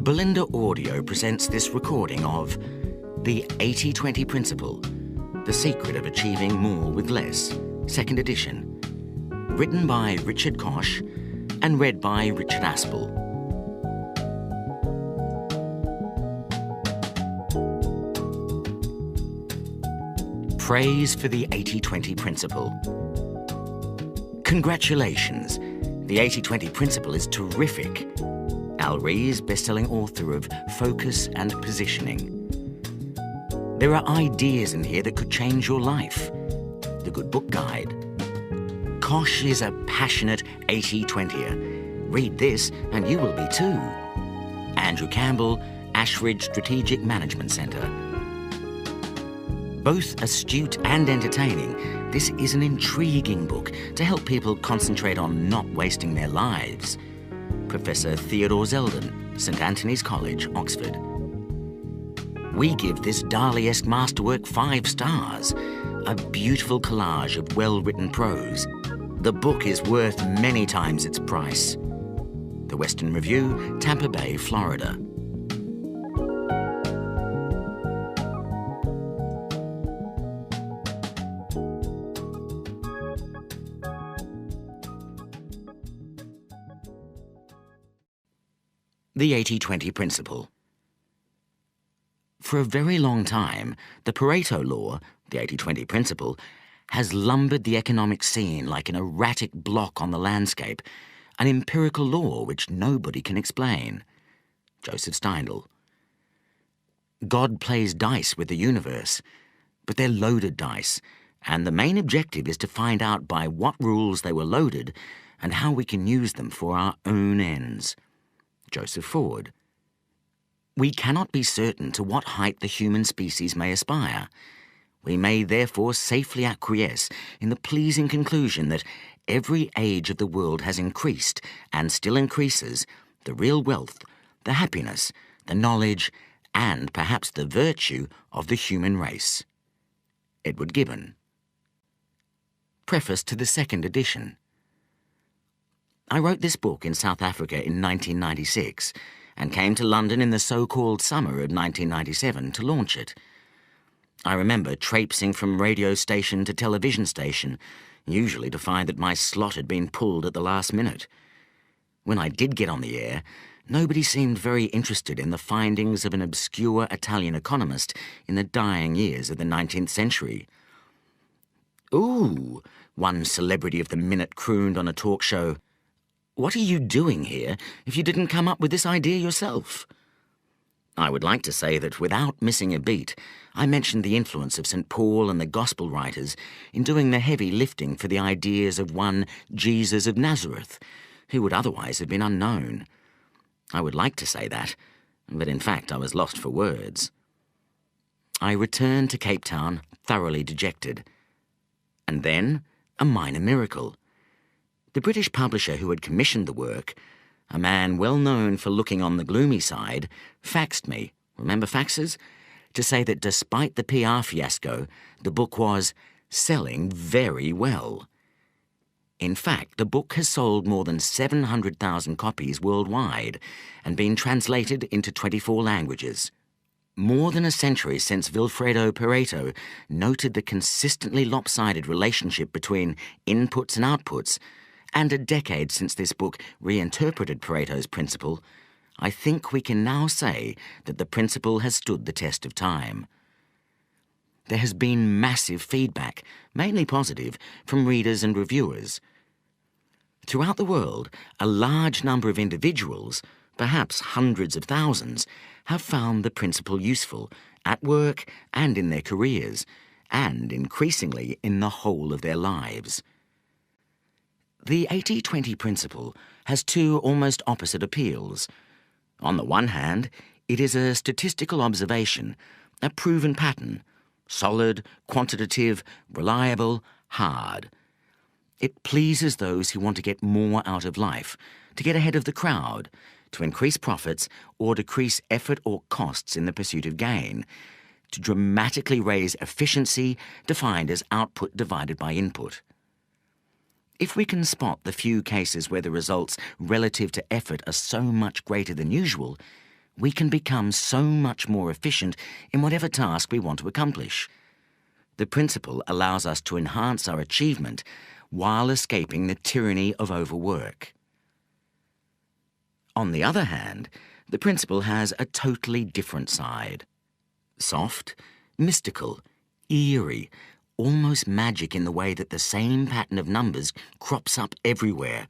Belinda Audio presents this recording of The 80-20 Principle, The Secret of Achieving More with Less, second edition, written by Richard Koch and read by Richard Aspel. Praise for the 80-20 Principle. Congratulations! The 80-20 Principle is terrific. Al Rees, best-selling author of Focus and Positioning. There are ideas in here that could change your life. The Good Book Guide. Koch is a passionate 80-20er. Read this and you will be too. Andrew Campbell, Ashridge Strategic Management Centre. Both astute and entertaining, this is an intriguing book to help people concentrate on not wasting their lives. Professor Theodore Zeldin, St Anthony's College, Oxford. We give this Dali-esque masterwork 5 stars. A beautiful collage of well-written prose. The book is worth many times its price. The Western Review, Tampa Bay, Florida. The 80-20 Principle. For a very long time, the Pareto Law, the 80-20 Principle, has lumbered the economic scene like an erratic block on the landscape, an empirical law which nobody can explain. Joseph Steindl. God plays dice with the universe, but they're loaded dice, and the main objective is to find out by what rules they were loaded and how we can use them for our own ends. Joseph Ford. We cannot be certain to what height the human species may aspire. We may therefore safely acquiesce in the pleasing conclusion that every age of the world has increased, and still increases, the real wealth, the happiness, the knowledge, and perhaps the virtue of the human race. Edward Gibbon. Preface to the second edition. I wrote this book in South Africa in 1996 and came to London in the so-called summer of 1997 to launch it. I remember traipsing from radio station to television station, usually to find that my slot had been pulled at the last minute. When I did get on the air, nobody seemed very interested in the findings of an obscure Italian economist in the dying years of the 19th century. "Ooh," one celebrity of the minute crooned on a talk show, "what are you doing here if you didn't come up with this idea yourself?" I would like to say that without missing a beat, I mentioned the influence of St. Paul and the Gospel writers in doing the heavy lifting for the ideas of one Jesus of Nazareth, who would otherwise have been unknown. I would like to say that, but in fact I was lost for words. I returned to Cape Town thoroughly dejected. And then, a minor miracle. The British publisher who had commissioned the work, a man well known for looking on the gloomy side, faxed me, remember faxes, to say that despite the PR fiasco, the book was selling very well. In fact, the book has sold more than 700,000 copies worldwide and been translated into 24 languages. More than a century since Vilfredo Pareto noted the consistently lopsided relationship between inputs and outputs, and a decade since this book reinterpreted Pareto's principle, I think we can now say that the principle has stood the test of time. There has been massive feedback, mainly positive, from readers and reviewers. Throughout the world, a large number of individuals, perhaps hundreds of thousands, have found the principle useful at work and in their careers, and increasingly in the whole of their lives. The 80-20 Principle has 2 almost opposite appeals. On the one hand, it is a statistical observation, a proven pattern, solid, quantitative, reliable, hard. It pleases those who want to get more out of life, to get ahead of the crowd, to increase profits or decrease effort or costs in the pursuit of gain, to dramatically raise efficiency, defined as output divided by input. If we can spot the few cases where the results relative to effort are so much greater than usual, we can become so much more efficient in whatever task we want to accomplish. The principle allows us to enhance our achievement while escaping the tyranny of overwork. On the other hand, the principle has a totally different side. Soft, mystical, eerie, almost magic in the way that the same pattern of numbers crops up everywhere,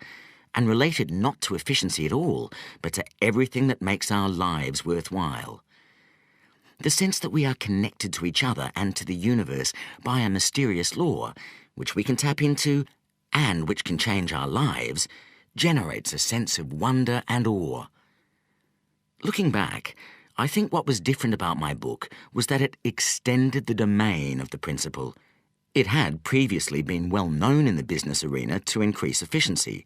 and related not to efficiency at all, but to everything that makes our lives worthwhile. The sense that we are connected to each other and to the universe by a mysterious law, which we can tap into and which can change our lives, generates a sense of wonder and awe. Looking back, I think what was different about my book was that it extended the domain of the principle. It had previously been well known in the business arena to increase efficiency.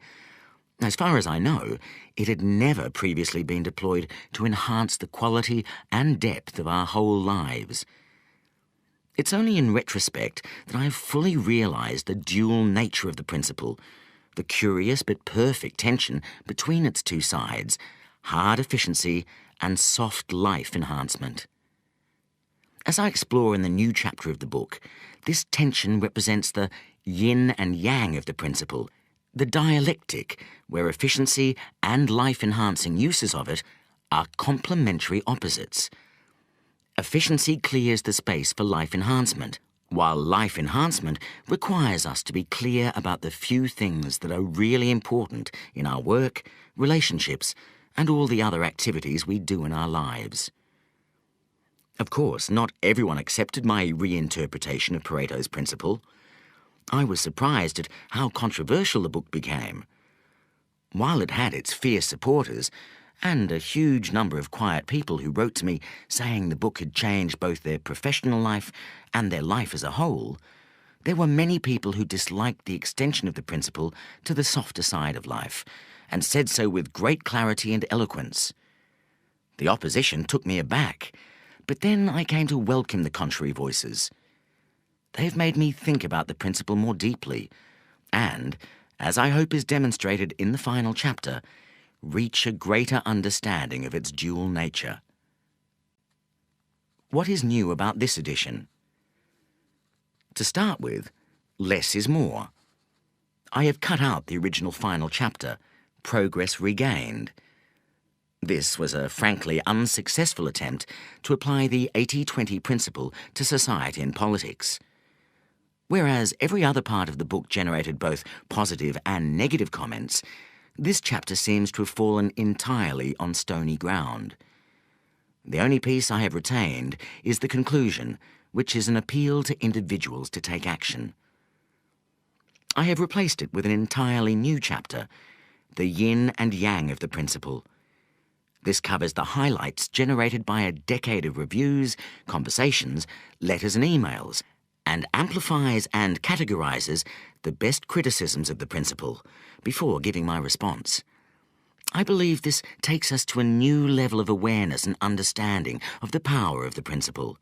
As far as I know, it had never previously been deployed to enhance the quality and depth of our whole lives. It's only in retrospect that I have fully realized the dual nature of the principle, the curious but perfect tension between its two sides, hard efficiency and soft life enhancement. As I explore in the new chapter of the book, this tension represents the yin and yang of the principle, the dialectic where efficiency and life-enhancing uses of it are complementary opposites. Efficiency clears the space for life enhancement, while life enhancement requires us to be clear about the few things that are really important in our work, relationships, and all the other activities we do in our lives. Of course, not everyone accepted my reinterpretation of Pareto's principle. I was surprised at how controversial the book became. While it had its fierce supporters, and a huge number of quiet people who wrote to me saying the book had changed both their professional life and their life as a whole, there were many people who disliked the extension of the principle to the softer side of life, and said so with great clarity and eloquence. The opposition took me aback, but then I came to welcome the contrary voices. They've made me think about the principle more deeply, and, as I hope is demonstrated in the final chapter, reach a greater understanding of its dual nature. What is new about this edition? To start with, less is more. I have cut out the original final chapter, Progress Regained. This was a frankly unsuccessful attempt to apply the 80-20 principle to society and politics. Whereas every other part of the book generated both positive and negative comments, this chapter seems to have fallen entirely on stony ground. The only piece I have retained is the conclusion, which is an appeal to individuals to take action. I have replaced it with an entirely new chapter, the yin and yang of the principle. This covers the highlights generated by a decade of reviews, conversations, letters and emails, and amplifies and categorizes the best criticisms of the principle before giving my response. I believe this takes us to a new level of awareness and understanding of the power of the principle.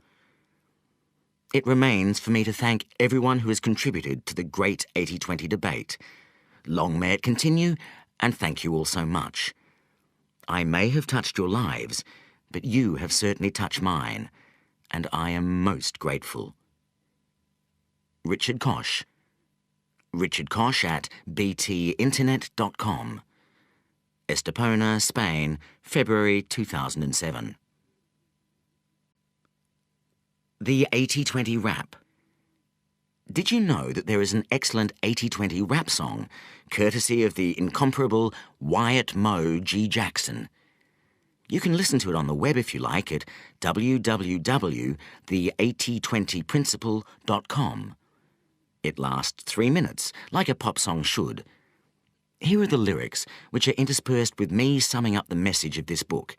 It remains for me to thank everyone who has contributed to the great 80-20 debate. Long may it continue, and thank you all so much. I may have touched your lives, but you have certainly touched mine, and I am most grateful. Richard Koch. Richard Koch at btinternet.com. Estepona, Spain, February 2007. The 80-20 Rap. Did you know that there is an excellent 80-20 rap song, courtesy of the incomparable Wyatt Moe G. Jackson? You can listen to it on the web if you like at www.the8020principle.com. It lasts 3 minutes, like a pop song should. Here are the lyrics, which are interspersed with me summing up the message of this book.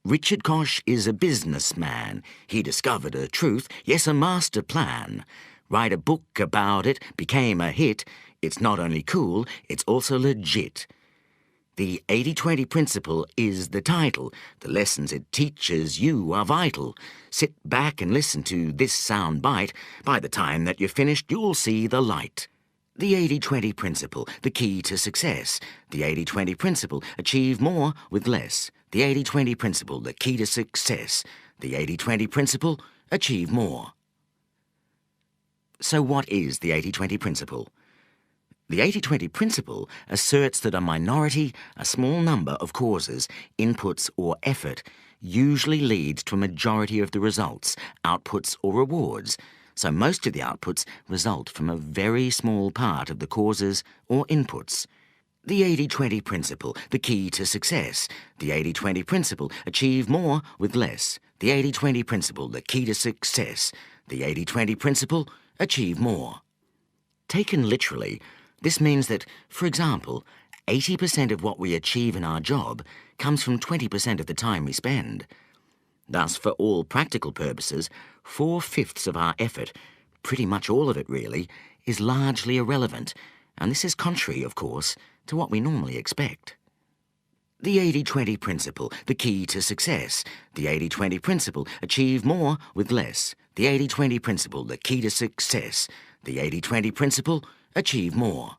Richard Koch is a businessman. He discovered a truth, yes, a master plan. Write a book about it, became a hit. It's not only cool, it's also legit. The 80-20 principle is the title. The lessons it teaches you are vital. Sit back and listen to this sound bite. By the time that you're finished, you'll see the light. The 80-20 principle, the key to success. The 80-20 principle, achieve more with less. The 80-20 principle, the key to success. The 80-20 principle, achieve more. So what is the 80-20 principle? The 80-20 principle asserts that a minority, a small number of causes, inputs or effort usually leads to a majority of the results, outputs or rewards, so most of the outputs result from a very small part of the causes or inputs. The 80-20 principle, the key to success. The 80-20 principle, achieve more with less. The 80-20 principle, the key to success. The 80-20 principle, achieve more. Taken literally, this means that, for example, 80% of what we achieve in our job comes from 20% of the time we spend. Thus, for all practical purposes, 4/5 of our effort, pretty much all of it really, is largely irrelevant, and this is contrary, of course, to what we normally expect. The 80-20 principle, the key to success. The 80-20 principle, achieve more with less. The 80-20 principle, the key to success. The 80-20 principle, achieve more.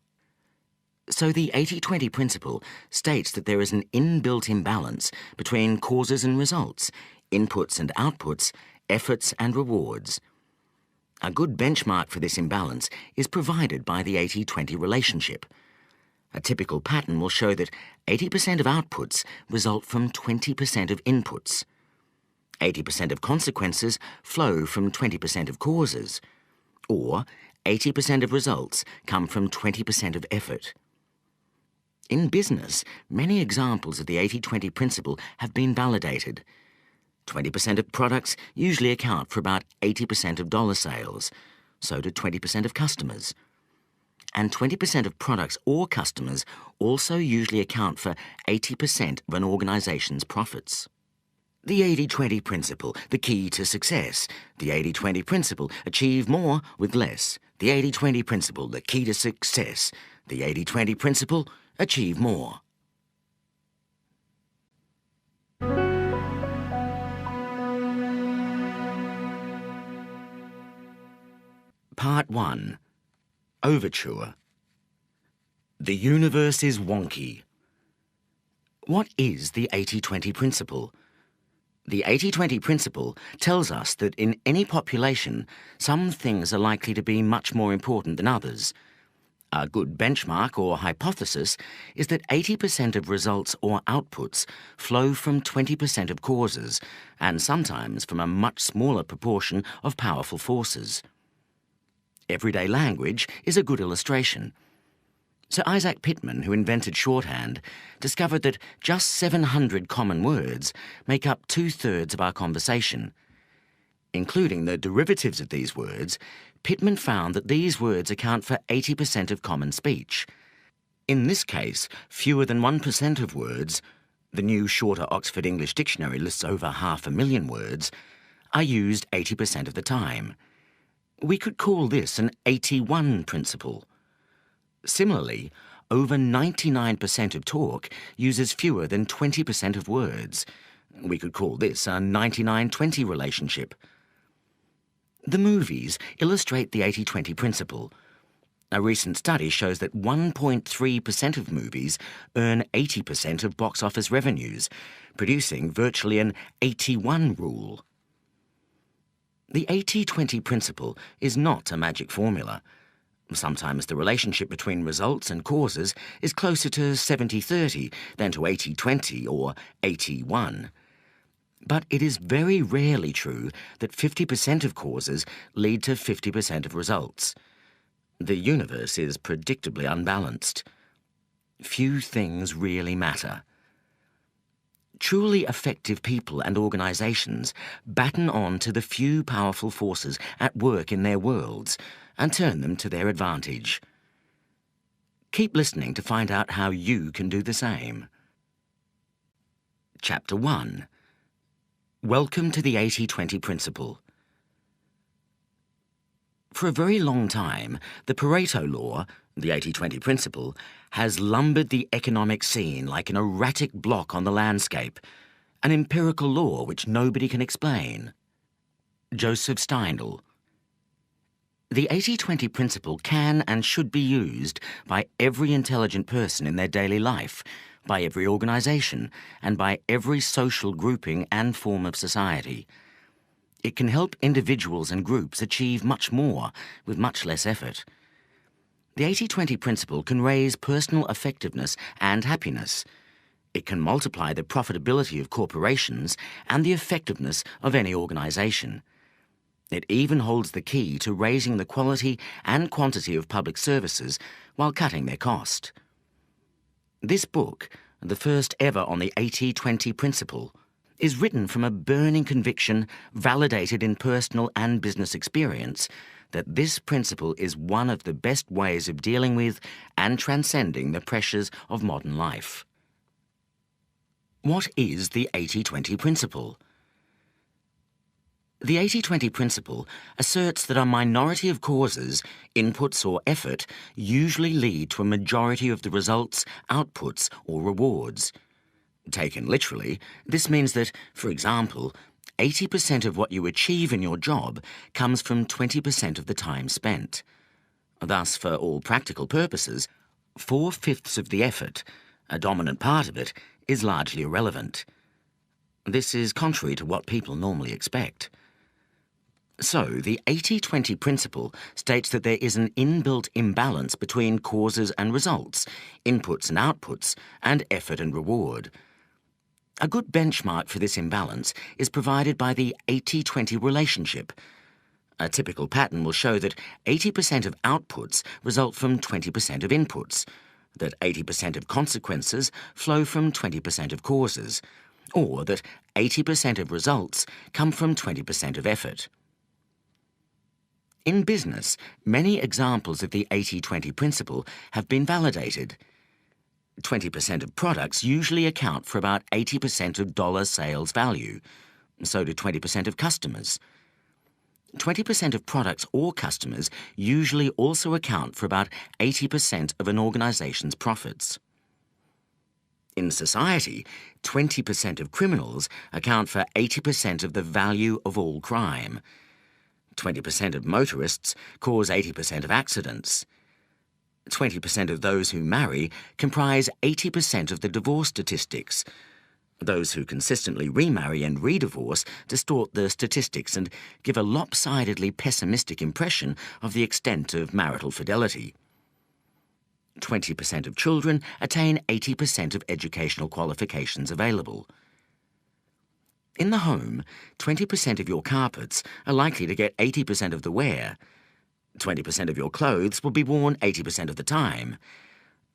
So the 80-20 principle states that there is an inbuilt imbalance between causes and results, inputs and outputs, efforts and rewards. A good benchmark for this imbalance is provided by the 80-20 relationship. A typical pattern will show that 80% of outputs result from 20% of inputs. 80% of consequences flow from 20% of causes. Or 80% of results come from 20% of effort. In business, many examples of the 80-20 principle have been validated. 20% of products usually account for about 80% of dollar sales. So do 20% of customers. And 20% of products or customers also usually account for 80% of an organization's profits. The 80-20 principle, the key to success. The 80-20 principle, achieve more with less. The 80-20 principle, the key to success. The 80-20 principle, achieve more. Part 1. Overture. The universe is wonky. What is the 80-20 principle? The 80-20 principle tells us that in any population, some things are likely to be much more important than others. A good benchmark or hypothesis is that 80% of results or outputs flow from 20% of causes, and sometimes from a much smaller proportion of powerful forces. Everyday language is a good illustration. Sir Isaac Pitman, who invented shorthand, discovered that just 700 common words make up 2/3 of our conversation. Including the derivatives of these words, Pitman found that these words account for 80% of common speech. In this case, fewer than 1% of words, the new shorter Oxford English Dictionary lists over 500,000 words, are used 80% of the time. We could call this an 81 principle. Similarly, over 99% of talk uses fewer than 20% of words. We could call this a 99-20 relationship. The movies illustrate the 80-20 principle. A recent study shows that 1.3% of movies earn 80% of box office revenues, producing virtually an 81 rule. The 80-20 principle is not a magic formula. Sometimes the relationship between results and causes is closer to 70-30 than to 80-20 or 81. But it is very rarely true that 50% of causes lead to 50% of results. The universe is predictably unbalanced. Few things really matter. Truly effective people and organizations batten on to the few powerful forces at work in their worlds and turn them to their advantage. Keep listening to find out how you can do the same. Chapter 1. Welcome to the 80-20 principle. For a very long time, the Pareto law, the 80-20 principle, has lumbered the economic scene like an erratic block on the landscape, an empirical law which nobody can explain. Joseph Steindl. The 80-20 principle can and should be used by every intelligent person in their daily life, by every organisation, and by every social grouping and form of society. It can help individuals and groups achieve much more with much less effort. The 80-20 principle can raise personal effectiveness and happiness. It can multiply the profitability of corporations and the effectiveness of any organisation. It even holds the key to raising the quality and quantity of public services while cutting their cost. This book, the first ever on the 80-20 principle, is written from a burning conviction, validated in personal and business experience, that this principle is one of the best ways of dealing with and transcending the pressures of modern life. What is the 80-20 principle? The 80-20 principle asserts that a minority of causes, inputs or effort usually lead to a majority of the results, outputs or rewards. Taken literally, this means that, for example, 80% of what you achieve in your job comes from 20% of the time spent. Thus, for all practical purposes, 4/5 of the effort, a dominant part of it, is largely irrelevant. This is contrary to what people normally expect. So, the 80-20 principle states that there is an inbuilt imbalance between causes and results, inputs and outputs, and effort and reward. A good benchmark for this imbalance is provided by the 80-20 relationship. A typical pattern will show that 80% of outputs result from 20% of inputs, that 80% of consequences flow from 20% of causes, or that 80% of results come from 20% of effort. In business, many examples of the 80-20 principle have been validated. 20% of products usually account for about 80% of dollar sales value. So do 20% of customers. 20% of products or customers usually also account for about 80% of an organization's profits. In society, 20% of criminals account for 80% of the value of all crime. 20% of motorists cause 80% of accidents. 20% of those who marry comprise 80% of the divorce statistics. Those who consistently remarry and redivorce distort the statistics and give a lopsidedly pessimistic impression of the extent of marital fidelity. 20% of children attain 80% of educational qualifications available. In the home, 20% of your carpets are likely to get 80% of the wear. 20% of your clothes will be worn 80% of the time.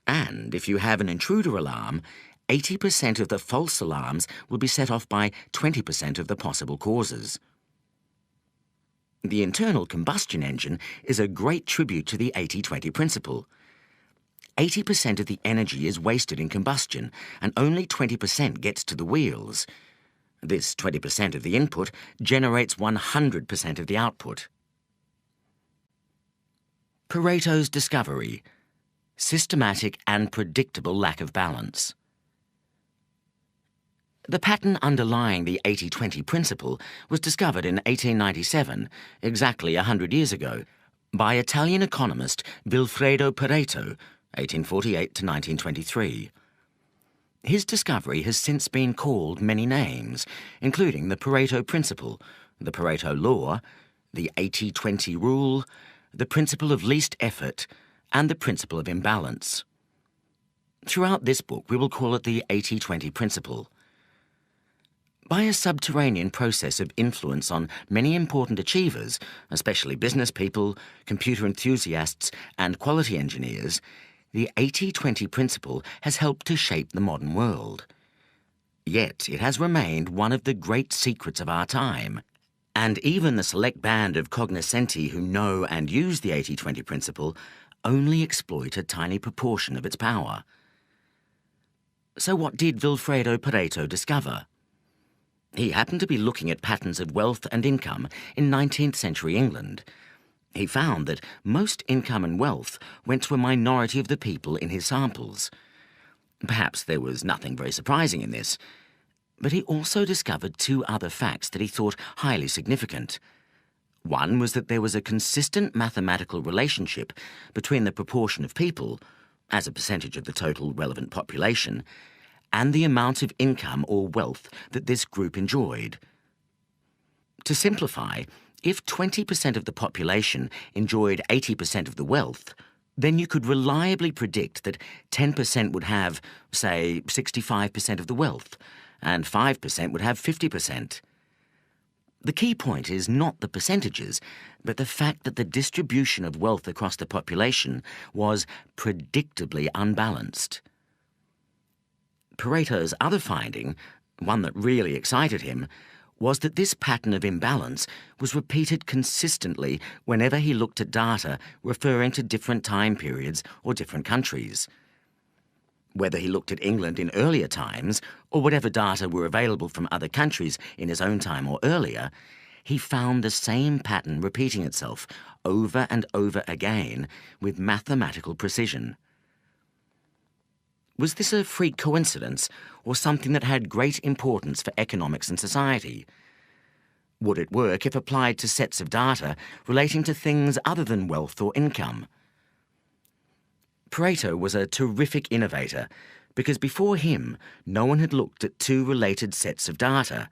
And if you have an intruder alarm, 80% of the false alarms will be set off by 20% of the possible causes. The internal combustion engine is a great tribute to the 80-20 principle. 80% of the energy is wasted in combustion, and only 20% gets to the wheels. This 20% of the input generates 100% of the output. Pareto's discovery: systematic and predictable lack of balance. The pattern underlying the 80-20 principle was discovered in 1897, exactly 100 years ago, by Italian economist Vilfredo Pareto, 1848 to 1923. His discovery has since been called many names, including the Pareto Principle, the Pareto Law, the 80-20 Rule, the Principle of Least Effort, and the Principle of Imbalance. Throughout this book, we will call it the 80-20 Principle. By a subterranean process of influence on many important achievers, especially business people, computer enthusiasts, and quality engineers, the 80-20 principle has helped to shape the modern world. Yet it has remained one of the great secrets of our time, and even the select band of cognoscenti who know and use the 80-20 principle only exploit a tiny proportion of its power. So what did Vilfredo Pareto discover? He happened to be looking at patterns of wealth and income in 19th century England. He found that most income and wealth went to a minority of the people in his samples. Perhaps there was nothing very surprising in this, but he also discovered two other facts that he thought highly significant. One was that there was a consistent mathematical relationship between the proportion of people, as a percentage of the total relevant population, and the amount of income or wealth that this group enjoyed. To simplify, if 20% of the population enjoyed 80% of the wealth, then you could reliably predict that 10% would have, say, 65% of the wealth, and 5% would have 50%. The key point is not the percentages, but the fact that the distribution of wealth across the population was predictably unbalanced. Pareto's other finding, one that really excited him, was that this pattern of imbalance was repeated consistently whenever he looked at data referring to different time periods or different countries. Whether he looked at England in earlier times, or whatever data were available from other countries in his own time or earlier, he found the same pattern repeating itself over and over again with mathematical precision. Was this a freak coincidence, or something that had great importance for economics and society? Would it work if applied to sets of data relating to things other than wealth or income? Pareto was a terrific innovator because before him, no one had looked at two related sets of data.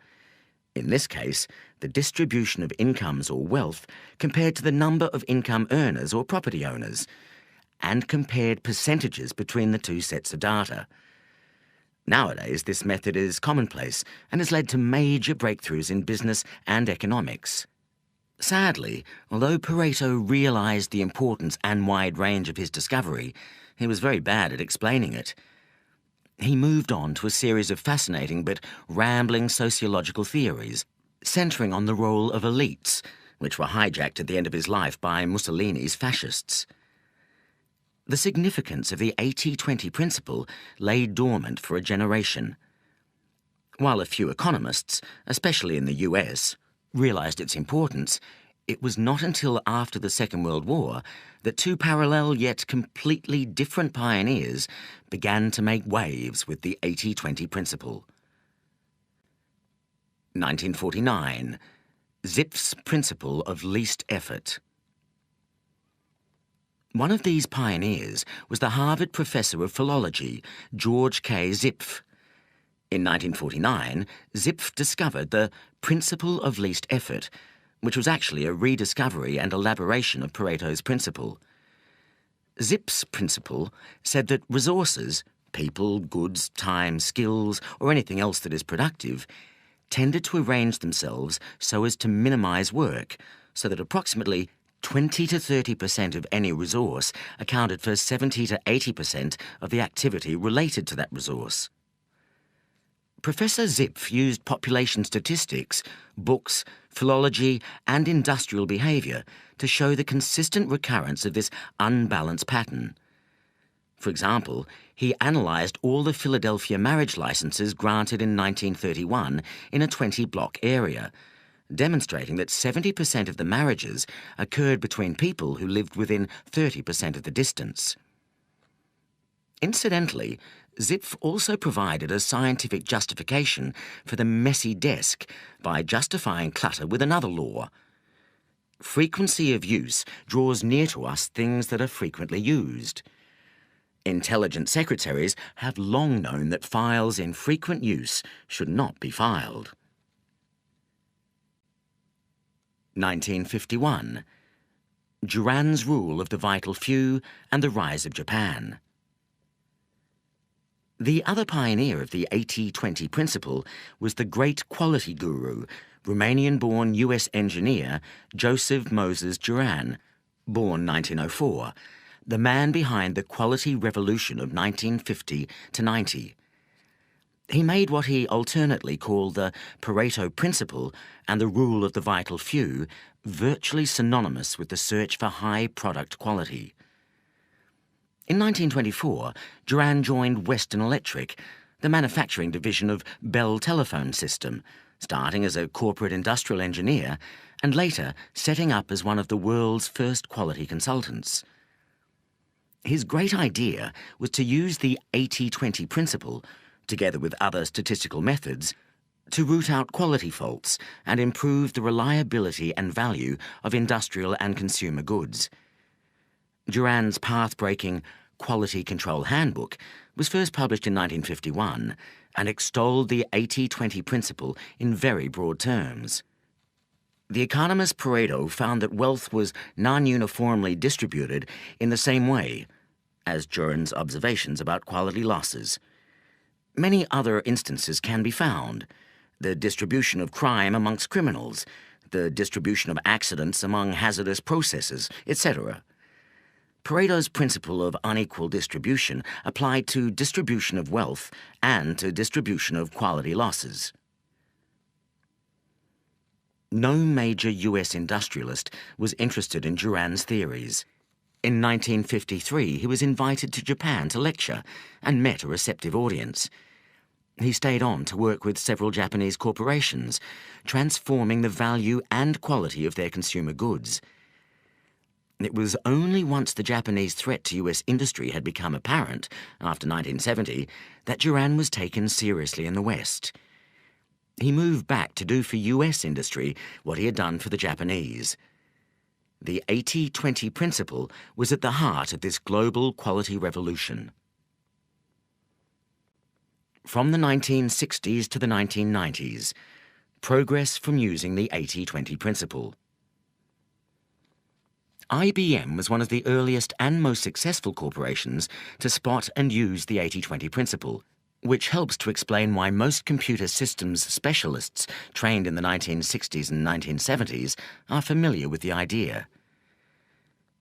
In this case, the distribution of incomes or wealth compared to the number of income earners or property owners, and compared percentages between the two sets of data. Nowadays, this method is commonplace and has led to major breakthroughs in business and economics. Sadly, although Pareto realized the importance and wide range of his discovery, he was very bad at explaining it. He moved on to a series of fascinating but rambling sociological theories, centering on the role of elites, which were hijacked at the end of his life by Mussolini's fascists. The significance of the 80-20 principle lay dormant for a generation. While a few economists, especially in the US, realized its importance, it was not until after the Second World War that two parallel yet completely different pioneers began to make waves with the 80-20 principle. 1949, Zipf's principle of least effort. One of these pioneers was the Harvard professor of philology, George K. Zipf. In 1949, Zipf discovered the principle of least effort, which was actually a rediscovery and elaboration of Pareto's principle. Zipf's principle said that resources, people, goods, time, skills, or anything else that is productive, tended to arrange themselves so as to minimize work, so that approximately 20 to 30% of any resource accounted for 70 to 80% of the activity related to that resource. Professor Zipf used population statistics, books, philology, and industrial behaviour to show the consistent recurrence of this unbalanced pattern. For example, he analysed all the Philadelphia marriage licences granted in 1931 in a 20-block area, demonstrating that 70% of the marriages occurred between people who lived within 30% of the distance. Incidentally, Zipf also provided a scientific justification for the messy desk by justifying clutter with another law. Frequency of use draws near to us things that are frequently used. Intelligent secretaries have long known that files in frequent use should not be filed. 1951. Duran's rule of the vital few and the rise of Japan. The other pioneer of the 80-20 principle was the great quality guru, Romanian-born US engineer Joseph Moses Duran, born 1904, the man behind the quality revolution of 1950 to 90. He made what he alternately called the Pareto principle and the rule of the vital few virtually synonymous with the search for high product quality. In 1924, Duran joined Western Electric, the manufacturing division of Bell Telephone System, starting as a corporate industrial engineer and later setting up as one of the world's first quality consultants. His great idea was to use the 80-20 principle, together with other statistical methods, to root out quality faults and improve the reliability and value of industrial and consumer goods. Duran's path-breaking Quality Control Handbook was first published in 1951 and extolled the 80-20 principle in very broad terms. The economist Pareto found that wealth was non-uniformly distributed in the same way as Juran's observations about quality losses. Many other instances can be found: the distribution of crime amongst criminals, the distribution of accidents among hazardous processes, etc. Pareto's principle of unequal distribution applied to distribution of wealth and to distribution of quality losses. No major U.S. industrialist was interested in Juran's theories. In 1953, he was invited to Japan to lecture and met a receptive audience. He stayed on to work with several Japanese corporations, transforming the value and quality of their consumer goods. It was only once the Japanese threat to U.S. industry had become apparent, after 1970, that Juran was taken seriously in the West. He moved back to do for U.S. industry what he had done for the Japanese. The 80-20 principle was at the heart of this global quality revolution. From the 1960s to the 1990s, progress from using the 80-20 principle. IBM was one of the earliest and most successful corporations to spot and use the 80-20 principle, which helps to explain why most computer systems specialists trained in the 1960s and 1970s are familiar with the idea.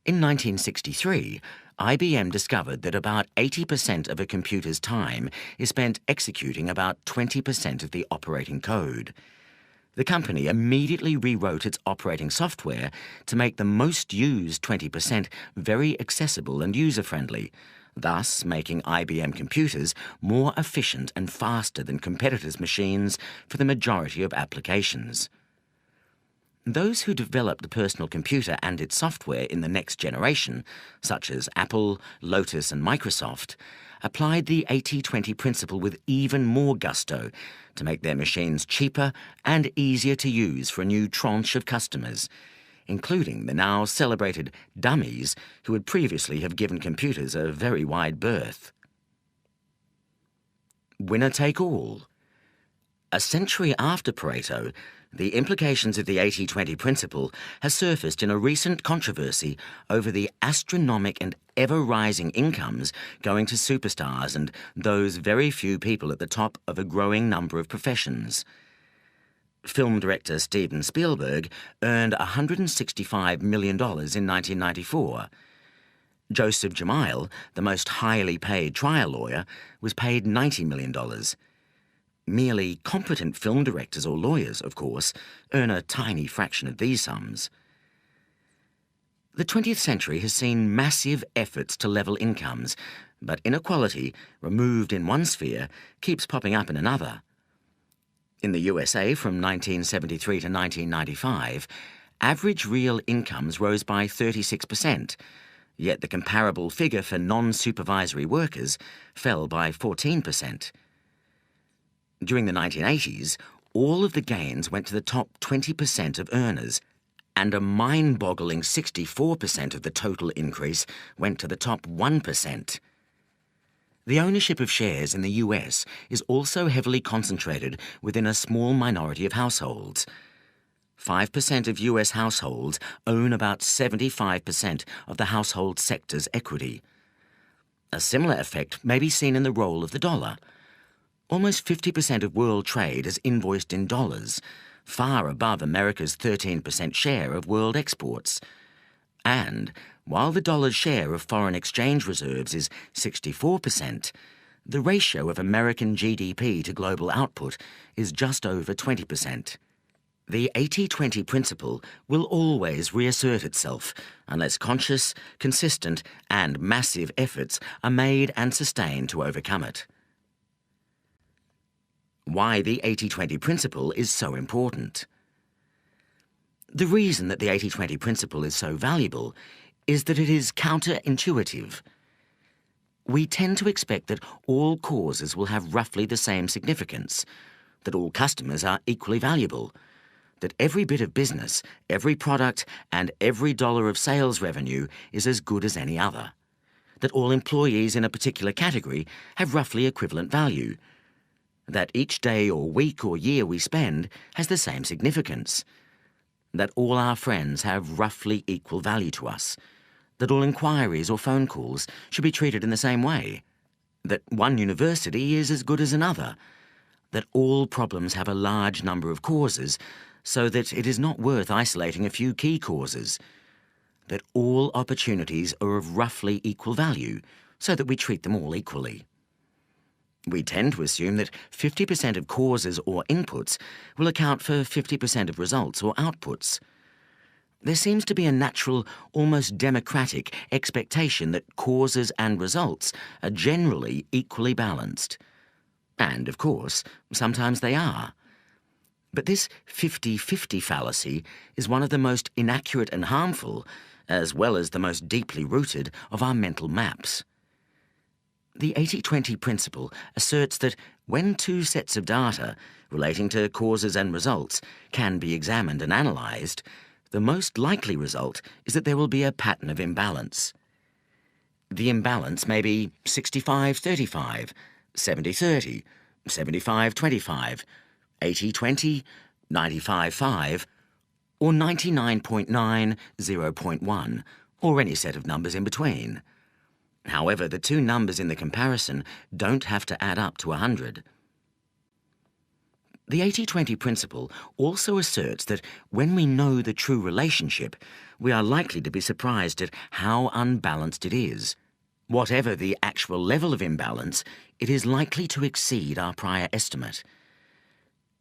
In 1963, IBM discovered that about 80% of a computer's time is spent executing about 20% of the operating code. The company immediately rewrote its operating software to make the most used 20% very accessible and user-friendly, thus making IBM computers more efficient and faster than competitors' machines for the majority of applications. Those who developed the personal computer and its software in the next generation, such as Apple, Lotus, and Microsoft, applied the 80-20 principle with even more gusto to make their machines cheaper and easier to use for a new tranche of customers, including the now celebrated dummies who would previously have given computers a very wide berth. Winner take all. A century after Pareto, the implications of the 80-20 principle has surfaced in a recent controversy over the astronomic and ever-rising incomes going to superstars and those very few people at the top of a growing number of professions. Film director Steven Spielberg earned $165 million in 1994. Joseph Jamil, the most highly paid trial lawyer, was paid $90 million. Merely competent film directors or lawyers, of course, earn a tiny fraction of these sums. The 20th century has seen massive efforts to level incomes, but inequality, removed in one sphere, keeps popping up in another. In the USA from 1973 to 1995, average real incomes rose by 36%, yet the comparable figure for non-supervisory workers fell by 14%. During the 1980s, all of the gains went to the top 20% of earners, and a mind-boggling 64% of the total increase went to the top 1%. The ownership of shares in the US is also heavily concentrated within a small minority of households. 5% of US households own about 75% of the household sector's equity. A similar effect may be seen in the role of the dollar. Almost 50% of world trade is invoiced in dollars, far above America's 13% share of world exports. And while the dollar's share of foreign exchange reserves is 64%, the ratio of American GDP to global output is just over 20%. The 80-20 principle will always reassert itself unless conscious, consistent, and massive efforts are made and sustained to overcome it. Why the 80-20 principle is so important. The reason that the 80-20 principle is so valuable is that it is counterintuitive. We tend to expect that all causes will have roughly the same significance, that all customers are equally valuable, that every bit of business, every product, and every dollar of sales revenue is as good as any other, that all employees in a particular category have roughly equivalent value, that each day or week or year we spend has the same significance, that all our friends have roughly equal value to us, that all inquiries or phone calls should be treated in the same way, that one university is as good as another, that all problems have a large number of causes, so that it is not worth isolating a few key causes, that all opportunities are of roughly equal value, so that we treat them all equally. We tend to assume that 50% of causes or inputs will account for 50% of results or outputs. There seems to be a natural, almost democratic expectation that causes and results are generally equally balanced. And, of course, sometimes they are. But this 50-50 fallacy is one of the most inaccurate and harmful, as well as the most deeply rooted, of our mental maps. The 80-20 principle asserts that when two sets of data relating to causes and results can be examined and analysed, the most likely result is that there will be a pattern of imbalance. The imbalance may be 65-35, 70-30, 75-25, 80-20, 95-5, or 99.9, 0.1, or any set of numbers in between. However, the two numbers in the comparison don't have to add up to 100. The 80-20 principle also asserts that when we know the true relationship, we are likely to be surprised at how unbalanced it is. Whatever the actual level of imbalance, it is likely to exceed our prior estimate.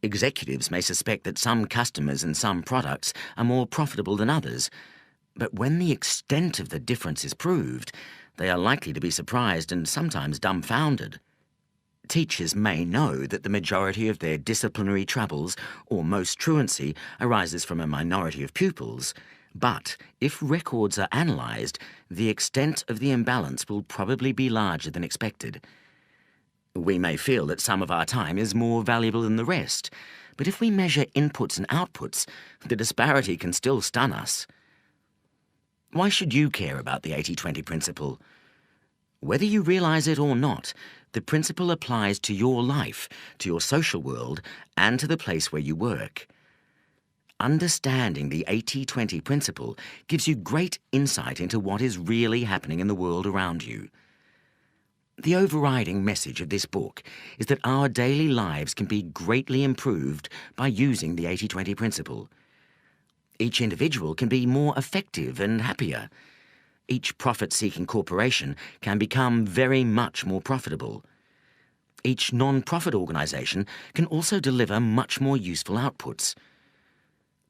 Executives may suspect that some customers and some products are more profitable than others, but when the extent of the difference is proved, they are likely to be surprised and sometimes dumbfounded. Teachers may know that the majority of their disciplinary troubles or most truancy arises from a minority of pupils, but if records are analysed, the extent of the imbalance will probably be larger than expected. We may feel that some of our time is more valuable than the rest, but if we measure inputs and outputs, the disparity can still stun us. Why should you care about the 80-20 principle? Whether you realise it or not, the principle applies to your life, to your social world, and to the place where you work. Understanding the 80-20 principle gives you great insight into what is really happening in the world around you. The overriding message of this book is that our daily lives can be greatly improved by using the 80-20 principle. Each individual can be more effective and happier. Each profit-seeking corporation can become very much more profitable. Each non-profit organisation can also deliver much more useful outputs.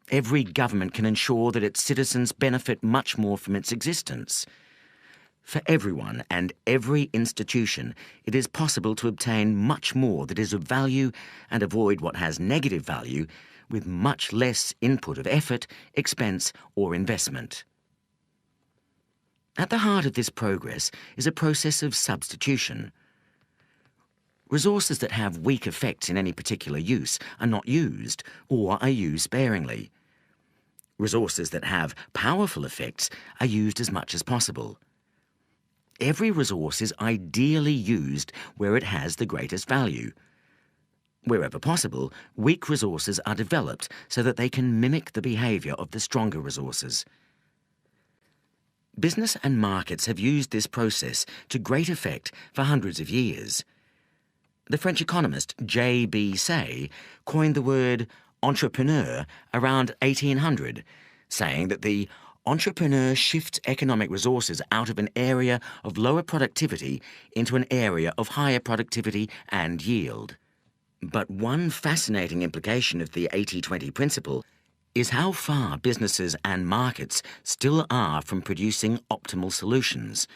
Every government can ensure that its citizens benefit much more from its existence. For everyone and every institution, it is possible to obtain much more that is of value and avoid what has negative value with much less input of effort, expense, or investment. At the heart of this progress is a process of substitution. Resources that have weak effects in any particular use are not used, or are used sparingly. Resources that have powerful effects are used as much as possible. Every resource is ideally used where it has the greatest value. Wherever possible, weak resources are developed so that they can mimic the behaviour of the stronger resources. Business and markets have used this process to great effect for hundreds of years. The French economist J.B. Say coined the word entrepreneur around 1800, saying that the entrepreneur shifts economic resources out of an area of lower productivity into an area of higher productivity and yield. But one fascinating implication of the 80-20 principle is how far businesses and markets still are from producing optimal solutions.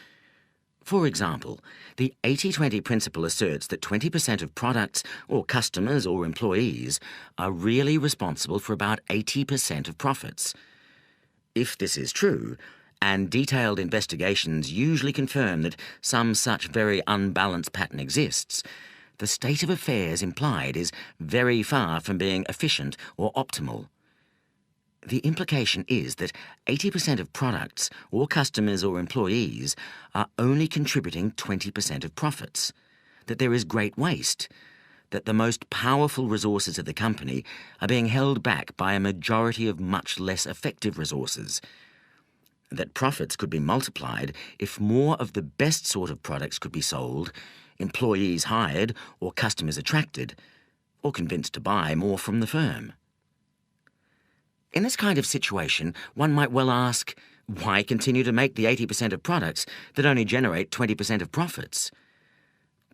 For example, the 80-20 principle asserts that 20% of products or customers or employees are really responsible for about 80% of profits. If this is true, and detailed investigations usually confirm that some such very unbalanced pattern exists, the state of affairs implied is very far from being efficient or optimal. The implication is that 80% of products, or customers or employees, are only contributing 20% of profits, that there is great waste, that the most powerful resources of the company are being held back by a majority of much less effective resources, that profits could be multiplied if more of the best sort of products could be sold, employees hired or customers attracted, or convinced to buy more from the firm. In this kind of situation, one might well ask, why continue to make the 80% of products that only generate 20% of profits?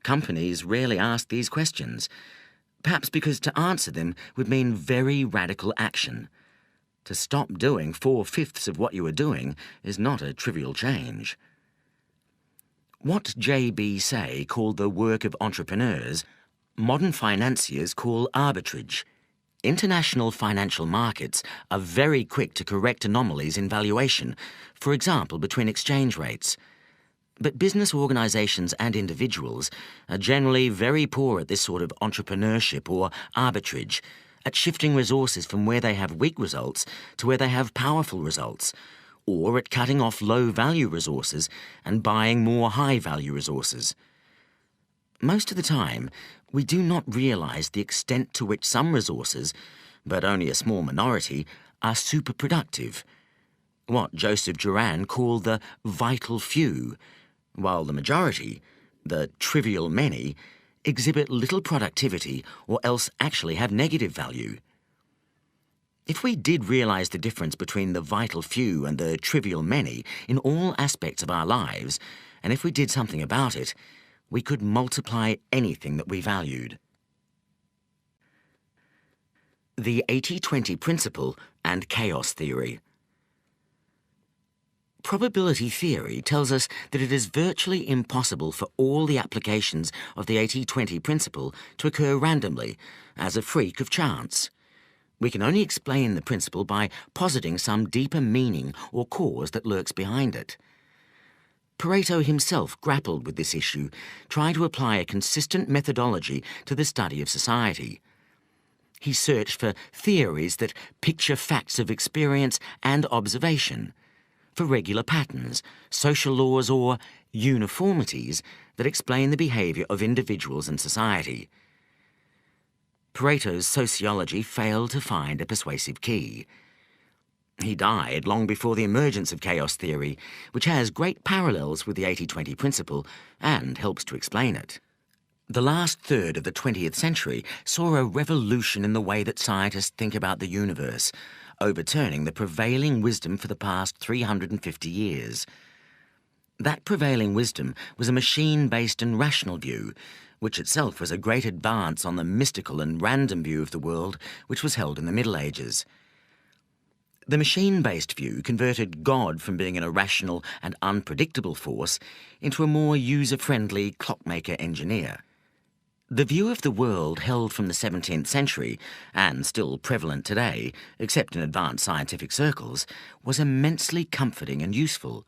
Companies rarely ask these questions, perhaps because to answer them would mean very radical action. To stop doing 4/5 of what you are doing is not a trivial change. What J.B. Say called the work of entrepreneurs, modern financiers call arbitrage. International financial markets are very quick to correct anomalies in valuation, for example, between exchange rates. But business organisations and individuals are generally very poor at this sort of entrepreneurship or arbitrage, at shifting resources from where they have weak results to where they have powerful results, or at cutting off low-value resources and buying more high-value resources. Most of the time, we do not realise the extent to which some resources, but only a small minority, are superproductive, what Joseph Juran called the vital few, while the majority, the trivial many, exhibit little productivity or else actually have negative value. If we did realise the difference between the vital few and the trivial many in all aspects of our lives, and if we did something about it, we could multiply anything that we valued. The 80-20 principle and chaos theory. Probability theory tells us that it is virtually impossible for all the applications of the 80-20 principle to occur randomly, as a freak of chance. We can only explain the principle by positing some deeper meaning or cause that lurks behind it. Pareto himself grappled with this issue, trying to apply a consistent methodology to the study of society. He searched for theories that picture facts of experience and observation, for regular patterns, social laws, or uniformities that explain the behaviour of individuals and society. Pareto's sociology failed to find a persuasive key. He died long before the emergence of chaos theory, which has great parallels with the 80-20 principle and helps to explain it. The last third of the 20th century saw a revolution in the way that scientists think about the universe, overturning the prevailing wisdom for the past 350 years. That prevailing wisdom was a machine-based and rational view, which itself was a great advance on the mystical and random view of the world which was held in the Middle Ages. The machine-based view converted God from being an irrational and unpredictable force into a more user-friendly clockmaker engineer. The view of the world held from the 17th century, and still prevalent today, except in advanced scientific circles, was immensely comforting and useful.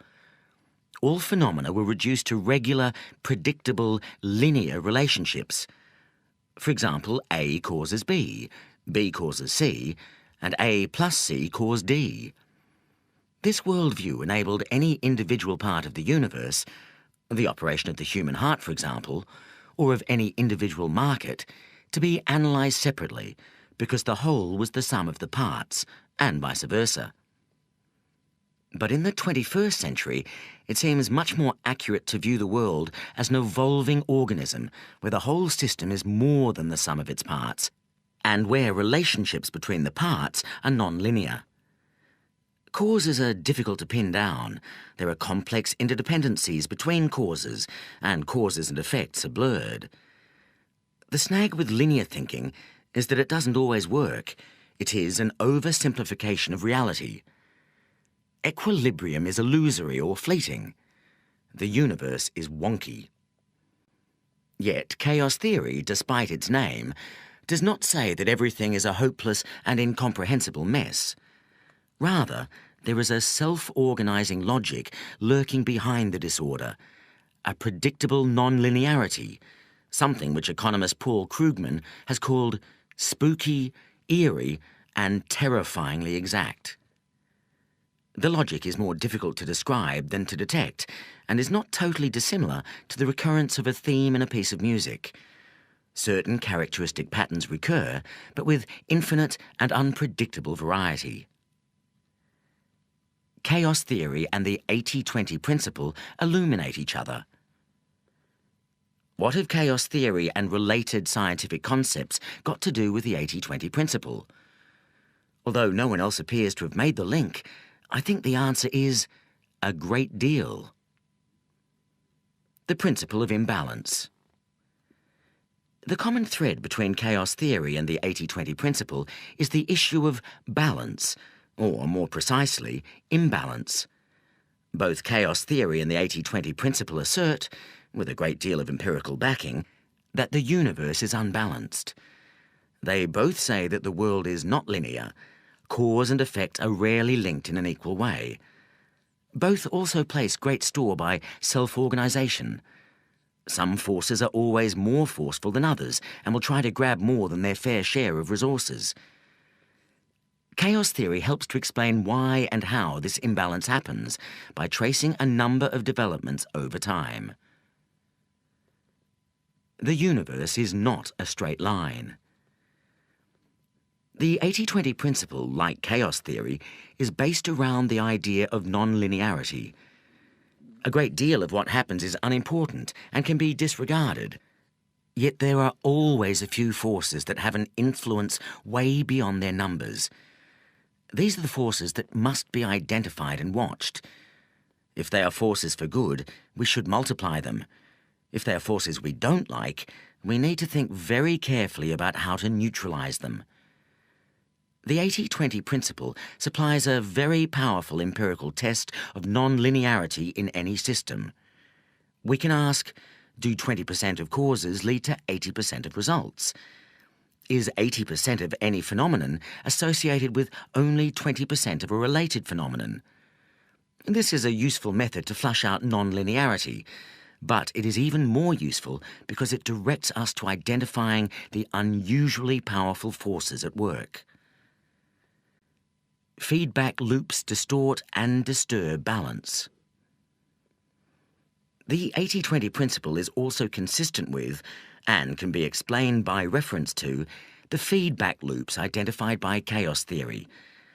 All phenomena were reduced to regular, predictable, linear relationships. For example, A causes B, B causes C, and A plus C cause D. This worldview enabled any individual part of the universe, the operation of the human heart, for example, or of any individual market, to be analysed separately, because the whole was the sum of the parts, and vice versa. But in the 21st century, it seems much more accurate to view the world as an evolving organism, where the whole system is more than the sum of its parts, and where relationships between the parts are non-linear. Causes are difficult to pin down. There are complex interdependencies between causes, and causes and effects are blurred. The snag with linear thinking is that it doesn't always work. It is an oversimplification of reality. Equilibrium is illusory or fleeting. The universe is wonky. Yet chaos theory, despite its name, does not say that everything is a hopeless and incomprehensible mess. Rather, there is a self-organising logic lurking behind the disorder, a predictable non-linearity, something which economist Paul Krugman has called spooky, eerie, and terrifyingly exact. The logic is more difficult to describe than to detect, and is not totally dissimilar to the recurrence of a theme in a piece of music. Certain characteristic patterns recur, but with infinite and unpredictable variety. Chaos theory and the 80-20 principle illuminate each other. What have chaos theory and related scientific concepts got to do with the 80-20 principle? Although no one else appears to have made the link, I think the answer is a great deal. The principle of imbalance. The common thread between chaos theory and the 80-20 principle is the issue of balance, or more precisely, imbalance. Both chaos theory and the 80-20 principle assert, with a great deal of empirical backing, that the universe is unbalanced. They both say that the world is not linear. Cause and effect are rarely linked in an equal way. Both also place great store by self-organisation. Some forces are always more forceful than others and will try to grab more than their fair share of resources. Chaos theory helps to explain why and how this imbalance happens by tracing a number of developments over time. The universe is not a straight line. The 80-20 principle, like chaos theory, is based around the idea of non-linearity. A great deal of what happens is unimportant and can be disregarded. Yet there are always a few forces that have an influence way beyond their numbers. These are the forces that must be identified and watched. If they are forces for good, we should multiply them. If they are forces we don't like, we need to think very carefully about how to neutralize them. The 80-20 principle supplies a very powerful empirical test of non-linearity in any system. We can ask, do 20% of causes lead to 80% of results? Is 80% of any phenomenon associated with only 20% of a related phenomenon? This is a useful method to flush out non-linearity, but it is even more useful because it directs us to identifying the unusually powerful forces at work. Feedback loops distort and disturb balance. The 80-20 principle is also consistent with, and can be explained by reference to, the feedback loops identified by chaos theory,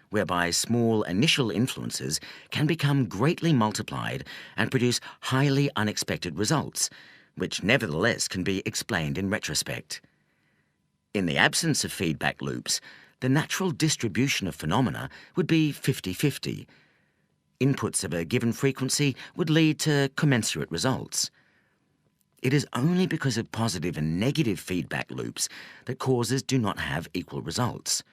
whereby small initial influences can become greatly multiplied and produce highly unexpected results, which nevertheless can be explained in retrospect. In the absence of feedback loops, the natural distribution of phenomena would be 50-50. Inputs of a given frequency would lead to commensurate results. It is only because of positive and negative feedback loops that causes do not have equal results.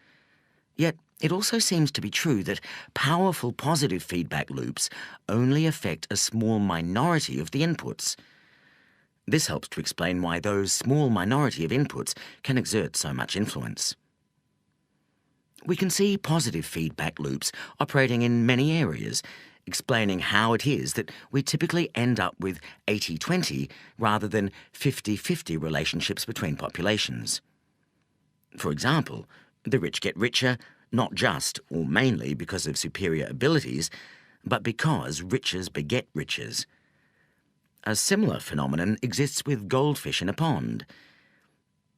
Yet, it also seems to be true that powerful positive feedback loops only affect a small minority of the inputs. This helps to explain why those small minority of inputs can exert so much influence. We can see positive feedback loops operating in many areas, explaining how it is that we typically end up with 80-20 rather than 50-50 relationships between populations. For example, the rich get richer, not just or mainly because of superior abilities, but because riches beget riches. A similar phenomenon exists with goldfish in a pond.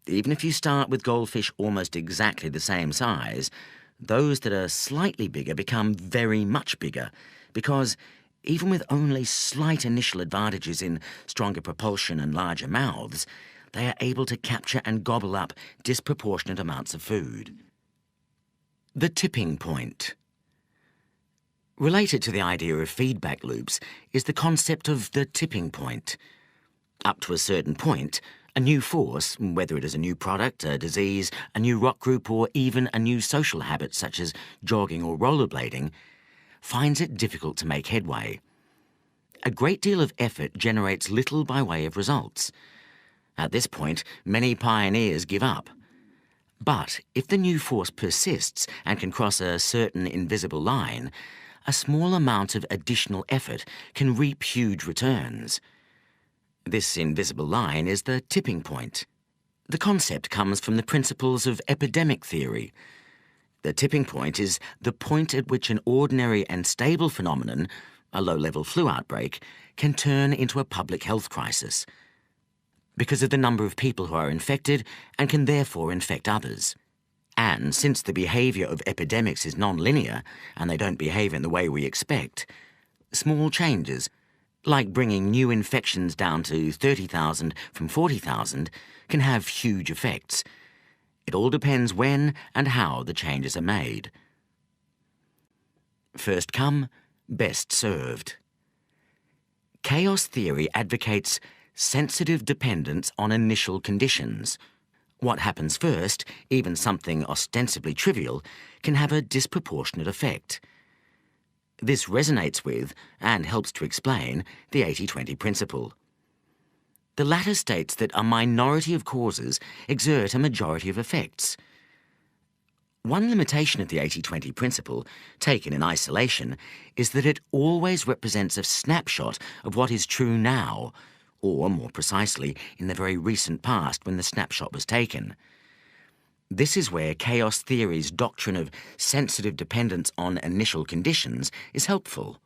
Even if you start with goldfish almost exactly the same size, those that are slightly bigger become very much bigger because, even with only slight initial advantages in stronger propulsion and larger mouths, they are able to capture and gobble up disproportionate amounts of food. The tipping point. Related to the idea of feedback loops is the concept of the tipping point. Up to a certain point, a new force, whether it is a new product, a disease, a new rock group, or even a new social habit such as jogging or rollerblading, finds it difficult to make headway. A great deal of effort generates little by way of results. At this point, many pioneers give up. But if the new force persists and can cross a certain invisible line, a small amount of additional effort can reap huge returns. This invisible line is the tipping point. The concept comes from the principles of epidemic theory. The tipping point is the point at which an ordinary and stable phenomenon, a low-level flu outbreak, can turn into a public health crisis because of the number of people who are infected and can therefore infect others. And since the behaviour of epidemics is non-linear and they don't behave in the way we expect, small changes, like bringing new infections down to 30,000 from 40,000, can have huge effects. It all depends when and how the changes are made. First come, best served. Chaos theory advocates sensitive dependence on initial conditions. What happens first, even something ostensibly trivial, can have a disproportionate effect. This resonates with, and helps to explain, the 80-20 principle. The latter states that a minority of causes exert a majority of effects. One limitation of the 80-20 principle, taken in isolation, is that it always represents a snapshot of what is true now, or, more precisely, in the very recent past when the snapshot was taken. This is where chaos theory's doctrine of sensitive dependence on initial conditions is helpful.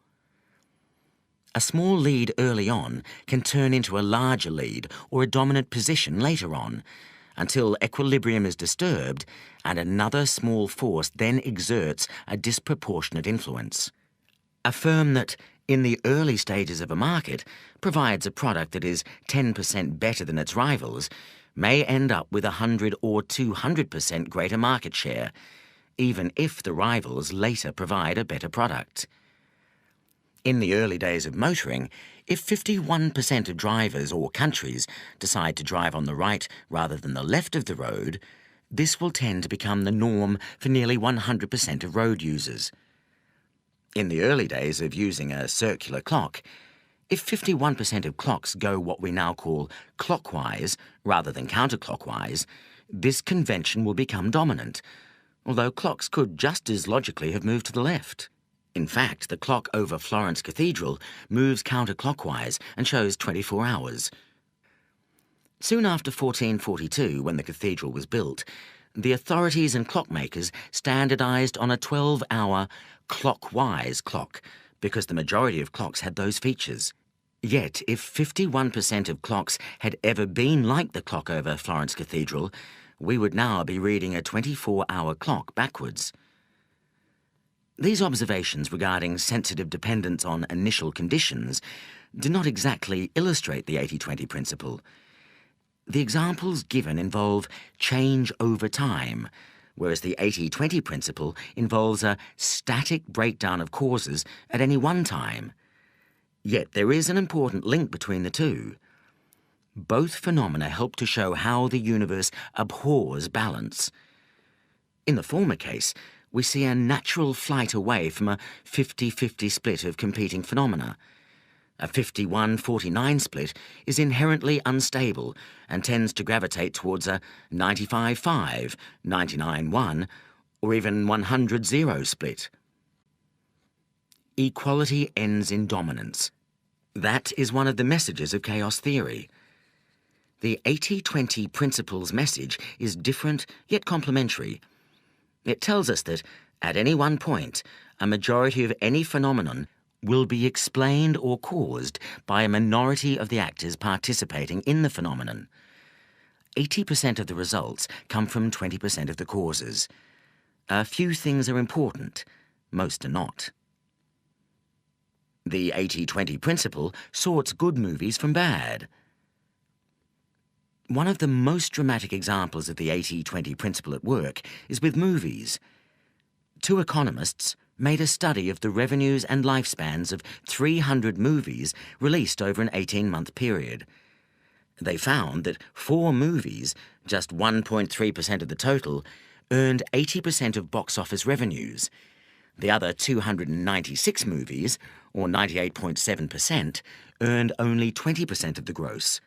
A small lead early on can turn into a larger lead or a dominant position later on, until equilibrium is disturbed and another small force then exerts a disproportionate influence. A firm that, in the early stages of a market, provides a product that is 10% better than its rivals may end up with 100 or 200% greater market share, even if the rivals later provide a better product. In the early days of motoring, if 51% of drivers or countries decide to drive on the right rather than the left of the road, this will tend to become the norm for nearly 100% of road users. In the early days of using a circular clock, if 51% of clocks go what we now call clockwise rather than counterclockwise, this convention will become dominant, although clocks could just as logically have moved to the left. In fact, the clock over Florence Cathedral moves counterclockwise and shows 24 hours. Soon after 1442, when the cathedral was built, the authorities and clockmakers standardised on a 12-hour clockwise clock because the majority of clocks had those features. Yet, if 51% of clocks had ever been like the clock over Florence Cathedral, we would now be reading a 24-hour clock backwards. These observations regarding sensitive dependence on initial conditions do not exactly illustrate the 80-20 principle. The examples given involve change over time, whereas the 80-20 principle involves a static breakdown of causes at any one time. Yet there is an important link between the two. Both phenomena help to show how the universe abhors balance. In the former case, we see a natural flight away from a 50-50 split of competing phenomena. A 51-49 split is inherently unstable and tends to gravitate towards a 95-5, 99-1, or even 100-0 split. Equality ends in dominance. That is one of the messages of chaos theory. The 80-20 principle's message is different yet complementary. It tells us that, at any one point, a majority of any phenomenon will be explained or caused by a minority of the actors participating in the phenomenon. 80% of the results come from 20% of the causes. A few things are important, most are not. The 80-20 principle sorts good movies from bad. One of the most dramatic examples of the 80-20 principle at work is with movies. Two economists made a study of the revenues and lifespans of 300 movies released over an 18-month period. They found that 4 movies, just 1.3% of the total, earned 80% of box office revenues. The other 296 movies, or 98.7%, earned only 20% of the gross.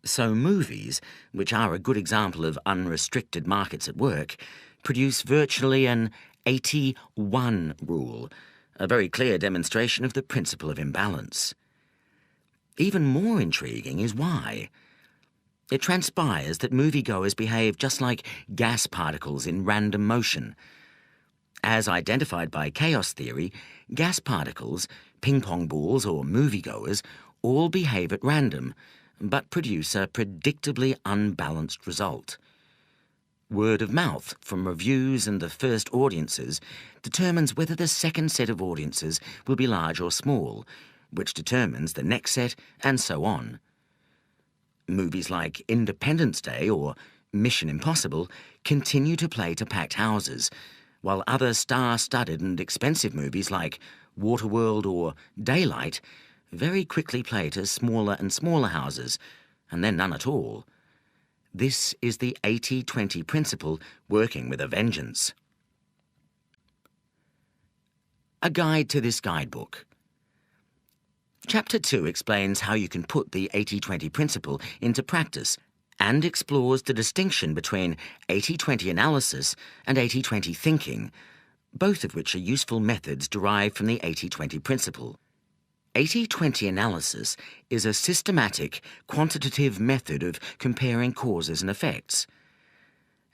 So movies, which are a good example of unrestricted markets at work, produce virtually an 80-1 rule, a very clear demonstration of the principle of imbalance. Even more intriguing is why. It transpires that moviegoers behave just like gas particles in random motion. As identified by chaos theory, gas particles, ping-pong balls or moviegoers all behave at random, but produce a predictably unbalanced result. Word of mouth from reviews and the first audiences determines whether the second set of audiences will be large or small, which determines the next set, and so on. Movies like Independence Day or Mission Impossible continue to play to packed houses, while other star-studded and expensive movies like Waterworld or Daylight very quickly play to smaller and smaller houses, and then none at all. This is the 80-20 principle working with a vengeance. A guide to this guidebook. Chapter 2 explains how you can put the 80-20 principle into practice and explores the distinction between 80-20 analysis and 80-20 thinking, both of which are useful methods derived from the 80-20 principle. 80-20 analysis is a systematic, quantitative method of comparing causes and effects.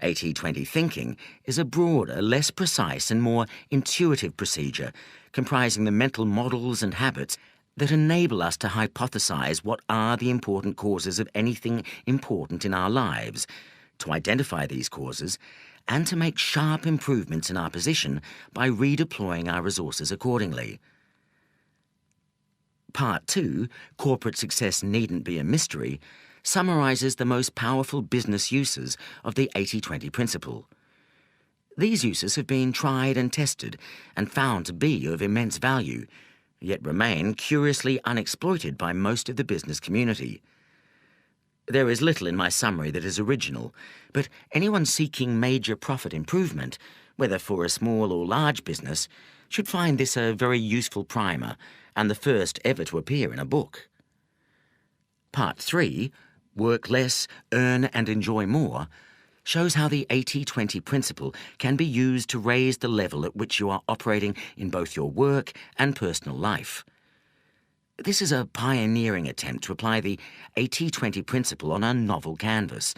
80-20 thinking is a broader, less precise and more intuitive procedure comprising the mental models and habits that enable us to hypothesize what are the important causes of anything important in our lives, to identify these causes, and to make sharp improvements in our position by redeploying our resources accordingly. Part 2, Corporate Success Needn't Be a Mystery, summarizes the most powerful business uses of the 80-20 principle. These uses have been tried and tested and found to be of immense value, yet remain curiously unexploited by most of the business community. There is little in my summary that is original, but anyone seeking major profit improvement, whether for a small or large business, should find this a very useful primer and the first ever to appear in a book. Part 3, Work Less, Earn and Enjoy More, shows how the 80-20 principle can be used to raise the level at which you are operating in both your work and personal life. This is a pioneering attempt to apply the 80-20 principle on a novel canvas,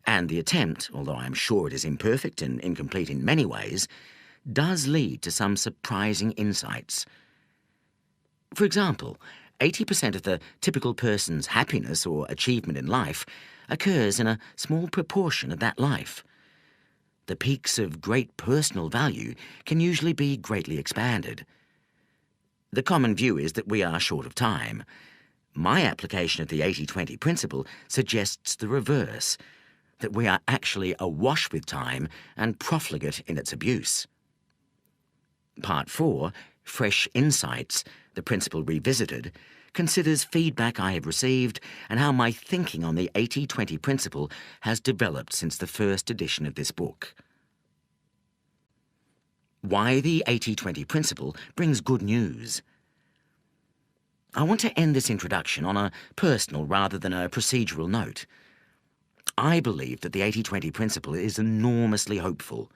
and the attempt, although I am sure it is imperfect and incomplete in many ways, does lead to some surprising insights. For example, 80% of the typical person's happiness or achievement in life occurs in a small proportion of that life. The peaks of great personal value can usually be greatly expanded. The common view is that we are short of time. My application of the 80-20 principle suggests the reverse, that we are actually awash with time and profligate in its abuse. Part 4, Fresh Insights, the principle revisited, considers feedback I have received and how my thinking on the 80-20 principle has developed since the first edition of this book. Why the 80-20 principle brings good news. I want to end this introduction on a personal rather than a procedural note. I believe that the 80-20 principle is enormously hopeful.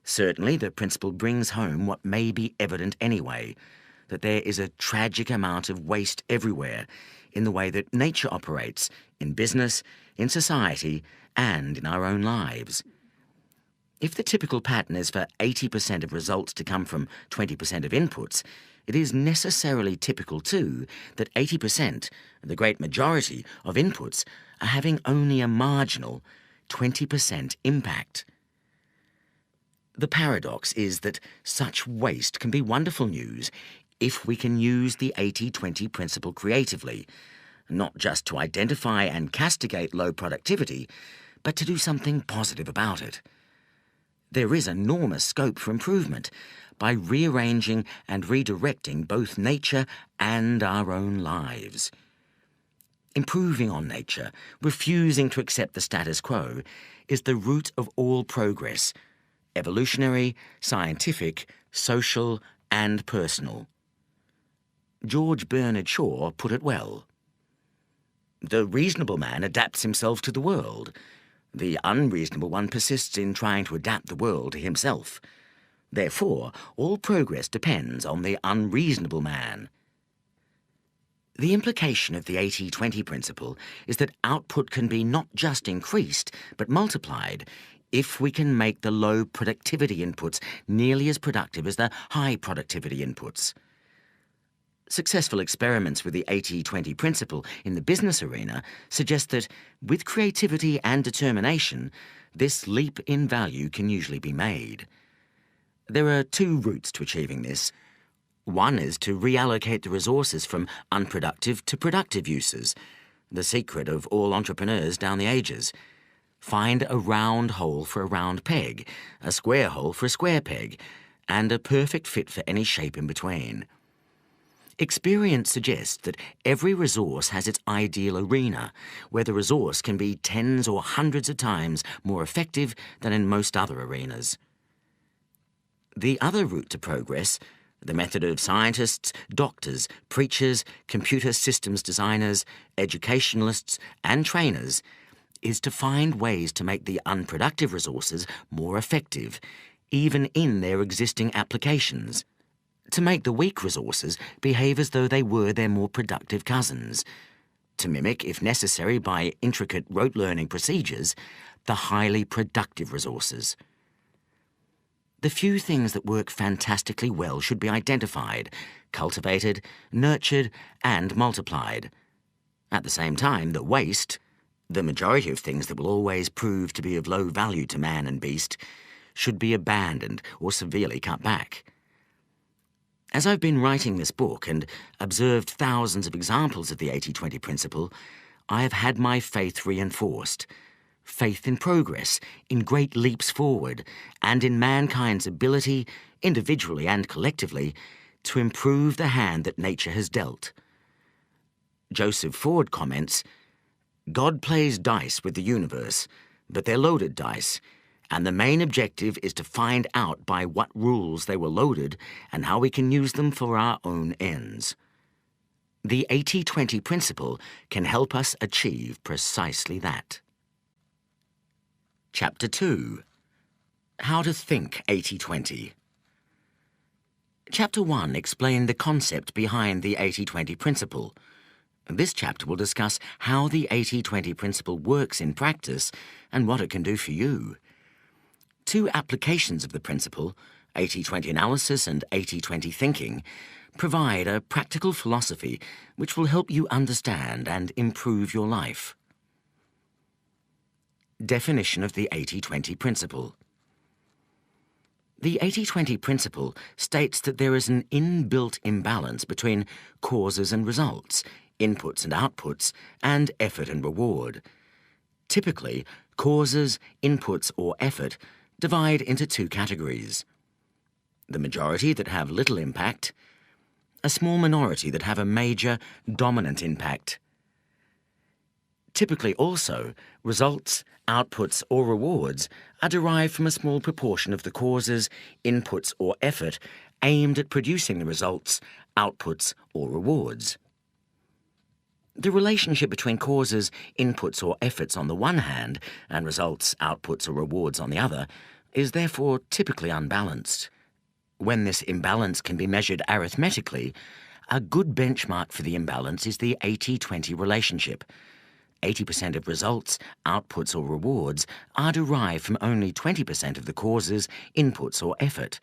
Certainly, the principle brings home what may be evident anyway, that there is a tragic amount of waste everywhere in the way that nature operates, in business, in society, and in our own lives. If the typical pattern is for 80% of results to come from 20% of inputs, it is necessarily typical too that 80%, the great majority of inputs, are having only a marginal 20% impact. The paradox is that such waste can be wonderful news if we can use the 80-20 principle creatively, not just to identify and castigate low productivity, but to do something positive about it. There is enormous scope for improvement by rearranging and redirecting both nature and our own lives. Improving on nature, refusing to accept the status quo, is the root of all progress, evolutionary, scientific, social, and personal. George Bernard Shaw put it well. The reasonable man adapts himself to the world. The unreasonable one persists in trying to adapt the world to himself. Therefore, all progress depends on the unreasonable man. The implication of the 80-20 principle is that output can be not just increased, but multiplied, if we can make the low productivity inputs nearly as productive as the high productivity inputs. Successful experiments with the 80-20 principle in the business arena suggest that, with creativity and determination, this leap in value can usually be made. There are two routes to achieving this. One is to reallocate the resources from unproductive to productive uses, the secret of all entrepreneurs down the ages. Find a round hole for a round peg, a square hole for a square peg, and a perfect fit for any shape in between. Experience suggests that every resource has its ideal arena, where the resource can be tens or hundreds of times more effective than in most other arenas. The other route to progress, the method of scientists, doctors, preachers, computer systems designers, educationalists, and trainers, is to find ways to make the unproductive resources more effective, even in their existing applications. To make the weak resources behave as though they were their more productive cousins. To mimic, if necessary by intricate rote learning procedures, the highly productive resources. The few things that work fantastically well should be identified, cultivated, nurtured, and multiplied. At the same time, the waste, the majority of things that will always prove to be of low value to man and beast, should be abandoned or severely cut back. As I've been writing this book and observed thousands of examples of the 80-20 principle, I have had my faith reinforced. Faith in progress, in great leaps forward, and in mankind's ability, individually and collectively, to improve the hand that nature has dealt. Joseph Ford comments, "God plays dice with the universe, but they're loaded dice, and the main objective is to find out by what rules they were loaded and how we can use them for our own ends." The 80-20 principle can help us achieve precisely that. Chapter 2. How to Think 80-20. Chapter 1 explained the concept behind the 80-20 principle. This chapter will discuss how the 80-20 principle works in practice and what it can do for you. Two applications of the principle, 80-20 analysis and 80-20 thinking, provide a practical philosophy which will help you understand and improve your life. Definition of the 80-20 principle. The 80-20 principle states that there is an inbuilt imbalance between causes and results, inputs and outputs, and effort and reward. Typically, causes, inputs, or effort divide into two categories: the majority that have little impact, a small minority that have a major, dominant impact. Typically also, results, outputs, or rewards are derived from a small proportion of the causes, inputs, or effort aimed at producing the results, outputs, or rewards. The relationship between causes, inputs, or efforts on the one hand, and results, outputs, or rewards on the other, is therefore typically unbalanced. When this imbalance can be measured arithmetically, a good benchmark for the imbalance is the 80-20 relationship. 80% of results, outputs, or rewards are derived from only 20% of the causes, inputs, or effort.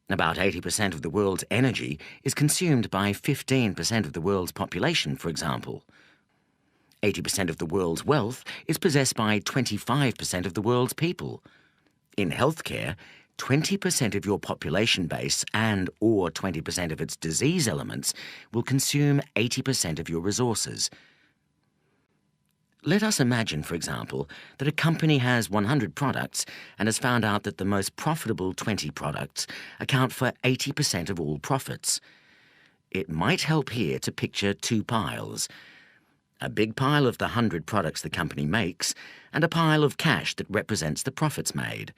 About 80% of the world's energy is consumed by 15% of the world's population, for example. 80% of the world's wealth is possessed by 25% of the world's people. In healthcare, 20% of your population base and/or 20% of its disease elements will consume 80% of your resources. Let us imagine, for example, that a company has 100 products and has found out that the most profitable 20 products account for 80% of all profits. It might help here to picture two piles: a big pile of the 100 products the company makes and a pile of cash that represents the profits made.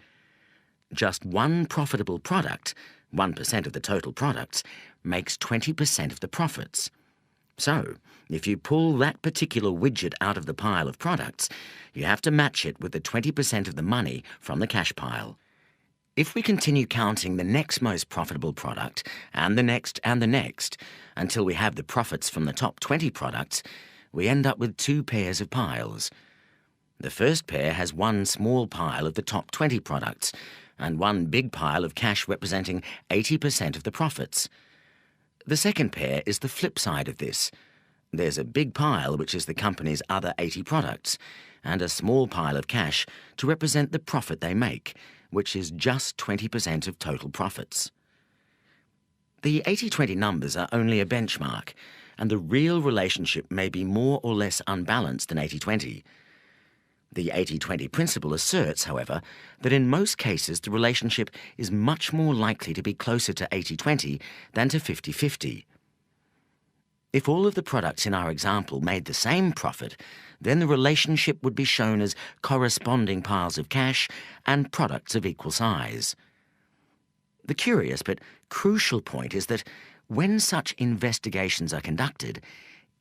Just one profitable product, 1% of the total products, makes 20% of the profits. So, if you pull that particular widget out of the pile of products, you have to match it with the 20% of the money from the cash pile. If we continue counting the next most profitable product, and the next, until we have the profits from the top 20 products, we end up with two pairs of piles. The first pair has one small pile of the top 20 products and one big pile of cash representing 80% of the profits. The second pair is the flip side of this. There's a big pile, which is the company's other 80 products, and a small pile of cash to represent the profit they make, which is just 20% of total profits. The 80-20 numbers are only a benchmark, and the real relationship may be more or less unbalanced than 80-20. The 80-20 principle asserts, however, that in most cases the relationship is much more likely to be closer to 80-20 than to 50-50. If all of the products in our example made the same profit, then the relationship would be shown as corresponding piles of cash and products of equal size. The curious but crucial point is that when such investigations are conducted,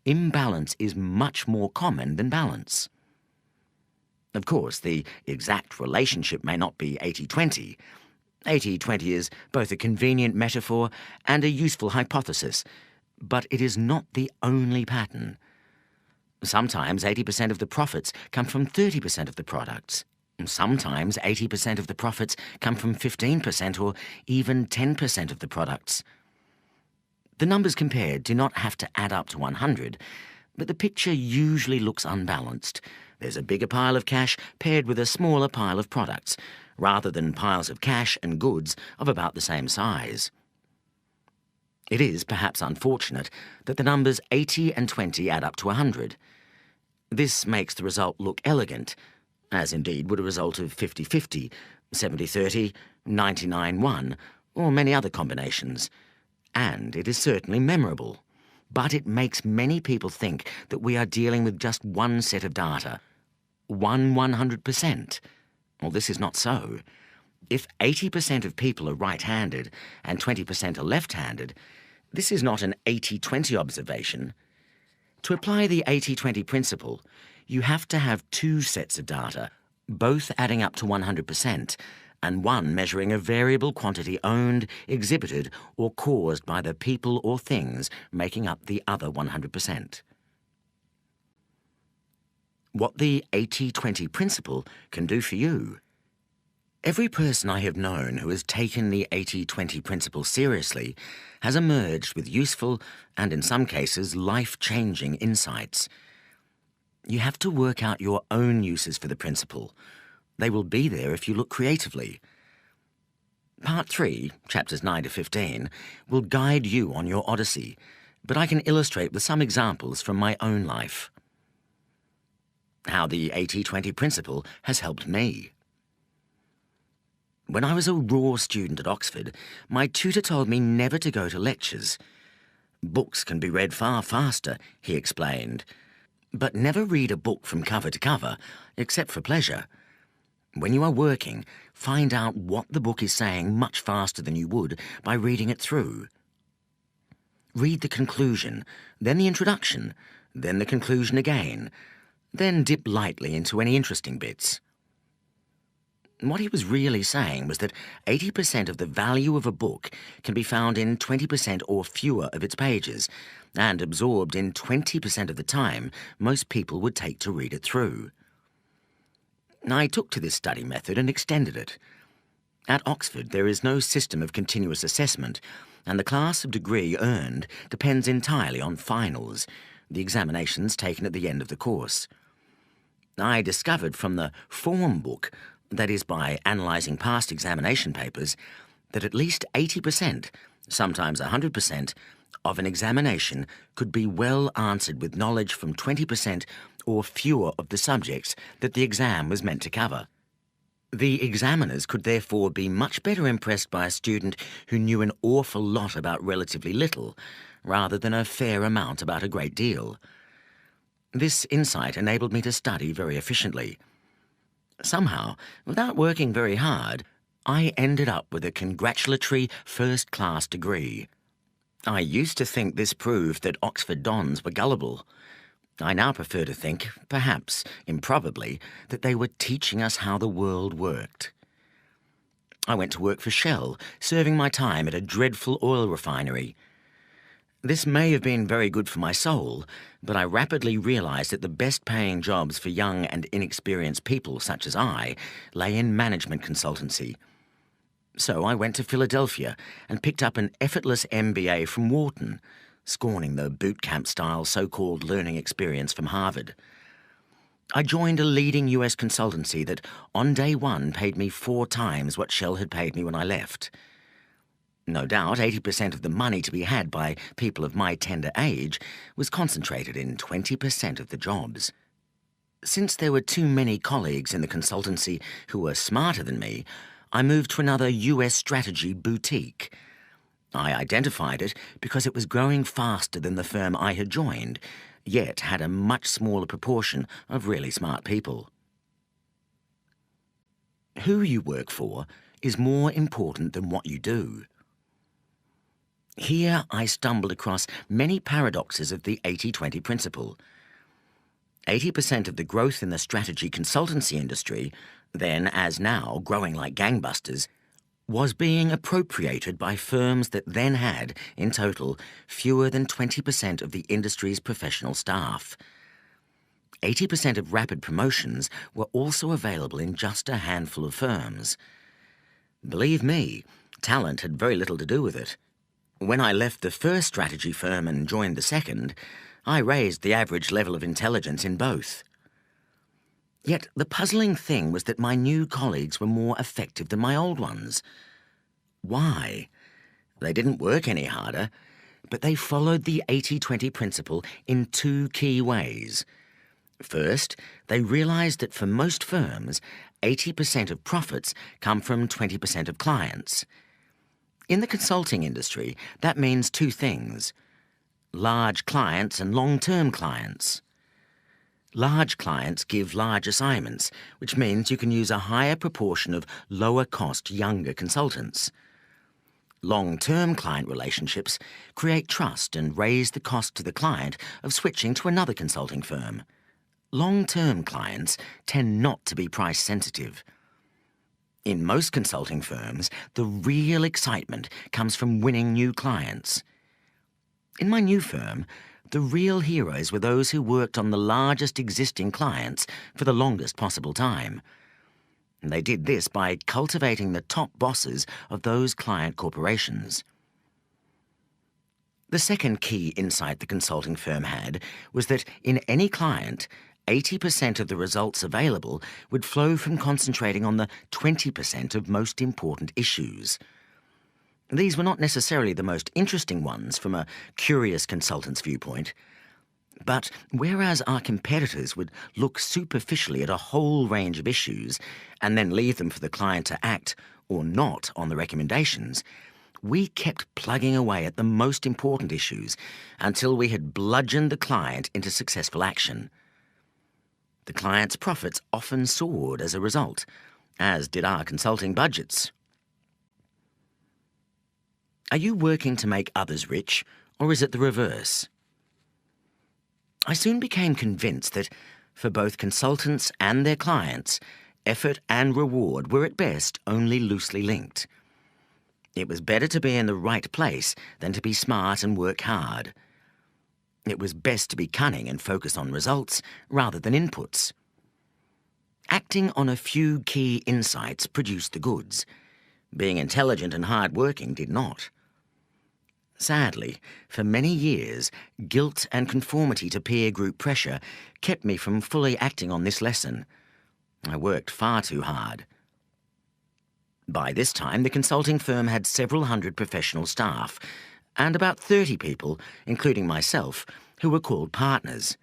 imbalance is much more common than balance. Of course, the exact relationship may not be 80-20. 80-20 is both a convenient metaphor and a useful hypothesis, but it is not the only pattern. Sometimes 80% of the profits come from 30% of the products. Sometimes 80% of the profits come from 15% or even 10% of the products. The numbers compared do not have to add up to 100, but the picture usually looks unbalanced. There's a bigger pile of cash paired with a smaller pile of products, rather than piles of cash and goods of about the same size. It is perhaps unfortunate that the numbers 80 and 20 add up to 100. This makes the result look elegant, as indeed would a result of 50-50, 70-30, 99-1, or many other combinations. And it is certainly memorable. But it makes many people think that we are dealing with just one set of data, 100%. Well, this is not so. If 80% of people are right-handed and 20% are left-handed, this is not an 80-20 observation. To apply the 80-20 principle, you have to have two sets of data, both adding up to 100%, and one measuring a variable quantity owned, exhibited, or caused by the people or things making up the other 100%. What the 80-20 principle can do for you. Every person I have known who has taken the 80-20 principle seriously has emerged with useful and, in some cases, life-changing insights. You have to work out your own uses for the principle. They will be there if you look creatively. Part 3, chapters 9 to 15, will guide you on your odyssey, but I can illustrate with some examples from my own life. How the 80-20 principle has helped me. When I was a raw student at Oxford, my tutor told me never to go to lectures. Books can be read far faster, he explained, but never read a book from cover to cover, except for pleasure. When you are working, find out what the book is saying much faster than you would by reading it through. Read the conclusion, then the introduction, then the conclusion again, then dip lightly into any interesting bits. What he was really saying was that 80% of the value of a book can be found in 20% or fewer of its pages, and absorbed in 20% of the time most people would take to read it through. I took to this study method and extended it. At Oxford, there is no system of continuous assessment, and the class of degree earned depends entirely on finals, the examinations taken at the end of the course. I discovered from the form book, that is by analysing past examination papers, that at least 80%, sometimes 100%, of an examination could be well answered with knowledge from 20% or fewer of the subjects that the exam was meant to cover. The examiners could therefore be much better impressed by a student who knew an awful lot about relatively little, rather than a fair amount about a great deal. This insight enabled me to study very efficiently. Somehow, without working very hard, I ended up with a congratulatory first-class degree. I used to think this proved that Oxford dons were gullible. I now prefer to think, perhaps improbably, that they were teaching us how the world worked. I went to work for Shell, serving my time at a dreadful oil refinery. This may have been very good for my soul, but I rapidly realised that the best-paying jobs for young and inexperienced people such as I lay in management consultancy. So I went to Philadelphia and picked up an effortless MBA from Wharton, scorning the boot camp-style so-called learning experience from Harvard. I joined a leading US consultancy that, on day one, paid me 4 times what Shell had paid me when I left. No doubt 80% of the money to be had by people of my tender age was concentrated in 20% of the jobs. Since there were too many colleagues in the consultancy who were smarter than me, I moved to another US strategy boutique. I identified it because it was growing faster than the firm I had joined, yet had a much smaller proportion of really smart people. Who you work for is more important than what you do. Here I stumbled across many paradoxes of the 80-20 principle. 80% of the growth in the strategy consultancy industry, then as now growing like gangbusters, was being appropriated by firms that then had, in total, fewer than 20% of the industry's professional staff. 80% of rapid promotions were also available in just a handful of firms. Believe me, talent had very little to do with it. When I left the first strategy firm and joined the second, I raised the average level of intelligence in both. Yet the puzzling thing was that my new colleagues were more effective than my old ones. Why? They didn't work any harder, but they followed the 80-20 principle in 2 key ways. First, they realized that for most firms, 80% of profits come from 20% of clients. In the consulting industry, that means 2 things: large clients and long-term clients. Large clients give large assignments, which means you can use a higher proportion of lower-cost younger consultants. Long-term client relationships create trust and raise the cost to the client of switching to another consulting firm. Long-term clients tend not to be price-sensitive. In most consulting firms, the real excitement comes from winning new clients. In my new firm, the real heroes were those who worked on the largest existing clients for the longest possible time. And they did this by cultivating the top bosses of those client corporations. The second key insight the consulting firm had was that in any client, 80% of the results available would flow from concentrating on the 20% of most important issues. These were not necessarily the most interesting ones from a curious consultant's viewpoint, but whereas our competitors would look superficially at a whole range of issues and then leave them for the client to act or not on the recommendations, we kept plugging away at the most important issues until we had bludgeoned the client into successful action. The client's profits often soared as a result, as did our consulting budgets. Are you working to make others rich, or is it the reverse? I soon became convinced that, for both consultants and their clients, effort and reward were at best only loosely linked. It was better to be in the right place than to be smart and work hard. It was best to be cunning and focus on results rather than inputs. Acting on a few key insights produced the goods. Being intelligent and hard-working did not. Sadly, for many years, guilt and conformity to peer group pressure kept me from fully acting on this lesson. I worked far too hard. By this time, the consulting firm had several hundred professional staff, and about 30 people, including myself, who were called partners.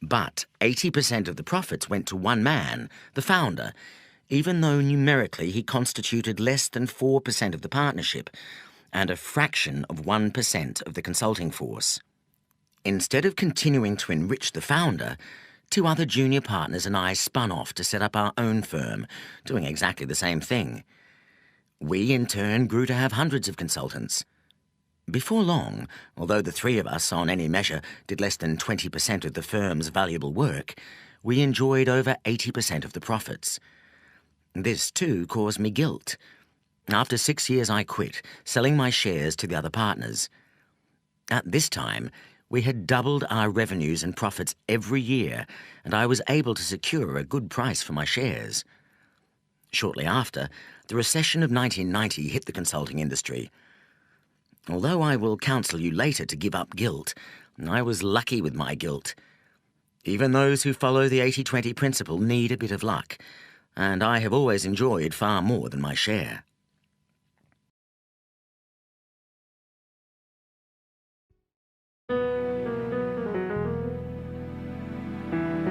But 80% of the profits went to one man, the founder, even though numerically he constituted less than 4% of the partnership and a fraction of 1% of the consulting force. Instead of continuing to enrich the founder, 2 other junior partners and I spun off to set up our own firm, doing exactly the same thing. We, in turn, grew to have hundreds of consultants. Before long, although the 3 of us, on any measure, did less than 20% of the firm's valuable work, we enjoyed over 80% of the profits. This, too, caused me guilt. After 6 years, I quit, selling my shares to the other partners. At this time, we had doubled our revenues and profits every year, and I was able to secure a good price for my shares. Shortly after, the recession of 1990 hit the consulting industry. Although I will counsel you later to give up guilt, I was lucky with my guilt. Even those who follow the 80-20 principle need a bit of luck, and I have always enjoyed far more than my share.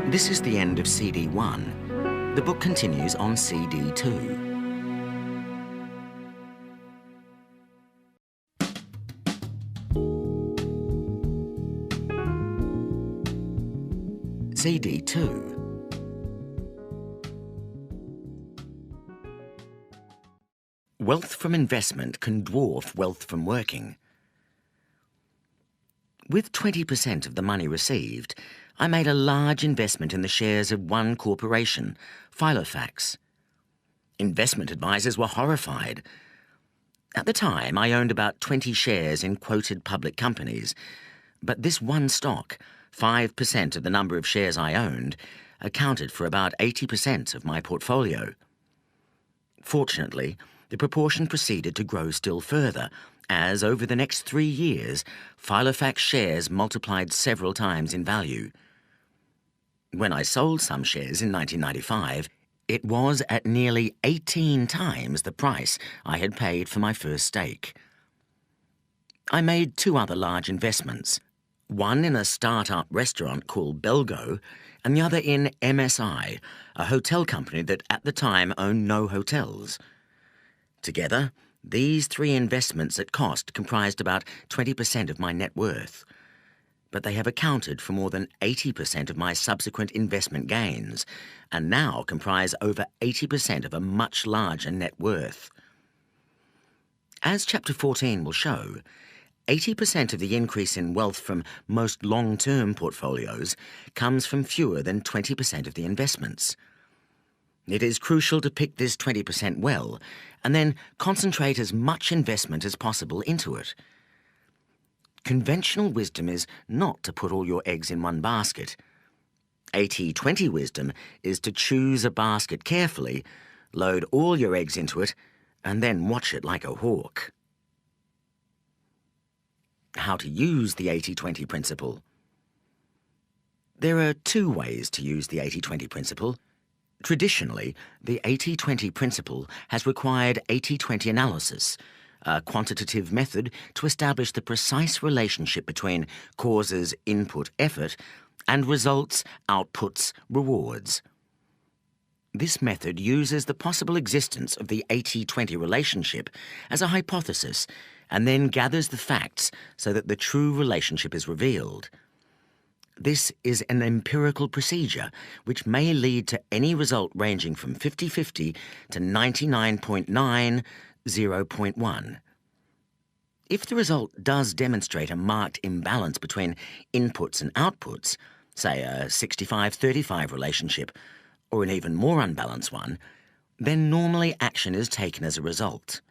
This is the end of CD 1. The book continues on CD 2. CD 2. Wealth from investment can dwarf wealth from working. With 20% of the money received, I made a large investment in the shares of one corporation, Filofax. Investment advisors were horrified. At the time, I owned about 20 shares in quoted public companies, but this one stock, 5% of the number of shares I owned, accounted for about 80% of my portfolio. Fortunately, the proportion proceeded to grow still further, as over the next 3 years, Filofax shares multiplied several times in value. When I sold some shares in 1995, it was at nearly 18 times the price I had paid for my first stake. I made 2 other large investments, one in a start-up restaurant called Belgo, and the other in MSI, a hotel company that at the time owned no hotels. Together, these 3 investments at cost comprised about 20% of my net worth, but they have accounted for more than 80% of my subsequent investment gains, and now comprise over 80% of a much larger net worth. As Chapter 14 will show, 80% of the increase in wealth from most long-term portfolios comes from fewer than 20% of the investments. It is crucial to pick this 20% well, and then concentrate as much investment as possible into it. Conventional wisdom is not to put all your eggs in one basket. 80-20 wisdom is to choose a basket carefully, load all your eggs into it, and then watch it like a hawk. How to use the 80-20 principle. There are 2 ways to use the 80-20 principle. Traditionally, the 80-20 principle has required 80-20 analysis, a quantitative method to establish the precise relationship between causes input effort and results outputs rewards. This method uses the possible existence of the 80-20 relationship as a hypothesis and then gathers the facts so that the true relationship is revealed. This is an empirical procedure which may lead to any result ranging from 50-50 to 99.9 0.1. If the result does demonstrate a marked imbalance between inputs and outputs, say a 65-35 relationship, or an even more unbalanced one, then normally action is taken as a result.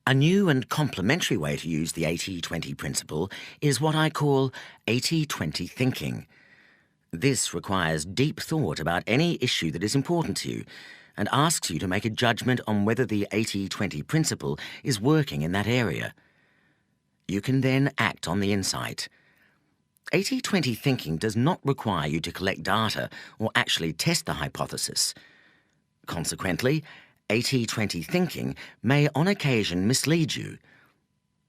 A new and complementary way to use the 80-20 principle is what I call 80-20 thinking. This requires deep thought about any issue that is important to you and asks you to make a judgment on whether the 80-20 principle is working in that area. You can then act on the insight. 80-20 thinking does not require you to collect data or actually test the hypothesis. Consequently, 80-20 thinking may on occasion mislead you.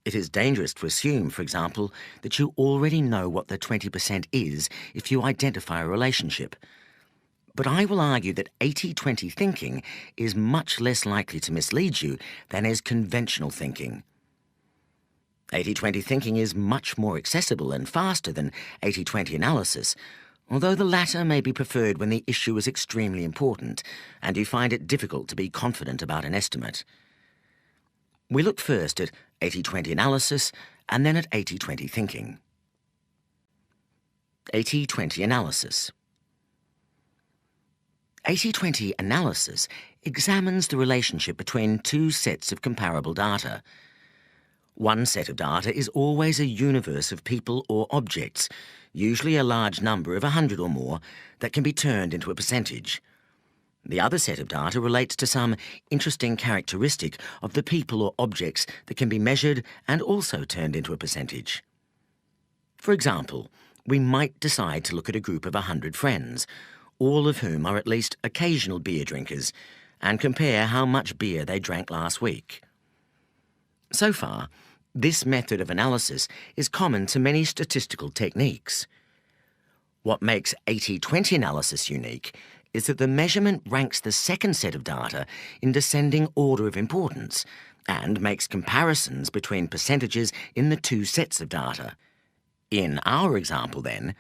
It is dangerous to assume, for example, that you already know what the 20% is if you identify a relationship. But I will argue that 80-20 thinking is much less likely to mislead you than is conventional thinking. 80-20 thinking is much more accessible and faster than 80-20 analysis, although the latter may be preferred when the issue is extremely important and you find it difficult to be confident about an estimate. We look first at 80-20 analysis and then at 80-20 thinking. 80-20 analysis. 80-20 analysis examines the relationship between 2 sets of comparable data. One set of data is always a universe of people or objects, usually a large number of 100 or more, that can be turned into a percentage. The other set of data relates to some interesting characteristic of the people or objects that can be measured and also turned into a percentage. For example, we might decide to look at a group of 100 friends, all of whom are at least occasional beer drinkers, and compare how much beer they drank last week. So far, this method of analysis is common to many statistical techniques. What makes 80-20 analysis unique is that the measurement ranks the second set of data in descending order of importance and makes comparisons between percentages in the two sets of data. In our example, then,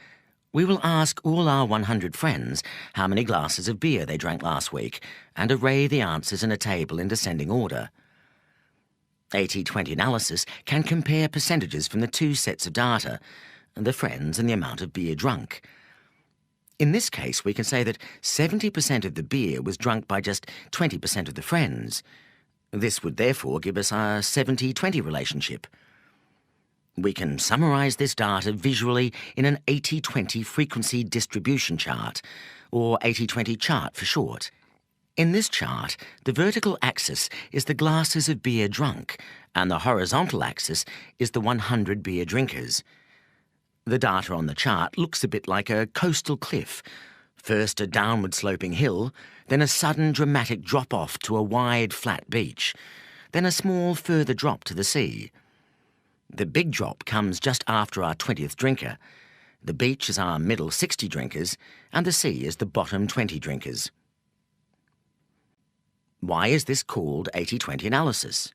we will ask all our 100 friends how many glasses of beer they drank last week and array the answers in a table in descending order. 80-20 analysis can compare percentages from the two sets of data, the friends and the amount of beer drunk. In this case, we can say that 70% of the beer was drunk by just 20% of the friends. This would therefore give us a 70-20 relationship. We can summarise this data visually in an 80-20 frequency distribution chart, or 80-20 chart for short. In this chart, the vertical axis is the glasses of beer drunk, and the horizontal axis is the 100 beer drinkers. The data on the chart looks a bit like a coastal cliff. First a downward sloping hill, then a sudden dramatic drop-off to a wide, flat beach, then a small further drop to the sea. The big drop comes just after our 20th drinker. The beach is our middle 60 drinkers, and the sea is the bottom 20 drinkers. Why is this called 80-20 analysis?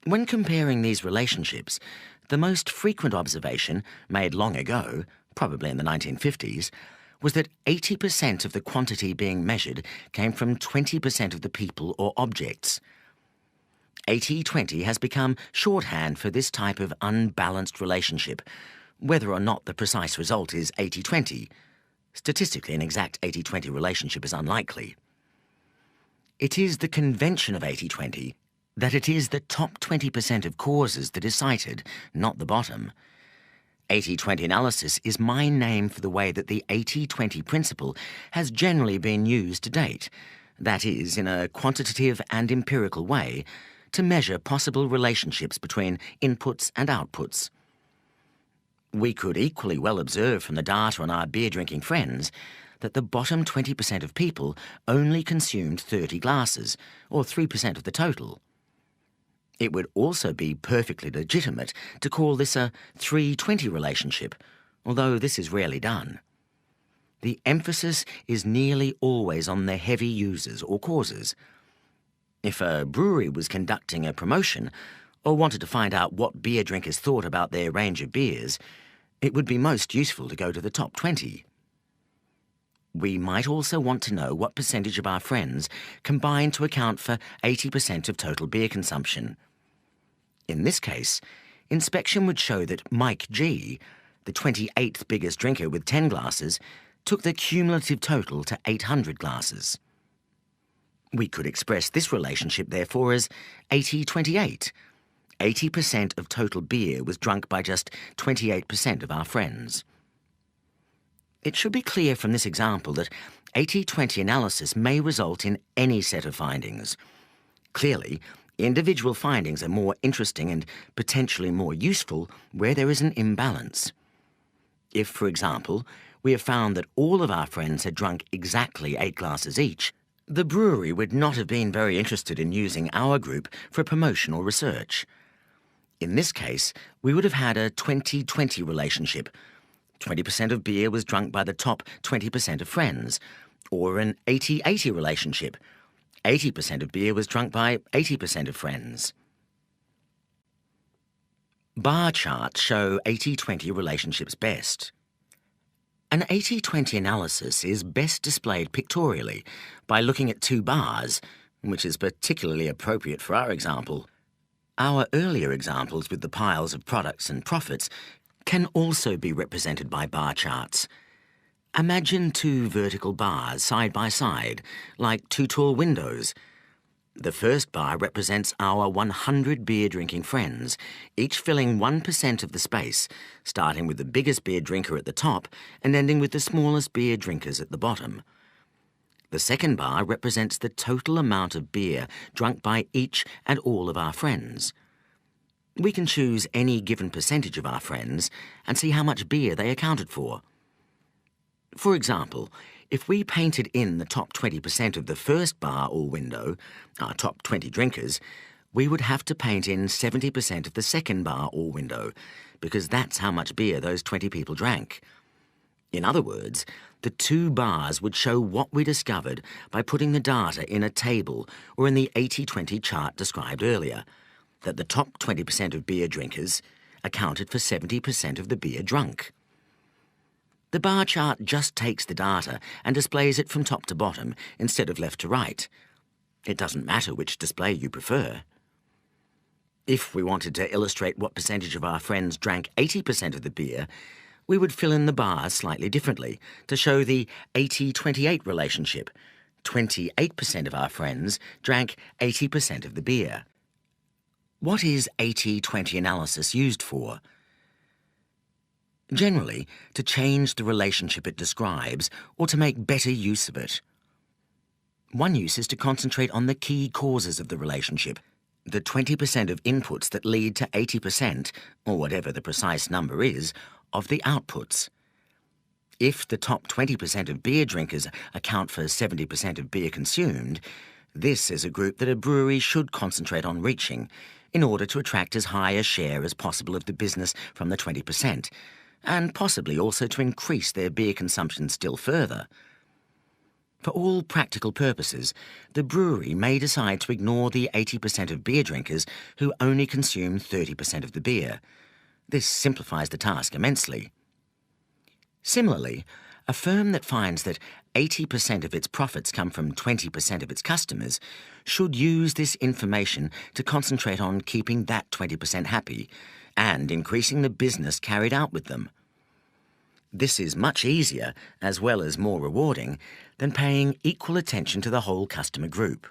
When comparing these relationships, the most frequent observation, made long ago, probably in the 1950s, was that 80% of the quantity being measured came from 20% of the people or objects. 80-20 has become shorthand for this type of unbalanced relationship, whether or not the precise result is 80-20. Statistically, an exact 80-20 relationship is unlikely. It is the convention of 80-20 that it is the top 20% of causes that is cited, not the bottom. 80-20 analysis is my name for the way that the 80-20 principle has generally been used to date, that is, in a quantitative and empirical way, to measure possible relationships between inputs and outputs. We could equally well observe from the data on our beer-drinking friends that the bottom 20% of people only consumed 30 glasses, or 3% of the total. It would also be perfectly legitimate to call this a 3-20 relationship, although this is rarely done. The emphasis is nearly always on the heavy users or causes. If a brewery was conducting a promotion or wanted to find out what beer drinkers thought about their range of beers, it would be most useful to go to the top 20. We might also want to know what percentage of our friends combine to account for 80% of total beer consumption. In this case, inspection would show that Mike G, the 28th biggest drinker with 10 glasses, took the cumulative total to 800 glasses. We could express this relationship, therefore, as 80-28. 80% of total beer was drunk by just 28% of our friends. It should be clear from this example that 80-20 analysis may result in any set of findings. Clearly, individual findings are more interesting and potentially more useful where there is an imbalance. If, for example, we have found that all of our friends had drunk exactly 8 glasses each, the brewery would not have been very interested in using our group for promotion or research. In this case, we would have had a 20-20 relationship. 20% of beer was drunk by the top 20% of friends, or an 80-80 relationship. 80% of beer was drunk by 80% of friends. Bar charts show 80-20 relationships best. An 80-20 analysis is best displayed pictorially by looking at 2 bars, which is particularly appropriate for our example. Our earlier examples with the piles of products and profits can also be represented by bar charts. Imagine 2 vertical bars side by side, like 2 tall windows. The first bar represents our 100 beer-drinking friends, each filling 1% of the space, starting with the biggest beer drinker at the top and ending with the smallest beer drinkers at the bottom. The second bar represents the total amount of beer drunk by each and all of our friends. We can choose any given percentage of our friends and see how much beer they accounted for. For example, if we painted in the top 20% of the first bar or window, our top 20 drinkers, we would have to paint in 70% of the second bar or window, because that's how much beer those 20 people drank. In other words, the two bars would show what we discovered by putting the data in a table or in the 80-20 chart described earlier, that the top 20% of beer drinkers accounted for 70% of the beer drunk. The bar chart just takes the data and displays it from top to bottom instead of left to right. It doesn't matter which display you prefer. If we wanted to illustrate what percentage of our friends drank 80% of the beer, we would fill in the bars slightly differently to show the 80-28 relationship. 28% of our friends drank 80% of the beer. What is 80-20 analysis used for? Generally, to change the relationship it describes or to make better use of it. One use is to concentrate on the key causes of the relationship, the 20% of inputs that lead to 80%, or whatever the precise number is, of the outputs. If the top 20% of beer drinkers account for 70% of beer consumed, this is a group that a brewery should concentrate on reaching in order to attract as high a share as possible of the business from the 20%, and possibly also to increase their beer consumption still further. For all practical purposes, the brewery may decide to ignore the 80% of beer drinkers who only consume 30% of the beer. This simplifies the task immensely. Similarly, a firm that finds that 80% of its profits come from 20% of its customers should use this information to concentrate on keeping that 20% happy and increasing the business carried out with them. This is much easier, as well as more rewarding, than paying equal attention to the whole customer group.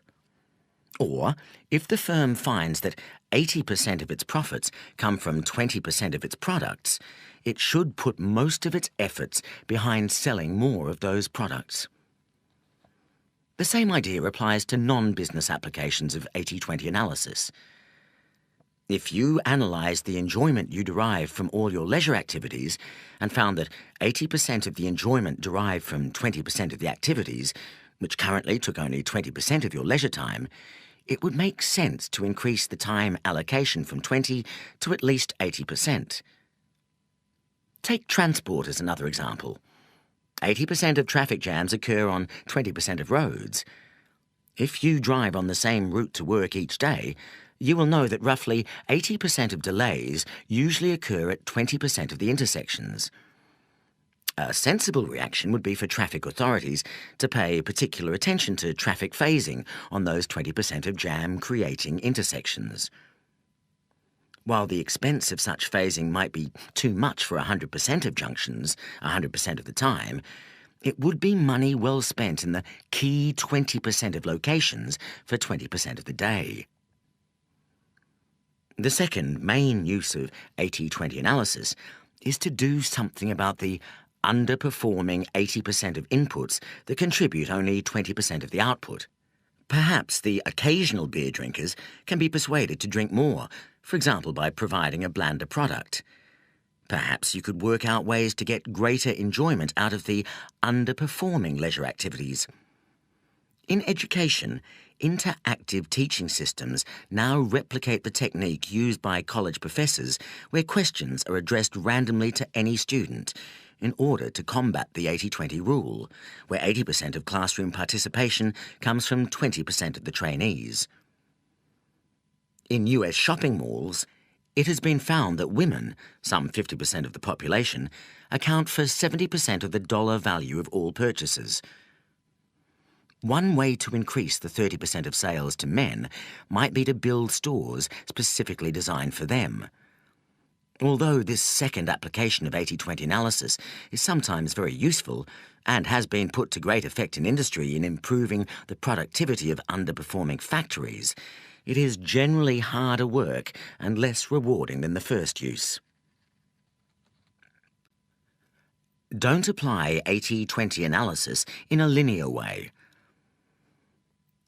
Or, if the firm finds that 80% of its profits come from 20% of its products, it should put most of its efforts behind selling more of those products. The same idea applies to non-business applications of 80-20 analysis. If you analysed the enjoyment you derive from all your leisure activities and found that 80% of the enjoyment derived from 20% of the activities, which currently took only 20% of your leisure time, it would make sense to increase the time allocation from 20 to at least 80%. Take transport as another example. 80% of traffic jams occur on 20% of roads. If you drive on the same route to work each day, you will know that roughly 80% of delays usually occur at 20% of the intersections. A sensible reaction would be for traffic authorities to pay particular attention to traffic phasing on those 20% of jam-creating intersections. While the expense of such phasing might be too much for 100% of junctions, 100% of the time, it would be money well spent in the key 20% of locations for 20% of the day. The second main use of 80-20 analysis is to do something about the underperforming 80% of inputs that contribute only 20% of the output. Perhaps the occasional beer drinkers can be persuaded to drink more, for example by providing a blander product. Perhaps you could work out ways to get greater enjoyment out of the underperforming leisure activities. In education, interactive teaching systems now replicate the technique used by college professors where questions are addressed randomly to any student in order to combat the 80-20 rule, where 80% of classroom participation comes from 20% of the trainees. In US shopping malls, it has been found that women, some 50% of the population, account for 70% of the dollar value of all purchases. One way to increase the 30% of sales to men might be to build stores specifically designed for them. Although this second application of 80-20 analysis is sometimes very useful and has been put to great effect in industry in improving the productivity of underperforming factories, it is generally harder work and less rewarding than the first use. Don't apply 80-20 analysis in a linear way.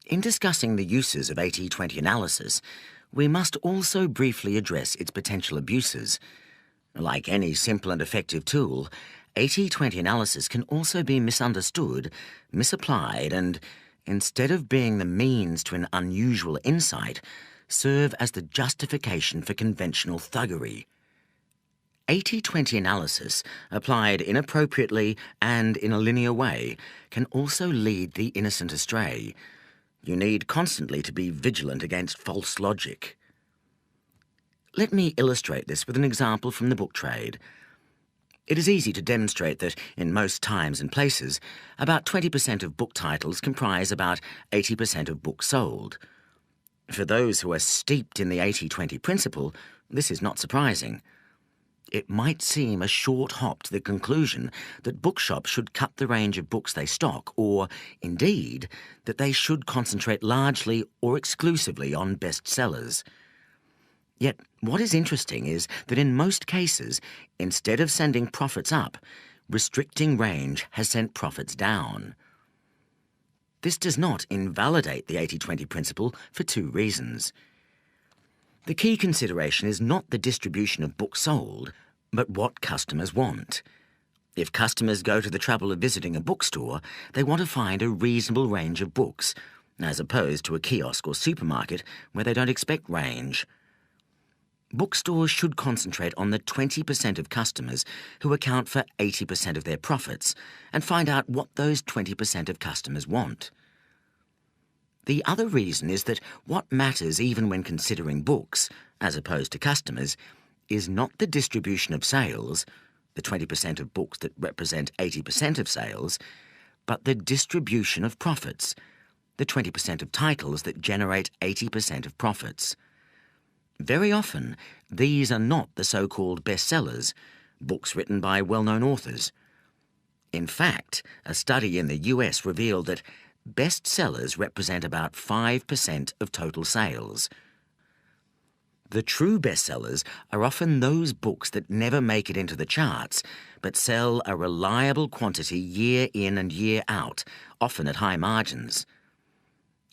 In discussing the uses of 80-20 analysis, we must also briefly address its potential abuses. Like any simple and effective tool, 80-20 analysis can also be misunderstood, misapplied, and, instead of being the means to an unusual insight, serve as the justification for conventional thuggery. 80-20 analysis, applied inappropriately and in a linear way, can also lead the innocent astray. You need constantly to be vigilant against false logic. Let me illustrate this with an example from the book trade. It is easy to demonstrate that, in most times and places, about 20% of book titles comprise about 80% of books sold. For those who are steeped in the 80-20 principle, this is not surprising. It might seem a short hop to the conclusion that bookshops should cut the range of books they stock, or, indeed, that they should concentrate largely or exclusively on bestsellers. Yet, what is interesting is that in most cases, instead of sending profits up, restricting range has sent profits down. This does not invalidate the 80-20 principle for two reasons. The key consideration is not the distribution of books sold, but what customers want. If customers go to the trouble of visiting a bookstore, they want to find a reasonable range of books, as opposed to a kiosk or supermarket where they don't expect range. Bookstores should concentrate on the 20% of customers who account for 80% of their profits and find out what those 20% of customers want. The other reason is that what matters even when considering books, as opposed to customers, is not the distribution of sales, the 20% of books that represent 80% of sales, but the distribution of profits, the 20% of titles that generate 80% of profits. Very often, these are not the so-called bestsellers, books written by well-known authors. In fact, a study in the US revealed that bestsellers represent about 5% of total sales. The true bestsellers are often those books that never make it into the charts, but sell a reliable quantity year in and year out, often at high margins.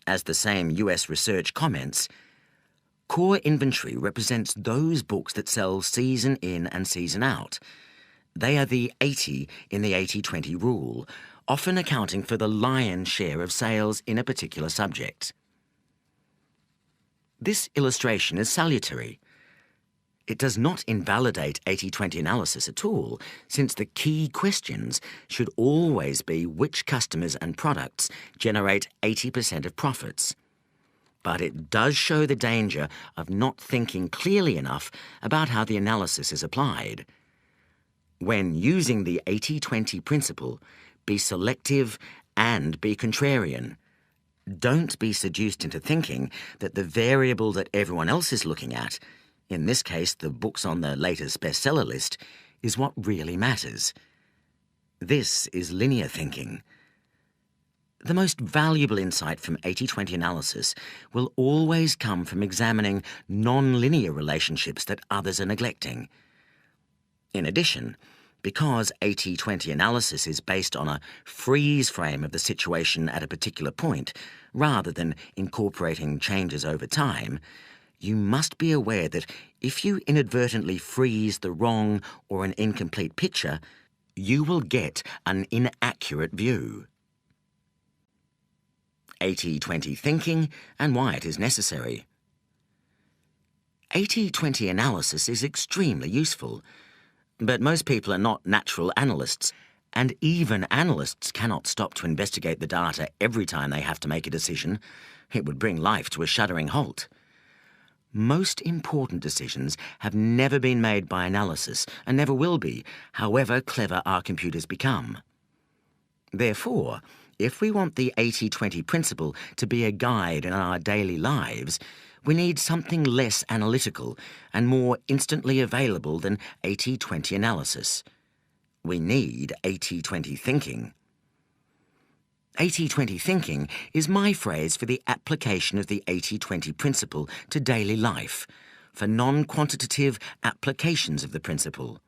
As the same US research comments, core inventory represents those books that sell season in and season out. They are the 80 in the 80-20 rule, often accounting for the lion's share of sales in a particular subject. This illustration is salutary. It does not invalidate 80-20 analysis at all, since the key questions should always be which customers and products generate 80% of profits. But it does show the danger of not thinking clearly enough about how the analysis is applied. When using the 80-20 principle, be selective and be contrarian. Don't be seduced into thinking that the variable that everyone else is looking at, in this case the books on the latest bestseller list, is what really matters. This is linear thinking. The most valuable insight from 80-20 analysis will always come from examining non-linear relationships that others are neglecting. In addition, because 80-20 analysis is based on a freeze frame of the situation at a particular point, rather than incorporating changes over time, you must be aware that if you inadvertently freeze the wrong or an incomplete picture, you will get an inaccurate view. 80-20 thinking and why it is necessary. 80-20 analysis is extremely useful, but most people are not natural analysts, and even analysts cannot stop to investigate the data every time they have to make a decision. It would bring life to a shuddering halt. Most important decisions have never been made by analysis and never will be, however clever our computers become. Therefore, if we want the 80-20 principle to be a guide in our daily lives, We need something less analytical and more instantly available than 80-20 analysis. We need 80-20 thinking. 80-20 thinking is my phrase for the application of the 80-20 principle to daily life, for non-quantitative applications of the principle.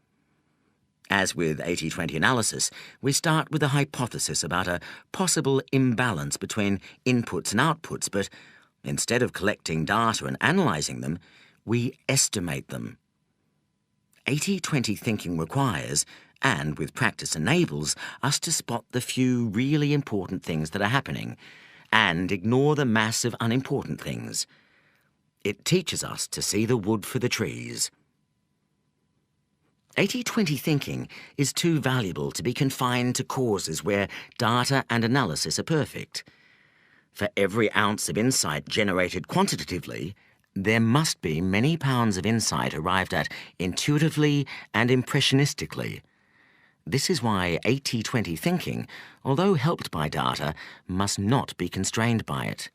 As with 80-20 analysis, we start with a hypothesis about a possible imbalance between inputs and outputs, but instead of collecting data and analysing them, we estimate them. 80-20 thinking requires, and with practice enables, us to spot the few really important things that are happening and ignore the mass of unimportant things. It teaches us to see the wood for the trees. 80-20 thinking is too valuable to be confined to causes where data and analysis are perfect. For every ounce of insight generated quantitatively, there must be many pounds of insight arrived at intuitively and impressionistically. This is why 80-20 thinking, although helped by data, must not be constrained by it.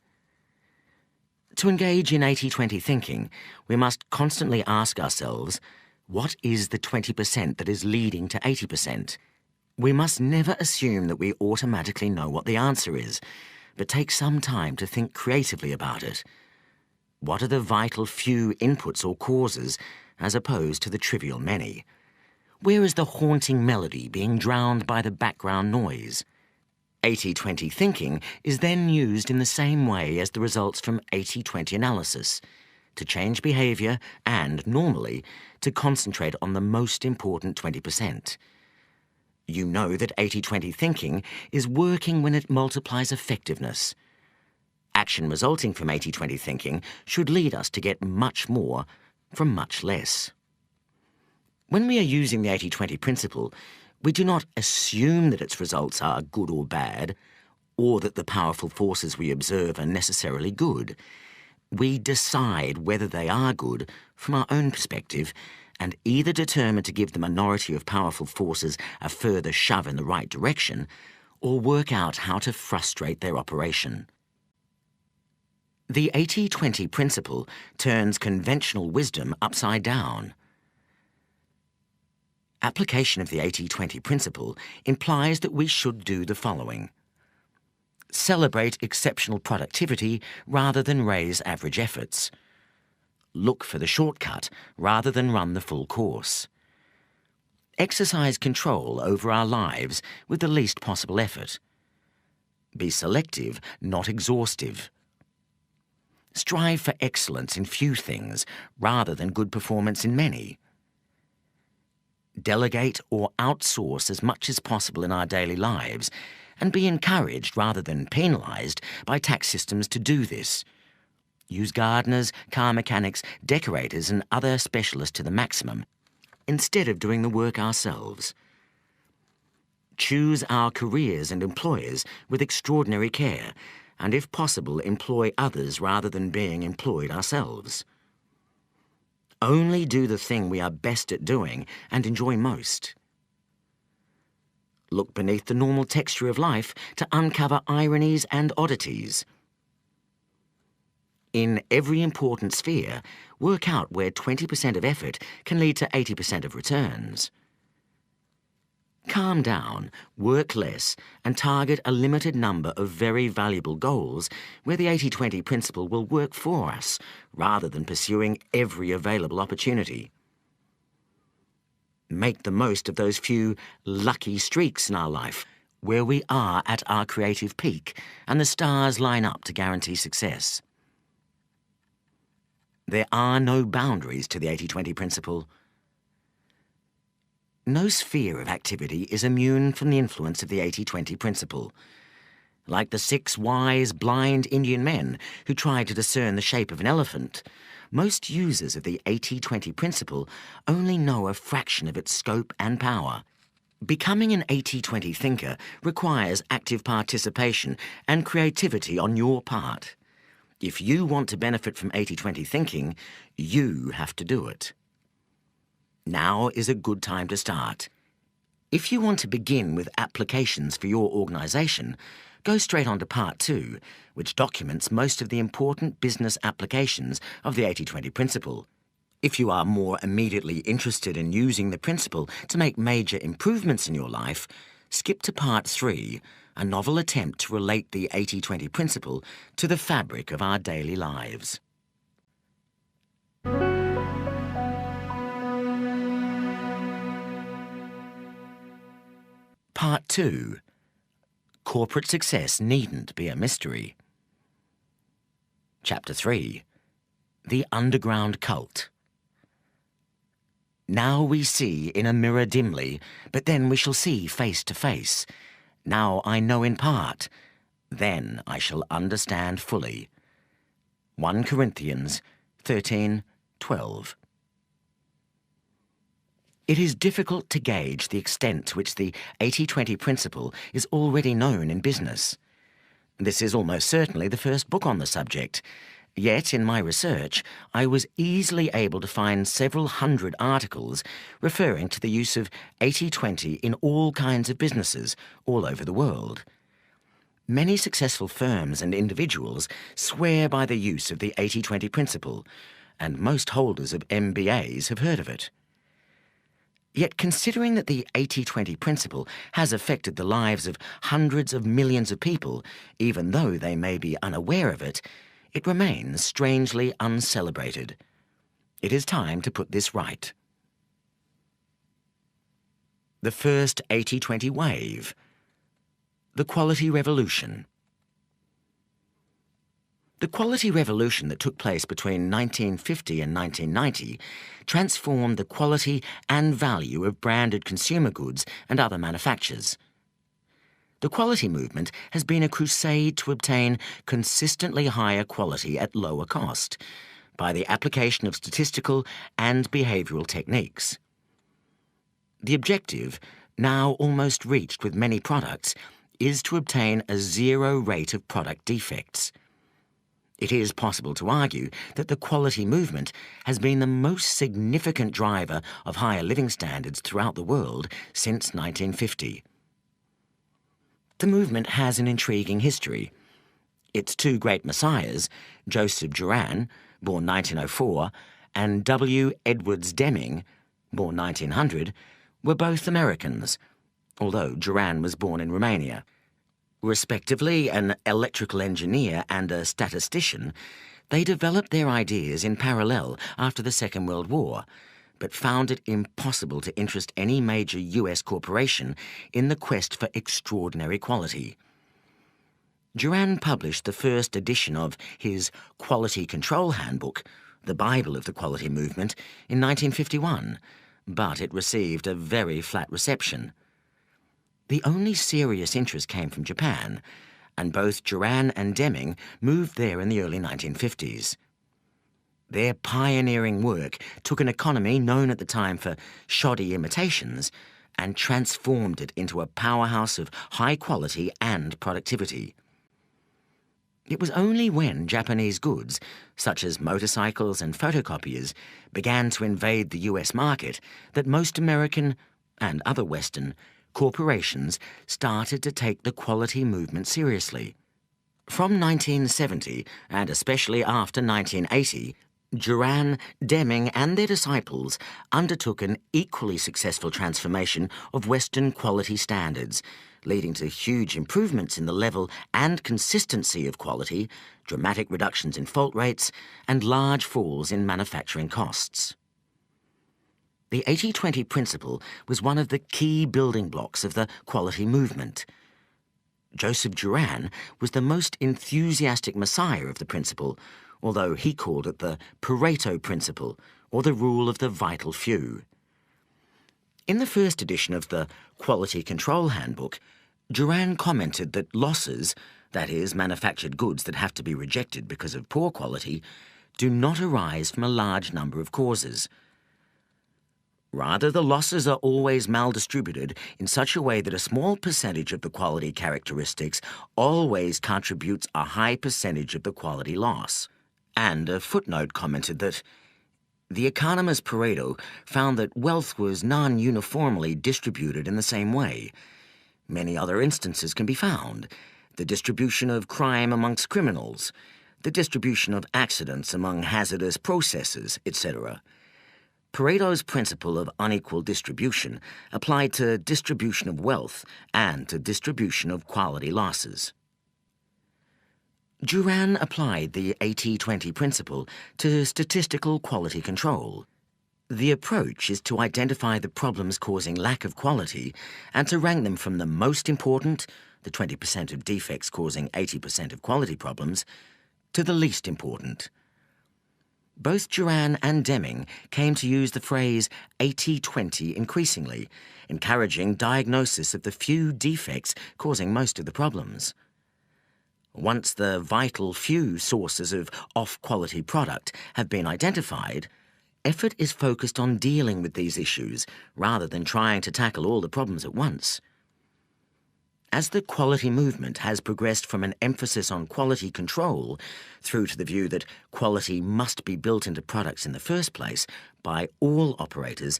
To engage in 80-20 thinking, we must constantly ask ourselves, what is the 20% that is leading to 80%? We must never assume that we automatically know what the answer is, but take some time to think creatively about it. What are the vital few inputs or causes as opposed to the trivial many? Where is the haunting melody being drowned by the background noise? 80-20 thinking is then used in the same way as the results from 80-20 analysis, to change behaviour and, normally, to concentrate on the most important 20%. You know that 80-20 thinking is working when it multiplies effectiveness. Action resulting from 80-20 thinking should lead us to get much more from much less. When we are using the 80-20 principle, we do not assume that its results are good or bad, or that the powerful forces we observe are necessarily good. We decide whether they are good from our own perspective and either determine to give the minority of powerful forces a further shove in the right direction or work out how to frustrate their operation. The 80-20 principle turns conventional wisdom upside down. Application of the 80-20 principle implies that we should do the following: celebrate exceptional productivity rather than raise average efforts. Look for the shortcut rather than run the full course. Exercise control over our lives with the least possible effort. Be selective, not exhaustive. Strive for excellence in few things rather than good performance in many. Delegate or outsource as much as possible in our daily lives and be encouraged rather than penalised by tax systems to do this. Use gardeners, car mechanics, decorators and other specialists to the maximum, instead of doing the work ourselves. Choose our careers and employers with extraordinary care, and if possible employ others rather than being employed ourselves. Only do the thing we are best at doing and enjoy most. Look beneath the normal texture of life to uncover ironies and oddities. In every important sphere, work out where 20% of effort can lead to 80% of returns. Calm down, work less, and target a limited number of very valuable goals where the 80-20 principle will work for us, rather than pursuing every available opportunity. Make the most of those few lucky streaks in our life, where we are at our creative peak and the stars line up to guarantee success. There are no boundaries to the 80-20 principle. No sphere of activity is immune from the influence of the 80-20 principle. Like the 6 wise, blind Indian men who tried to discern the shape of an elephant, most users of the 80-20 principle only know a fraction of its scope and power. Becoming an 80-20 thinker requires active participation and creativity on your part. If you want to benefit from 80-20 thinking, you have to do it. Now is a good time to start. If you want to begin with applications for your organisation, go straight on to Part 2, which documents most of the important business applications of the 80-20 principle. If you are more immediately interested in using the principle to make major improvements in your life, skip to Part 3, a novel attempt to relate the 80-20 principle to the fabric of our daily lives. Part 2. Corporate success needn't be a mystery. Chapter 3. The Underground Cult. Now we see in a mirror dimly, but then we shall see face to face. Now I know in part, then I shall understand fully. 1 Corinthians 13:12. It is difficult to gauge the extent to which the 80-20 principle is already known in business. This is almost certainly the first book on the subject. Yet, in my research, I was easily able to find several hundred articles referring to the use of 80-20 in all kinds of businesses all over the world. Many successful firms and individuals swear by the use of the 80-20 principle, and most holders of MBAs have heard of it. Yet, considering that the 80-20 principle has affected the lives of hundreds of millions of people, even though they may be unaware of it, it remains strangely uncelebrated. It is time to put this right. The first 80-20 wave. The Quality Revolution. The Quality Revolution that took place between 1950 and 1990 transformed the quality and value of branded consumer goods and other manufactures. The quality movement has been a crusade to obtain consistently higher quality at lower cost by the application of statistical and behavioral techniques. The objective, now almost reached with many products, is to obtain a zero rate of product defects. It is possible to argue that the quality movement has been the most significant driver of higher living standards throughout the world since 1950. The movement has an intriguing history. Its two great messiahs, Joseph Juran, born 1904, and W. Edwards Deming, born 1900, were both Americans, although Juran was born in Romania. Respectively an electrical engineer and a statistician, they developed their ideas in parallel after the Second World War, but found it impossible to interest any major US corporation in the quest for extraordinary quality. Juran published the first edition of his Quality Control Handbook, the Bible of the quality movement, in 1951, but it received a very flat reception. The only serious interest came from Japan, and both Juran and Deming moved there in the early 1950s. Their pioneering work took an economy known at the time for shoddy imitations and transformed it into a powerhouse of high quality and productivity. It was only when Japanese goods, such as motorcycles and photocopiers, began to invade the US market that most American, and other Western, corporations started to take the quality movement seriously. From 1970, and especially after 1980, Juran, Deming and their disciples undertook an equally successful transformation of Western quality standards, leading to huge improvements in the level and consistency of quality, dramatic reductions in fault rates, and large falls in manufacturing costs. The 80-20 principle was one of the key building blocks of the quality movement. Joseph Juran was the most enthusiastic messiah of the principle, although he called it the Pareto principle, or the rule of the vital few. In the first edition of the Quality Control Handbook, Juran commented that losses, that is, manufactured goods that have to be rejected because of poor quality, do not arise from a large number of causes. Rather, the losses are always maldistributed in such a way that a small percentage of the quality characteristics always contributes a high percentage of the quality loss. And a footnote commented that the economist Pareto found that wealth was non-uniformly distributed in the same way. Many other instances can be found. the distribution of crime amongst criminals, the distribution of accidents among hazardous processes, etc. Pareto's principle of unequal distribution applied to distribution of wealth and to distribution of quality losses. Juran applied the 80-20 principle to statistical quality control. The approach is to identify the problems causing lack of quality and to rank them from the most important, the 20% of defects causing 80% of quality problems, to the least important. Both Juran and Deming came to use the phrase 80-20 increasingly, encouraging diagnosis of the few defects causing most of the problems. Once the vital few sources of off-quality product have been identified, effort is focused on dealing with these issues rather than trying to tackle all the problems at once. As the quality movement has progressed from an emphasis on quality control through to the view that quality must be built into products in the first place by all operators,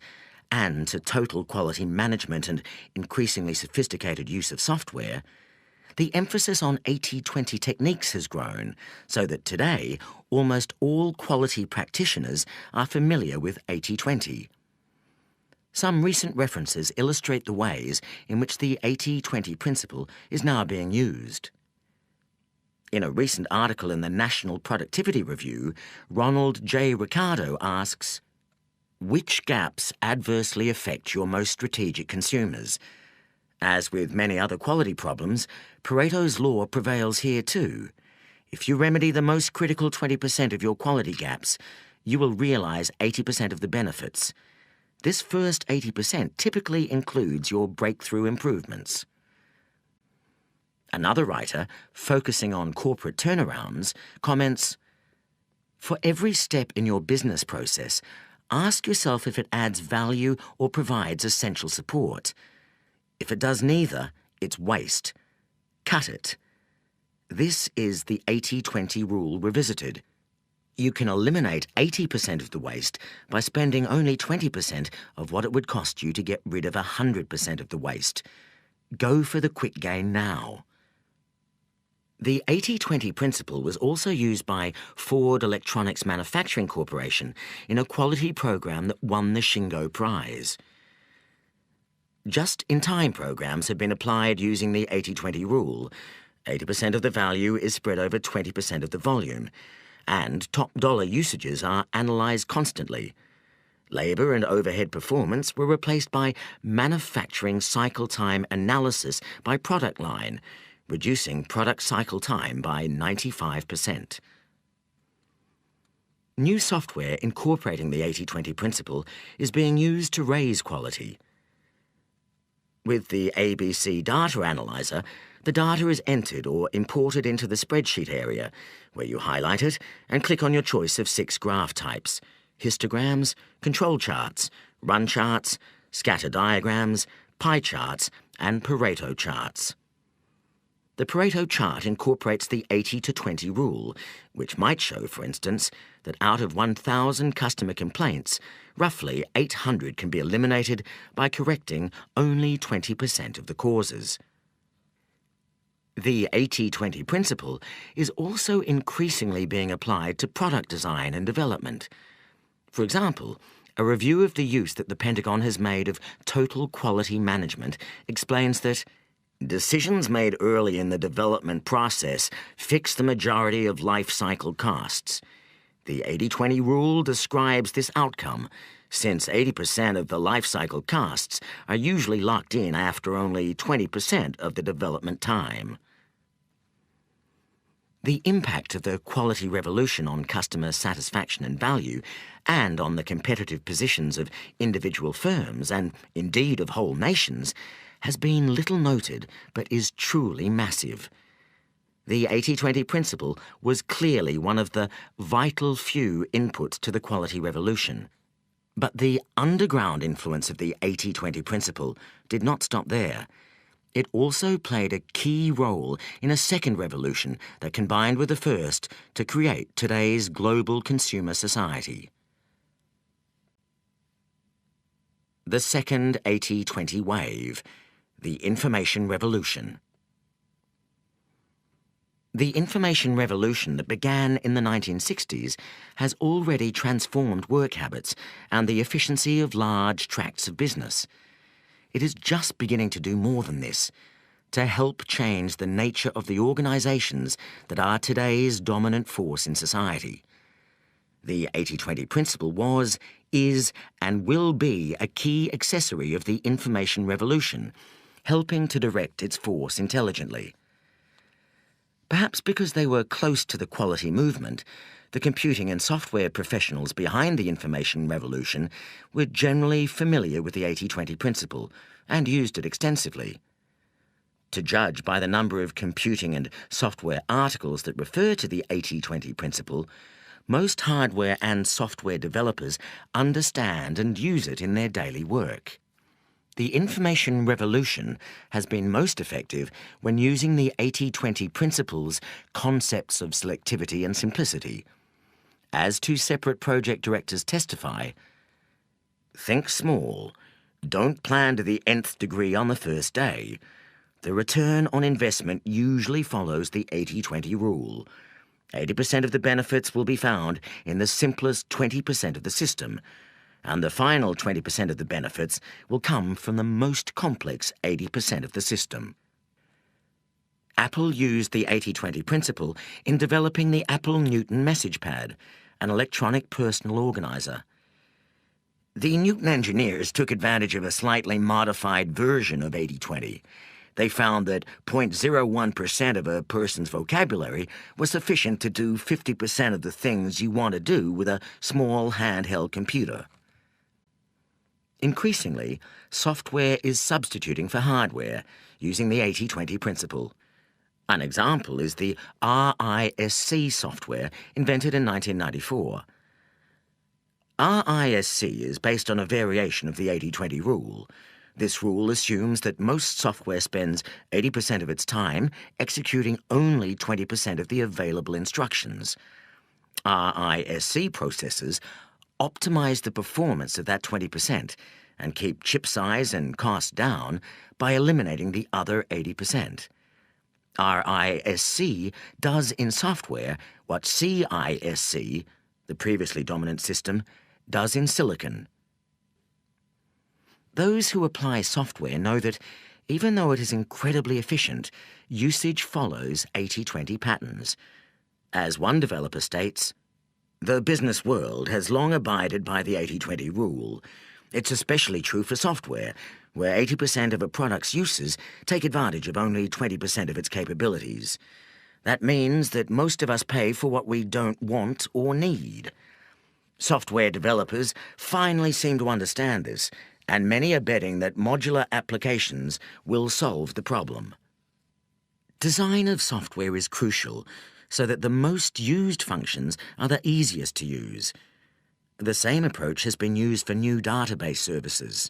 and to total quality management and increasingly sophisticated use of software, the emphasis on 80-20 techniques has grown so that today almost all quality practitioners are familiar with 80-20. Some recent references illustrate the ways in which the 80-20 principle is now being used. In a recent article in the National Productivity Review, Ronald J. Ricardo asks, "Which gaps adversely affect your most strategic consumers?" As with many other quality problems, Pareto's law prevails here too. If you remedy the most critical 20% of your quality gaps, you will realize 80% of the benefits. This first 80% typically includes your breakthrough improvements. Another writer, focusing on corporate turnarounds, comments, "For every step in your business process, ask yourself if it adds value or provides essential support. If it does neither, it's waste. Cut it." This is the 80-20 rule revisited. You can eliminate 80% of the waste by spending only 20% of what it would cost you to get rid of 100% of the waste. Go for the quick gain now. The 80-20 principle was also used by Ford Electronics Manufacturing Corporation in a quality program that won the Shingo Prize. Just-in-time programs have been applied using the 80-20 rule. 80% of the value is spread over 20% of the volume, and top-dollar usages are analysed constantly. Labour and overhead performance were replaced by manufacturing cycle time analysis by product line, reducing product cycle time by 95%. New software incorporating the 80-20 principle is being used to raise quality. With the ABC Data Analyzer, the data is entered or imported into the spreadsheet area, where you highlight it and click on your choice of 6 graph types: histograms, control charts, run charts, scatter diagrams, pie charts, and Pareto charts. The Pareto chart incorporates the 80-20 rule, which might show, for instance, that out of 1,000 customer complaints, roughly 800 can be eliminated by correcting only 20% of the causes. The 80-20 principle is also increasingly being applied to product design and development. For example, a review of the use that the Pentagon has made of total quality management explains that decisions made early in the development process fix the majority of life cycle costs. The 80-20 rule describes this outcome, since 80% of the life cycle costs are usually locked in after only 20% of the development time. The impact of the quality revolution on customer satisfaction and value, and on the competitive positions of individual firms and indeed of whole nations, has been little noted but is truly massive. The 80-20 principle was clearly one of the vital few inputs to the quality revolution. But the underground influence of the 80-20 principle did not stop there. It also played a key role in a second revolution that combined with the first to create today's global consumer society. The second 80-20 wave, the information revolution. The information revolution that began in the 1960s has already transformed work habits and the efficiency of large tracts of business. It is just beginning to do more than this, to help change the nature of the organizations that are today's dominant force in society. The 80-20 principle was, is, and will be a key accessory of the information revolution, helping to direct its force intelligently. Perhaps because they were close to the quality movement, the computing and software professionals behind the information revolution were generally familiar with the 80-20 principle and used it extensively. To judge by the number of computing and software articles that refer to the 80-20 principle, most hardware and software developers understand and use it in their daily work. The information revolution has been most effective when using the 80-20 principle's concepts of selectivity and simplicity. As two separate project directors testify, think small, don't plan to the nth degree on the first day. The return on investment usually follows the 80-20 rule. 80% of the benefits will be found in the simplest 20% of the system, and the final 20% of the benefits will come from the most complex 80% of the system. Apple used the 80-20 principle in developing the Apple Newton message pad, an electronic personal organizer. The Newton engineers took advantage of a slightly modified version of 80-20. They found that 0.01% of a person's vocabulary was sufficient to do 50% of the things you want to do with a small handheld computer. Increasingly, software is substituting for hardware, using the 80-20 principle. An example is the RISC software invented in 1994. RISC is based on a variation of the 80-20 rule. This rule assumes that most software spends 80% of its time executing only 20% of the available instructions. RISC processors optimize the performance of that 20% and keep chip size and cost down by eliminating the other 80%. RISC does in software what CISC, the previously dominant system, does in silicon. Those who apply software know that, even though it is incredibly efficient, usage follows 80-20 patterns. As one developer states, "The business world has long abided by the 80-20 rule. It's especially true for software, where 80% of a product's uses take advantage of only 20% of its capabilities. That means that most of us pay for what we don't want or need." Software developers finally seem to understand this, and many are betting that modular applications will solve the problem. Design of software is crucial, so that the most used functions are the easiest to use. The same approach has been used for new database services.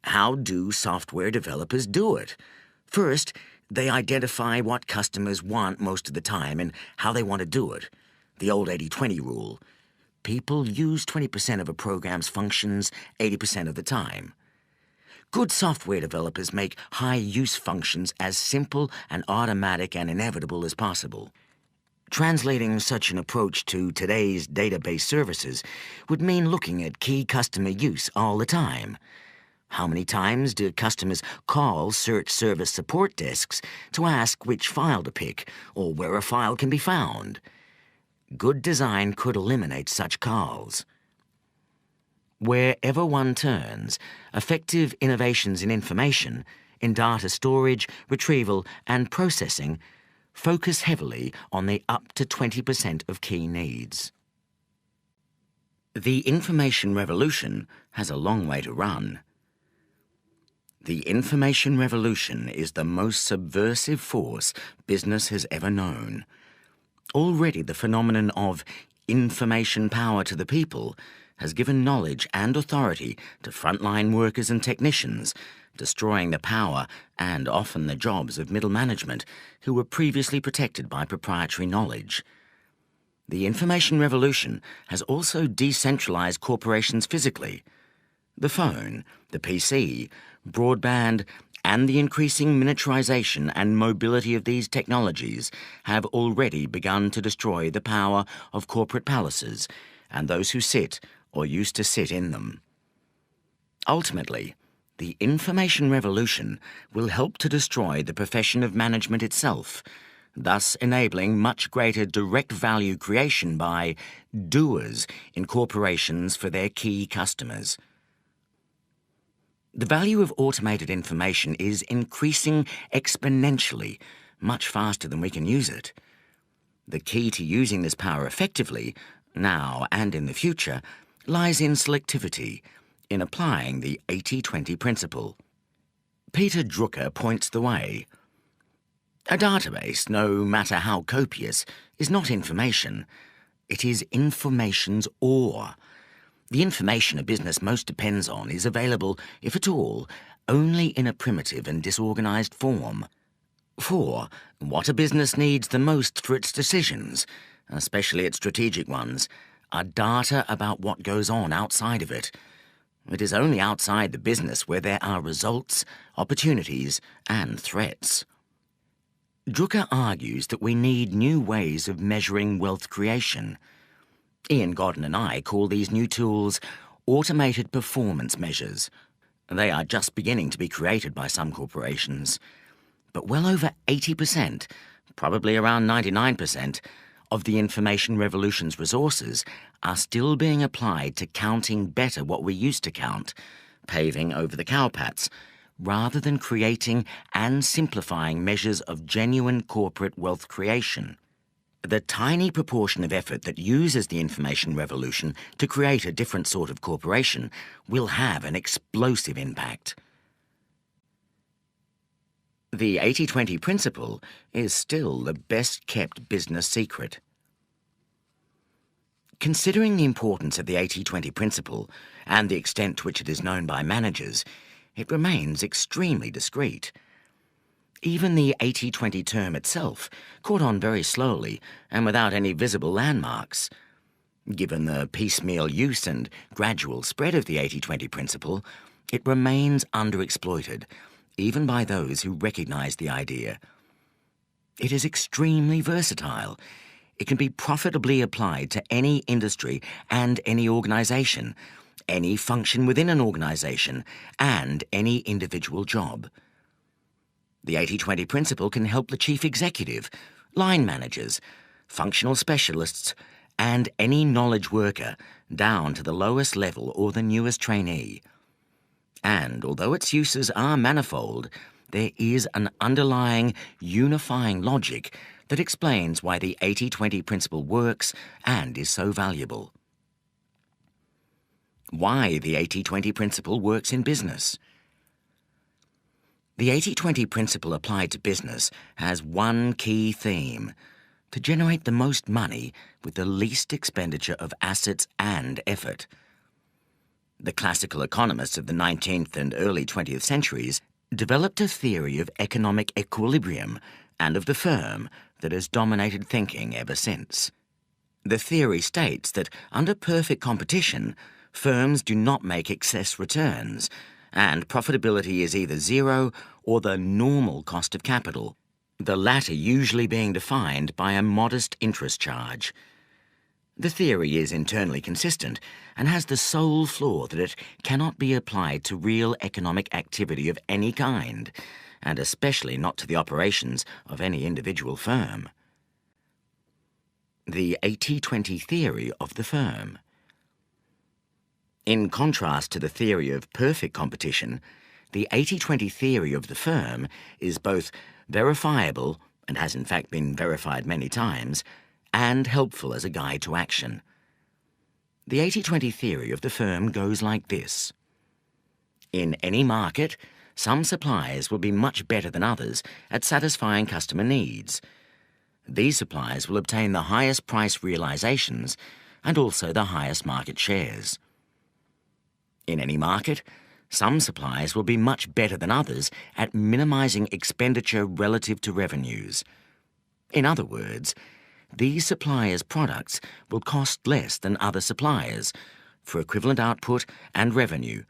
How do software developers do it? First, they identify what customers want most of the time and how they want to do it. The old 80-20 rule. People use 20% of a program's functions 80% of the time. Good software developers make high-use functions as simple and automatic and inevitable as possible. Translating such an approach to today's database services would mean looking at key customer use all the time. How many times do customers call search service support desks to ask which file to pick or where a file can be found? Good design could eliminate such calls. Wherever one turns, effective innovations in information, in data storage, retrieval, and processing focus heavily on the up to 20% of key needs. The information revolution has a long way to run. The information revolution is the most subversive force business has ever known. Already the phenomenon of information power to the people has given knowledge and authority to frontline workers and technicians, destroying the power and often the jobs of middle management who were previously protected by proprietary knowledge. The information revolution has also decentralized corporations physically. The phone, the PC, broadband, and the increasing miniaturization and mobility of these technologies have already begun to destroy the power of corporate palaces and those who sit or used to sit in them. Ultimately, the information revolution will help to destroy the profession of management itself, thus enabling much greater direct value creation by doers in corporations for their key customers. The value of automated information is increasing exponentially, much faster than we can use it. The key to using this power effectively, now and in the future, lies in selectivity, in applying the 80-20 principle. Peter Drucker points the way. A database, no matter how copious, is not information. It is information's ore. The information a business most depends on is available, if at all, only in a primitive and disorganized form. For what a business needs the most for its decisions, especially its strategic ones, are data about what goes on outside of it. It is only outside the business where there are results, opportunities, and threats. Drucker argues that we need new ways of measuring wealth creation. Ian Godden and I call these new tools automated performance measures. They are just beginning to be created by some corporations. But well over 80%, probably around 99%, of the information revolution's resources are still being applied to counting better what we used to count, paving over the cowpats, rather than creating and simplifying measures of genuine corporate wealth creation. The tiny proportion of effort that uses the information revolution to create a different sort of corporation will have an explosive impact. The 80-20 principle is still the best-kept business secret. Considering the importance of the 80-20 principle and the extent to which it is known by managers, it remains extremely discreet. Even the 80-20 term itself caught on very slowly and without any visible landmarks. Given the piecemeal use and gradual spread of the 80-20 principle, it remains underexploited, even by those who recognize the idea. It is extremely versatile. It can be profitably applied to any industry and any organization, any function within an organization, and any individual job. The 80-20 principle can help the chief executive, line managers, functional specialists, and any knowledge worker down to the lowest level or the newest trainee. And although its uses are manifold, there is an underlying, unifying logic that explains why the 80-20 principle works and is so valuable. Why the 80-20 principle works in business. The 80-20 principle applied to business has one key theme: to generate the most money with the least expenditure of assets and effort. The classical economists of the 19th and early 20th centuries developed a theory of economic equilibrium and of the firm that has dominated thinking ever since. The theory states that under perfect competition, firms do not make excess returns, and profitability is either zero or the normal cost of capital, the latter usually being defined by a modest interest charge. The theory is internally consistent and has the sole flaw that it cannot be applied to real economic activity of any kind, and especially not to the operations of any individual firm. The 80-20 theory of the firm. In contrast to the theory of perfect competition, the 80-20 theory of the firm is both verifiable, and has in fact been verified many times, and helpful as a guide to action. The 80-20 theory of the firm goes like this. In any market, some suppliers will be much better than others at satisfying customer needs. These suppliers will obtain the highest price realizations and also the highest market shares. In any market, some suppliers will be much better than others at minimizing expenditure relative to revenues. In other words, these suppliers' products will cost less than other suppliers for equivalent output and revenue,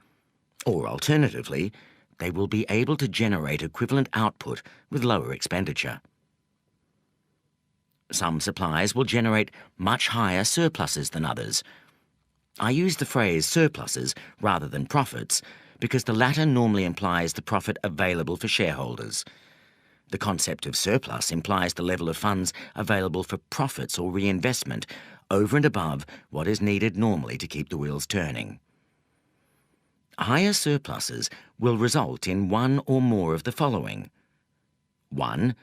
or alternatively, they will be able to generate equivalent output with lower expenditure. Some suppliers will generate much higher surpluses than others. I use the phrase surpluses rather than profits because the latter normally implies the profit available for shareholders. The concept of surplus implies the level of funds available for profits or reinvestment over and above what is needed normally to keep the wheels turning. Higher surpluses will result in one or more of the following. 1.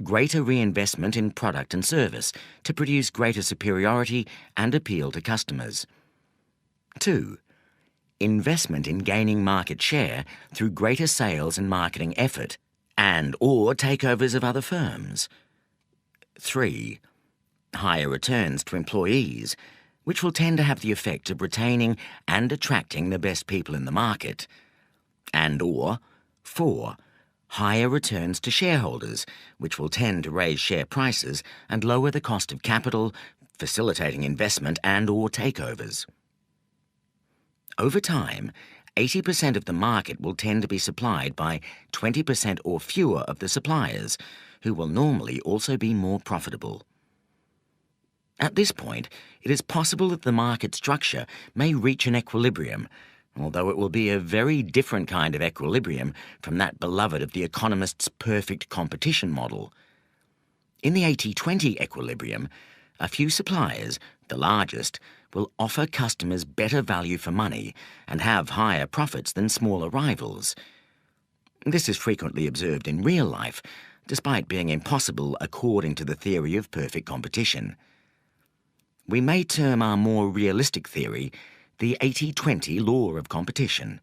Greater reinvestment in product and service to produce greater superiority and appeal to customers. 2. Investment in gaining market share through greater sales and marketing effort and/or takeovers of other firms. 3. Higher returns to employees, which will tend to have the effect of retaining and attracting the best people in the market. And/or 4. Higher returns to shareholders, which will tend to raise share prices and lower the cost of capital, facilitating investment and/or takeovers. Over time, 80% of the market will tend to be supplied by 20% or fewer of the suppliers, who will normally also be more profitable. At this point, it is possible that the market structure may reach an equilibrium, although it will be a very different kind of equilibrium from that beloved of the economists' perfect competition model. In the 80-20 equilibrium, a few suppliers, the largest, will offer customers better value for money and have higher profits than smaller rivals. This is frequently observed in real life, despite being impossible according to the theory of perfect competition. We may term our more realistic theory the 80-20 law of competition.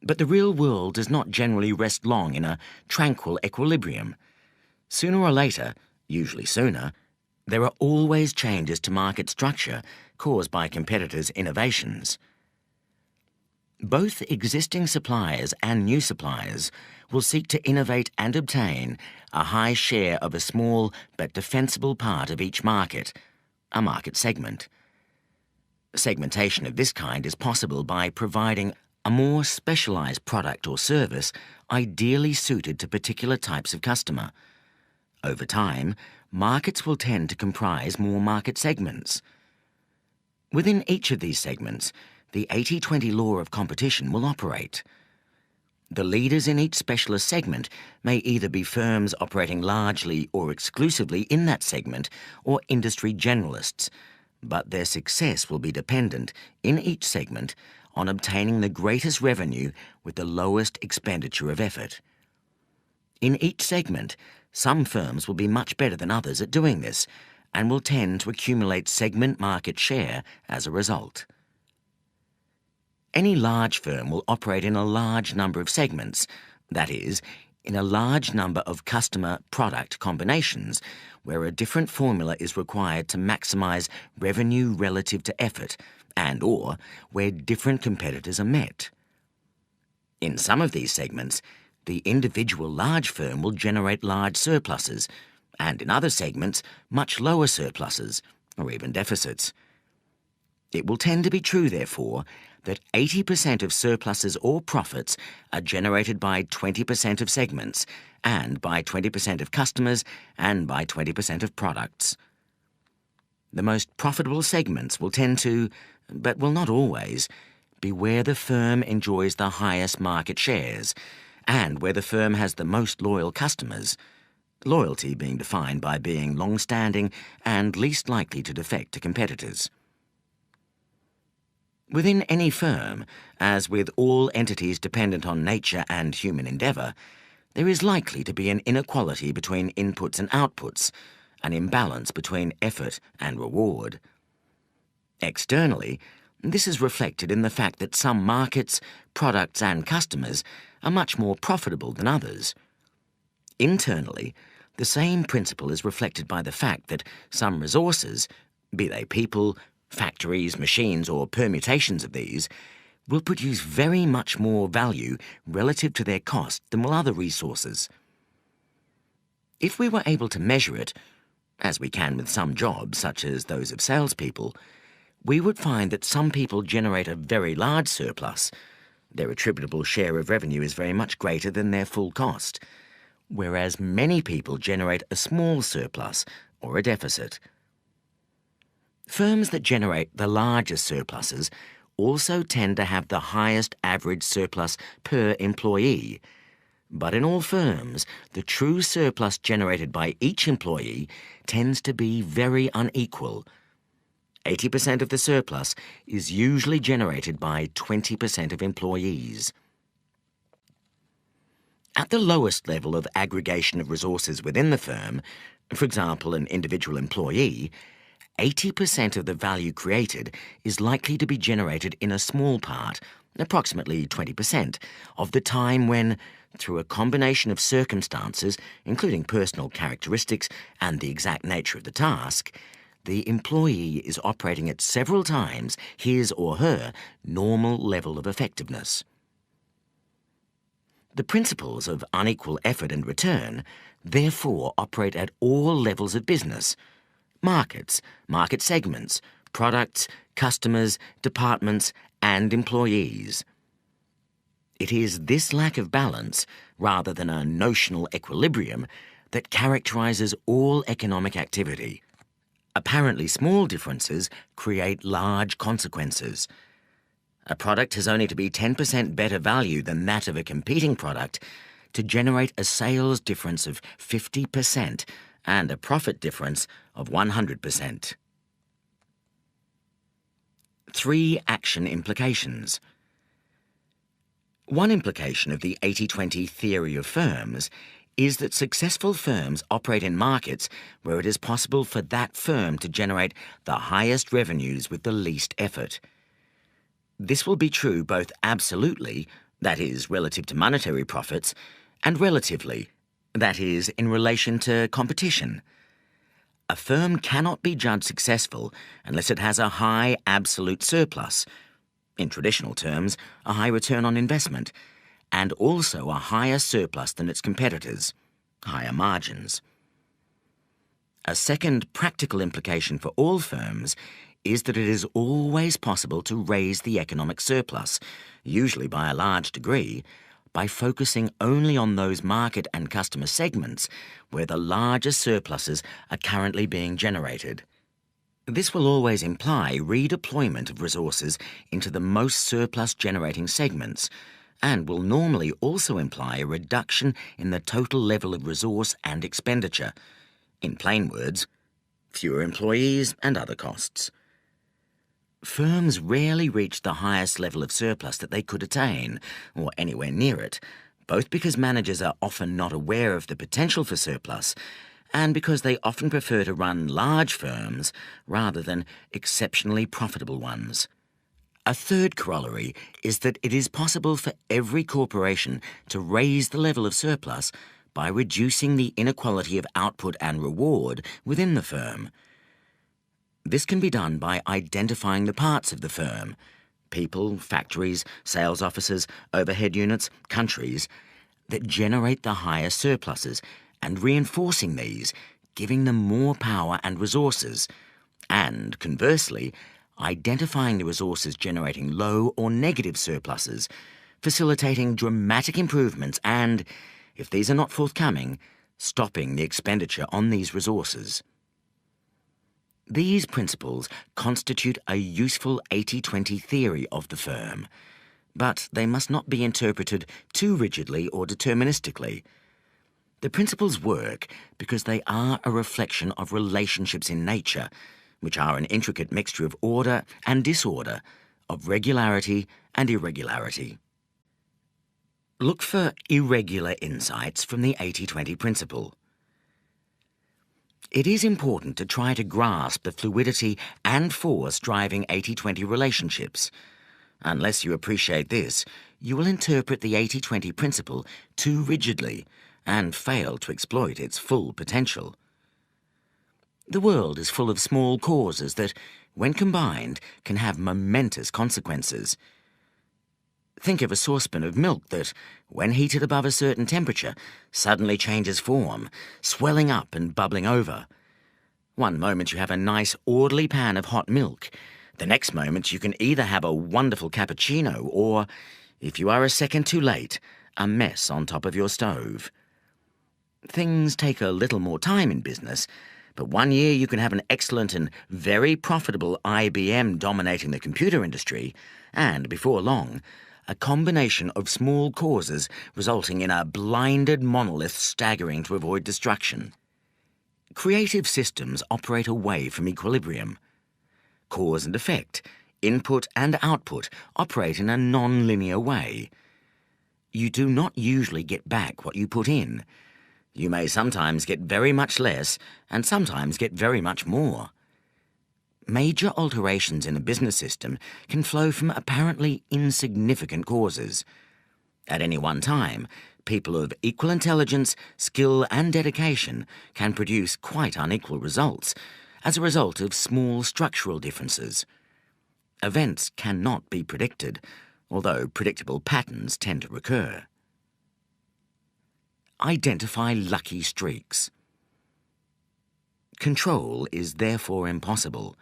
But the real world does not generally rest long in a tranquil equilibrium. Sooner or later, usually sooner, there are always changes to market structure caused by competitors' innovations. Both existing suppliers and new suppliers will seek to innovate and obtain a high share of a small but defensible part of each market, a market segment. Segmentation of this kind is possible by providing a more specialized product or service ideally suited to particular types of customer. Over time, markets will tend to comprise more market segments. Within each of these segments, the 80-20 law of competition will operate. The leaders in each specialist segment may either be firms operating largely or exclusively in that segment or industry generalists, but their success will be dependent, in each segment, on obtaining the greatest revenue with the lowest expenditure of effort. In each segment, some firms will be much better than others at doing this and will tend to accumulate segment market share as a result. Any large firm will operate in a large number of segments, that is, in a large number of customer-product combinations where a different formula is required to maximize revenue relative to effort and/or where different competitors are met. In some of these segments, the individual large firm will generate large surpluses, and in other segments, much lower surpluses, or even deficits. It will tend to be true, therefore, that 80% of surpluses or profits are generated by 20% of segments, and by 20% of customers, and by 20% of products. The most profitable segments will tend to, but will not always, be where the firm enjoys the highest market shares, and where the firm has the most loyal customers, loyalty being defined by being long-standing and least likely to defect to competitors. Within any firm, as with all entities dependent on nature and human endeavour, there is likely to be an inequality between inputs and outputs, an imbalance between effort and reward. Externally, this is reflected in the fact that some markets, products and customers are much more profitable than others. Internally, the same principle is reflected by the fact that some resources, be they people, factories, machines or permutations of these, will produce very much more value relative to their cost than will other resources. If we were able to measure it, as we can with some jobs such as those of salespeople, we would find that some people generate a very large surplus, Their attributable share of revenue is very much greater than their full cost, whereas many people generate a small surplus or a deficit. Firms that generate the largest surpluses also tend to have the highest average surplus per employee. But in all firms, the true surplus generated by each employee tends to be very unequal. 80% of the surplus is usually generated by 20% of employees. At the lowest level of aggregation of resources within the firm, for example, an individual employee, 80% of the value created is likely to be generated in a small part, approximately 20%, of the time when, through a combination of circumstances, including personal characteristics and the exact nature of the task, the employee is operating at several times his or her normal level of effectiveness. The principles of unequal effort and return therefore operate at all levels of business: markets, market segments, products, customers, departments, and employees. It is this lack of balance, rather than a notional equilibrium, that characterizes all economic activity. Apparently small differences create large consequences. A product has only to be 10% better value than that of a competing product to generate a sales difference of 50% and a profit difference of 100%. 3 action implications. One implication of the 80-20 theory of firms is that successful firms operate in markets where it is possible for that firm to generate the highest revenues with the least effort. This will be true both absolutely, that is, relative to monetary profits, and relatively, that is, in relation to competition. A firm cannot be judged successful unless it has a high absolute surplus, in traditional terms, a high return on investment, and also a higher surplus than its competitors, higher margins. A second practical implication for all firms is that it is always possible to raise the economic surplus, usually by a large degree, by focusing only on those market and customer segments where the largest surpluses are currently being generated. This will always imply redeployment of resources into the most surplus-generating segments, and will normally also imply a reduction in the total level of resource and expenditure. In plain words, fewer employees and other costs. Firms rarely reach the highest level of surplus that they could attain, or anywhere near it, both because managers are often not aware of the potential for surplus, and because they often prefer to run large firms rather than exceptionally profitable ones. A third corollary is that it is possible for every corporation to raise the level of surplus by reducing the inequality of output and reward within the firm. This can be done by identifying the parts of the firm, people, factories, sales offices, overhead units, countries, that generate the highest surpluses, and reinforcing these, giving them more power and resources, and, conversely, identifying the resources generating low or negative surpluses, facilitating dramatic improvements and, if these are not forthcoming, stopping the expenditure on these resources. These principles constitute a useful 80-20 theory of the firm, but they must not be interpreted too rigidly or deterministically. The principles work because they are a reflection of relationships in nature, which are an intricate mixture of order and disorder, of regularity and irregularity. Look for irregular insights from the 80-20 principle. It is important to try to grasp the fluidity and force driving 80-20 relationships. Unless you appreciate this, you will interpret the 80-20 principle too rigidly and fail to exploit its full potential. The world is full of small causes that, when combined, can have momentous consequences. Think of a saucepan of milk that, when heated above a certain temperature, suddenly changes form, swelling up and bubbling over. One moment you have a nice, orderly pan of hot milk. The next moment you can either have a wonderful cappuccino or, If you are a second too late, a mess on top of your stove. Things take a little more time in business, but 1 year you can have an excellent and very profitable IBM dominating the computer industry, and before long, a combination of small causes resulting in a blinded monolith staggering to avoid destruction. Creative systems operate away from equilibrium. Cause and effect, input and output, operate in a non-linear way. You do not usually get back what you put in. You may sometimes get very much less and sometimes get very much more. Major alterations in a business system can flow from apparently insignificant causes. At any one time, people of equal intelligence, skill and dedication can produce quite unequal results as a result of small structural differences. Events cannot be predicted, although predictable patterns tend to recur. Identify lucky streaks. Control is therefore impossible,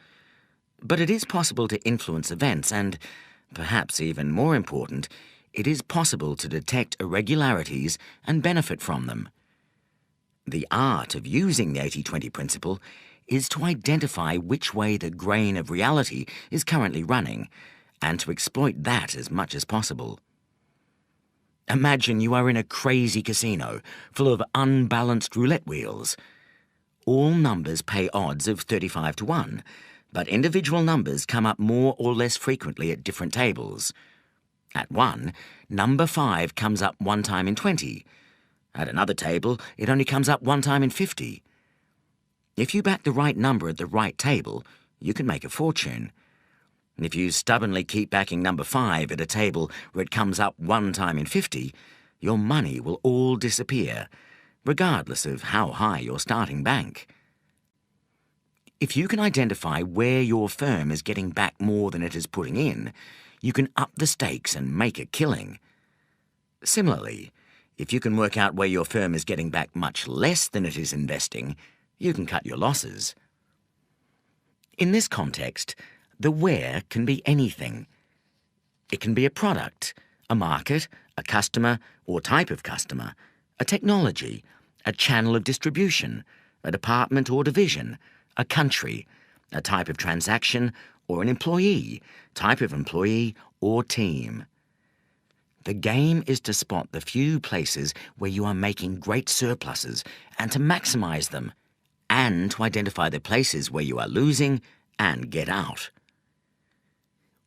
but it is possible to influence events and, perhaps even more important, it is possible to detect irregularities and benefit from them. The art of using the 80-20 principle is to identify which way the grain of reality is currently running and to exploit that as much as possible. Imagine you are in a crazy casino full of unbalanced roulette wheels. All numbers pay odds of 35 to 1, but individual numbers come up more or less frequently at different tables. At 1, number 5 comes up 1 time in 20. At another table, it only comes up 1 time in 50. If you back the right number at the right table, you can make a fortune. And if you stubbornly keep backing number 5 at a table where it comes up 1 time in 50, your money will all disappear, regardless of how high your starting bank. If you can identify where your firm is getting back more than it is putting in, you can up the stakes and make a killing. Similarly, if you can work out where your firm is getting back much less than it is investing, you can cut your losses. In this context, the where can be anything. It can be a product, a market, a customer or type of customer, a technology, a channel of distribution, a department or division, a country, a type of transaction or an employee, type of employee or team. The game is to spot the few places where you are making great surpluses and to maximize them, and to identify the places where you are losing and get out.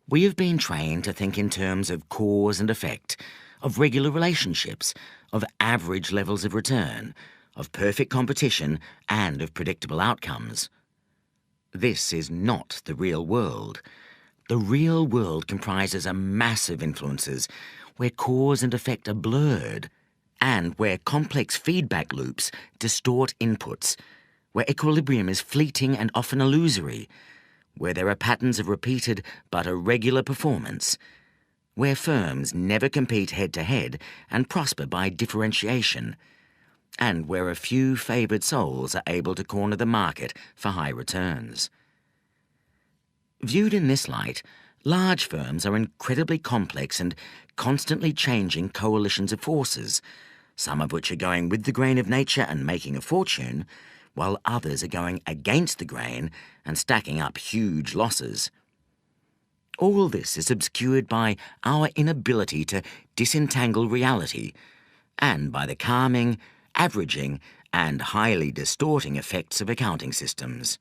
We have been trained to think in terms of cause and effect, of regular relationships, of average levels of return, of perfect competition, and of predictable outcomes. This is not the real world. The real world comprises a massive influences where cause and effect are blurred, and where complex feedback loops distort inputs, where equilibrium is fleeting and often illusory, where there are patterns of repeated but irregular performance, where firms never compete head-to-head and prosper by differentiation, and where a few favoured souls are able to corner the market for high returns. Viewed in this light, large firms are incredibly complex and constantly changing coalitions of forces, some of which are going with the grain of nature and making a fortune, while others are going against the grain and stacking up huge losses. All this is obscured by our inability to disentangle reality and by the calming, averaging, and highly distorting effects of accounting systems.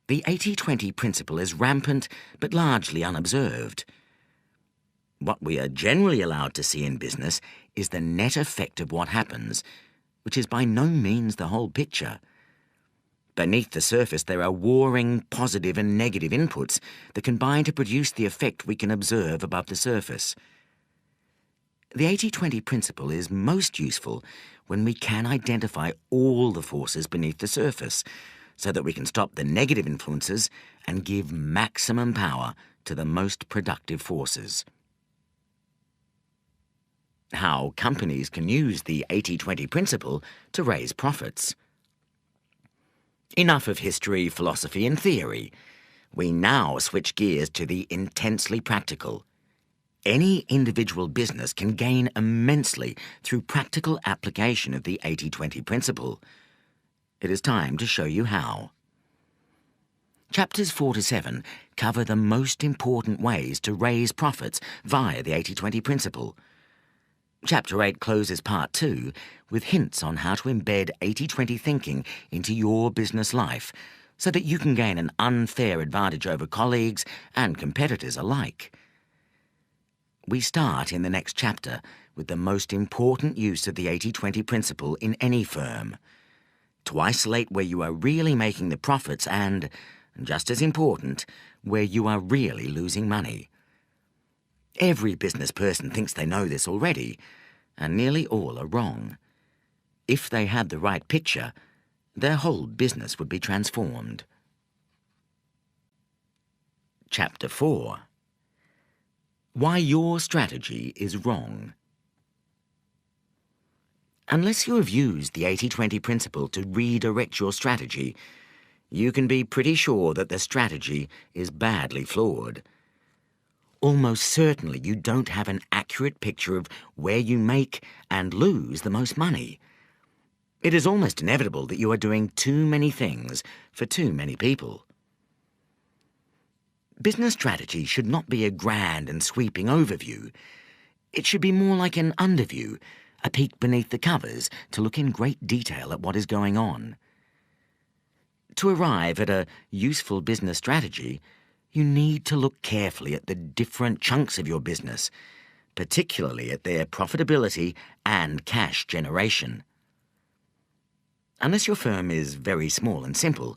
The 80-20 principle is rampant but largely unobserved. What we are generally allowed to see in business is the net effect of what happens, which is by no means the whole picture. Beneath the surface there are warring positive and negative inputs that combine to produce the effect we can observe above the surface. The 80-20 principle is most useful when we can identify all the forces beneath the surface, so that we can stop the negative influences and give maximum power to the most productive forces. How companies can use the 80-20 principle to raise profits. Enough of history, philosophy and theory. We now switch gears to the intensely practical. Any individual business can gain immensely through practical application of the 80-20 principle. It is time to show you how. Chapters 4 to 7 cover the most important ways to raise profits via the 80-20 principle. Chapter 8 closes Part 2 with hints on how to embed 80-20 thinking into your business life so that you can gain an unfair advantage over colleagues and competitors alike. We start in the next chapter with the most important use of the 80-20 principle in any firm, to isolate where you are really making the profits and, just as important, where you are really losing money. Every business person thinks they know this already, and nearly all are wrong. If they had the right picture, their whole business would be transformed. Chapter 4. Why your strategy is wrong. Unless you have used the 80-20 principle to redirect your strategy, you can be pretty sure that the strategy is badly flawed. Almost certainly you don't have an accurate picture of where you make and lose the most money. It is almost inevitable that you are doing too many things for too many people. Business strategy should not be a grand and sweeping overview. It should be more like an underview, a peek beneath the covers to look in great detail at what is going on. To arrive at a useful business strategy, you need to look carefully at the different chunks of your business, particularly at their profitability and cash generation. Unless your firm is very small and simple,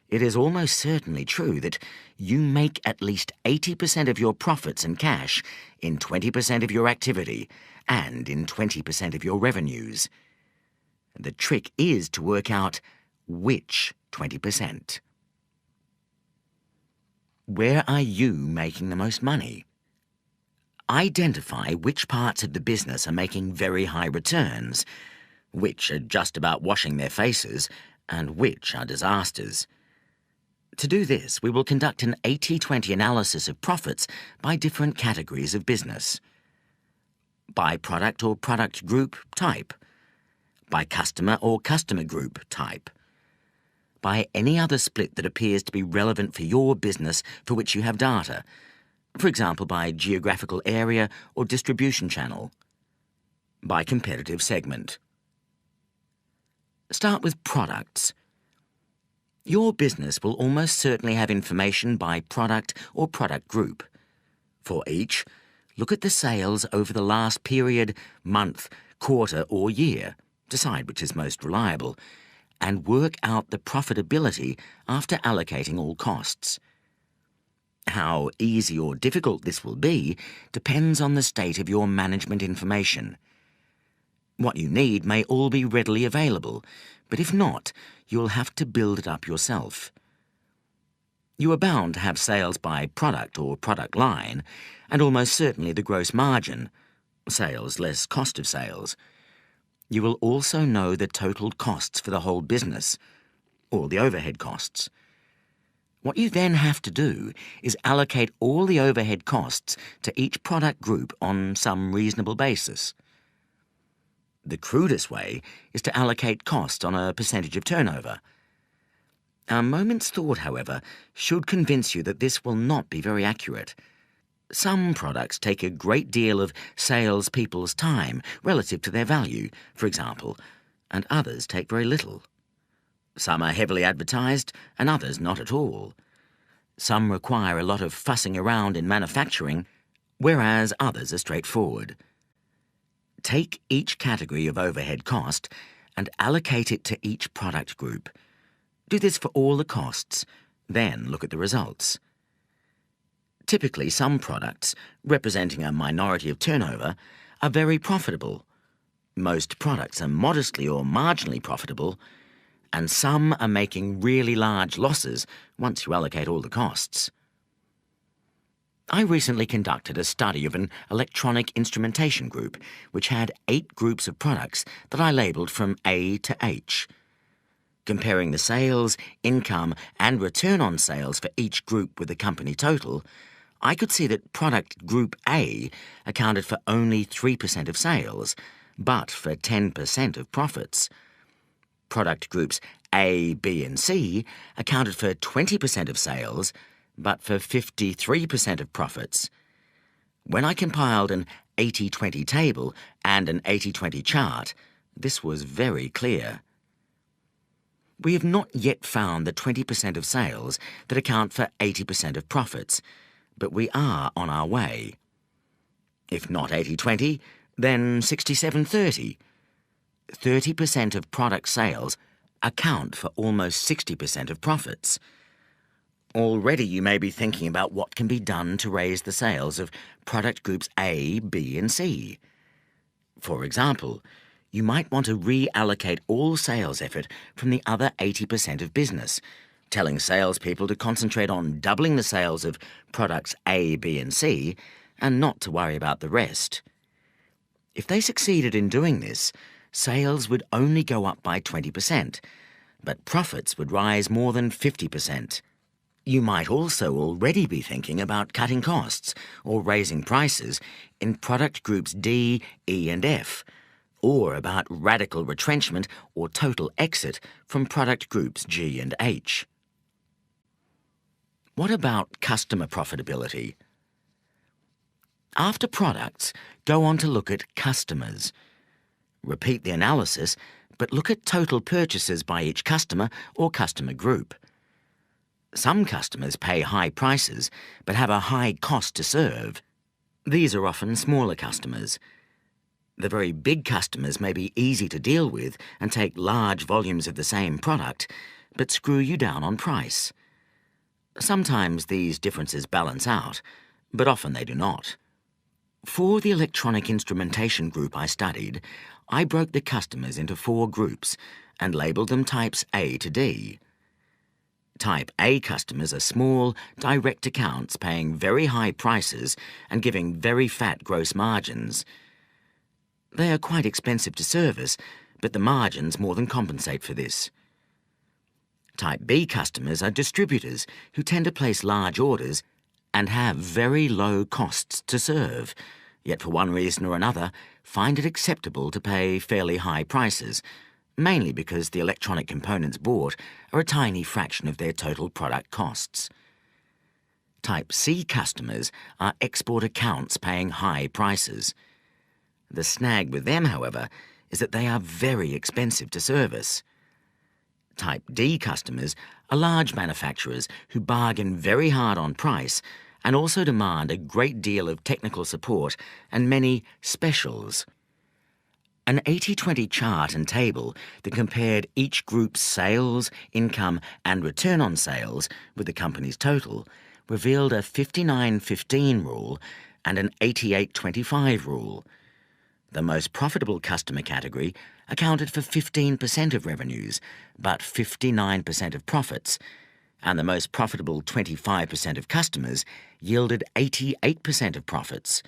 it is almost certainly true that you make at least 80% of your profits and cash in 20% of your activity and in 20% of your revenues. The trick is to work out which 20%. Where are you making the most money? Identify which parts of the business are making very high returns, which are just about washing their faces, and which are disasters. To do this, we will conduct an 80-20 analysis of profits by different categories of business. By product or product group type. By customer or customer group type. By any other split that appears to be relevant for your business for which you have data, for example by geographical area or distribution channel. By competitive segment. Start with products. Your business will almost certainly have information by product or product group. For each, look at the sales over the last period, month, quarter or year, decide which is most reliable, and work out the profitability after allocating all costs. How easy or difficult this will be depends on the state of your management information. What you need may all be readily available, but if not, you'll have to build it up yourself. You are bound to have sales by product or product line, and almost certainly the gross margin, sales less cost of sales. You will also know the total costs for the whole business, or the overhead costs. What you then have to do is allocate all the overhead costs to each product group on some reasonable basis. The crudest way is to allocate cost on a percentage of turnover. A moment's thought, however, should convince you that this will not be very accurate. Some products take a great deal of salespeople's time relative to their value, for example, and others take very little. Some are heavily advertised and others not at all. Some require a lot of fussing around in manufacturing, whereas others are straightforward. Take each category of overhead cost and allocate it to each product group. Do this for all the costs, then look at the results. Typically, some products, representing a minority of turnover, are very profitable. Most products are modestly or marginally profitable, and some are making really large losses once you allocate all the costs. I recently conducted a study of an electronic instrumentation group, which had 8 groups of products that I labelled from A to H. Comparing the sales, income, and return on sales for each group with the company total, I could see that product group A accounted for only 3% of sales, but for 10% of profits. Product groups A, B and C accounted for 20% of sales, but for 53% of profits. When I compiled an 80-20 table and an 80-20 chart, this was very clear. We have not yet found the 20% of sales that account for 80% of profits, but we are on our way. If not 80-20, then 67-30. 30% of product sales account for almost 60% of profits. Already you may be thinking about what can be done to raise the sales of product groups A, B and C. For example, you might want to reallocate all sales effort from the other 80% of business, telling salespeople to concentrate on doubling the sales of products A, B and C and not to worry about the rest. If they succeeded in doing this, sales would only go up by 20%, but profits would rise more than 50%. You might also already be thinking about cutting costs or raising prices in product groups D, E and F, or about radical retrenchment or total exit from product groups G and H. What about customer profitability? After products, go on to look at customers. Repeat the analysis, but look at total purchases by each customer or customer group. Some customers pay high prices but have a high cost to serve. These are often smaller customers. The very big customers may be easy to deal with and take large volumes of the same product, but screw you down on price. Sometimes these differences balance out, but often they do not. For the electronic instrumentation group I studied, I broke the customers into 4 groups and labelled them types A to D. Type A customers are small, direct accounts paying very high prices and giving very fat gross margins. They are quite expensive to service, but the margins more than compensate for this. Type B customers are distributors who tend to place large orders and have very low costs to serve, yet for one reason or another find it acceptable to pay fairly high prices, mainly because the electronic components bought are a tiny fraction of their total product costs. Type C customers are export accounts paying high prices. The snag with them, however, is that they are very expensive to service. Type D customers are large manufacturers who bargain very hard on price and also demand a great deal of technical support and many specials. An 80-20 chart and table that compared each group's sales, income and return on sales with the company's total revealed a 59-15 rule and an 88-25 rule. The most profitable customer category accounted for 15% of revenues, but 59% of profits, and the most profitable 25% of customers yielded 88% of profits.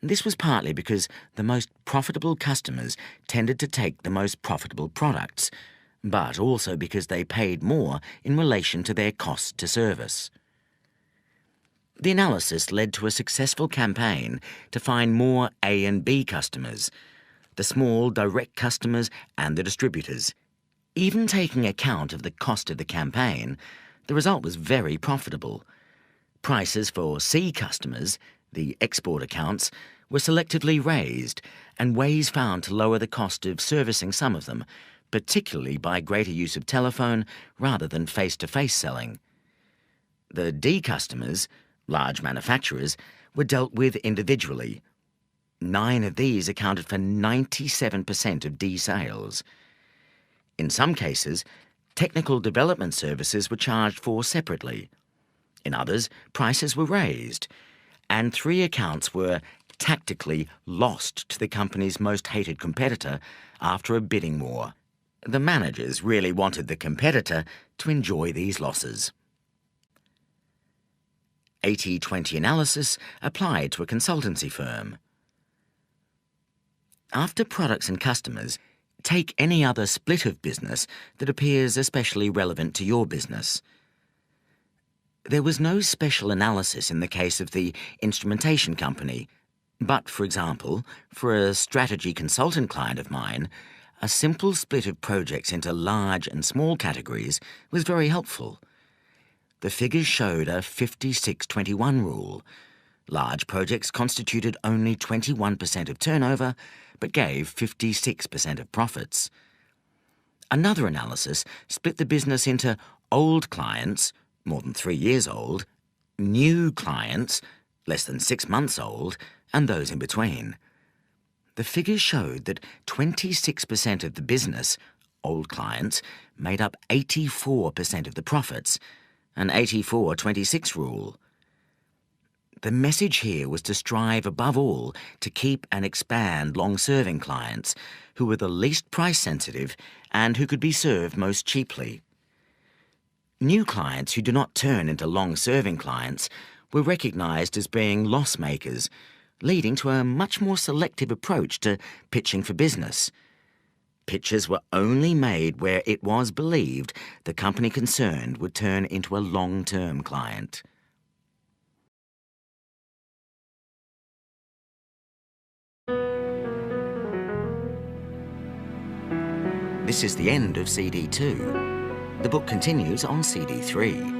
This was partly because the most profitable customers tended to take the most profitable products, but also because they paid more in relation to their cost to service. The analysis led to a successful campaign to find more A and B customers, the small direct customers and the distributors. Even taking account of the cost of the campaign, the result was very profitable. Prices for C customers, the export accounts, were selectively raised and ways found to lower the cost of servicing some of them, particularly by greater use of telephone rather than face-to-face selling. The D customers, large manufacturers, were dealt with individually. 9 of these accounted for 97% of D sales. In some cases, technical development services were charged for separately. In others, prices were raised, and 3 accounts were tactically lost to the company's most hated competitor after a bidding war. The managers really wanted the competitor to enjoy these losses. 80-20 analysis applied to a consultancy firm. After products and customers, take any other split of business that appears especially relevant to your business. There was no special analysis in the case of the instrumentation company, but, for example, for a strategy consultant client of mine, a simple split of projects into large and small categories was very helpful. The figures showed a 56-21 rule. Large projects constituted only 21% of turnover, but gave 56% of profits. Another analysis split the business into old clients, more than 3 years old, new clients, less than 6 months old, and those in between. The figures showed that 26% of the business, old clients, made up 84% of the profits, an 84-26 rule. The message here was to strive above all to keep and expand long-serving clients who were the least price-sensitive and who could be served most cheaply. New clients who do not turn into long-serving clients were recognised as being loss-makers, leading to a much more selective approach to pitching for business. Pitches were only made where it was believed the company concerned would turn into a long-term client. This is the end of CD 2. The book continues on CD 3.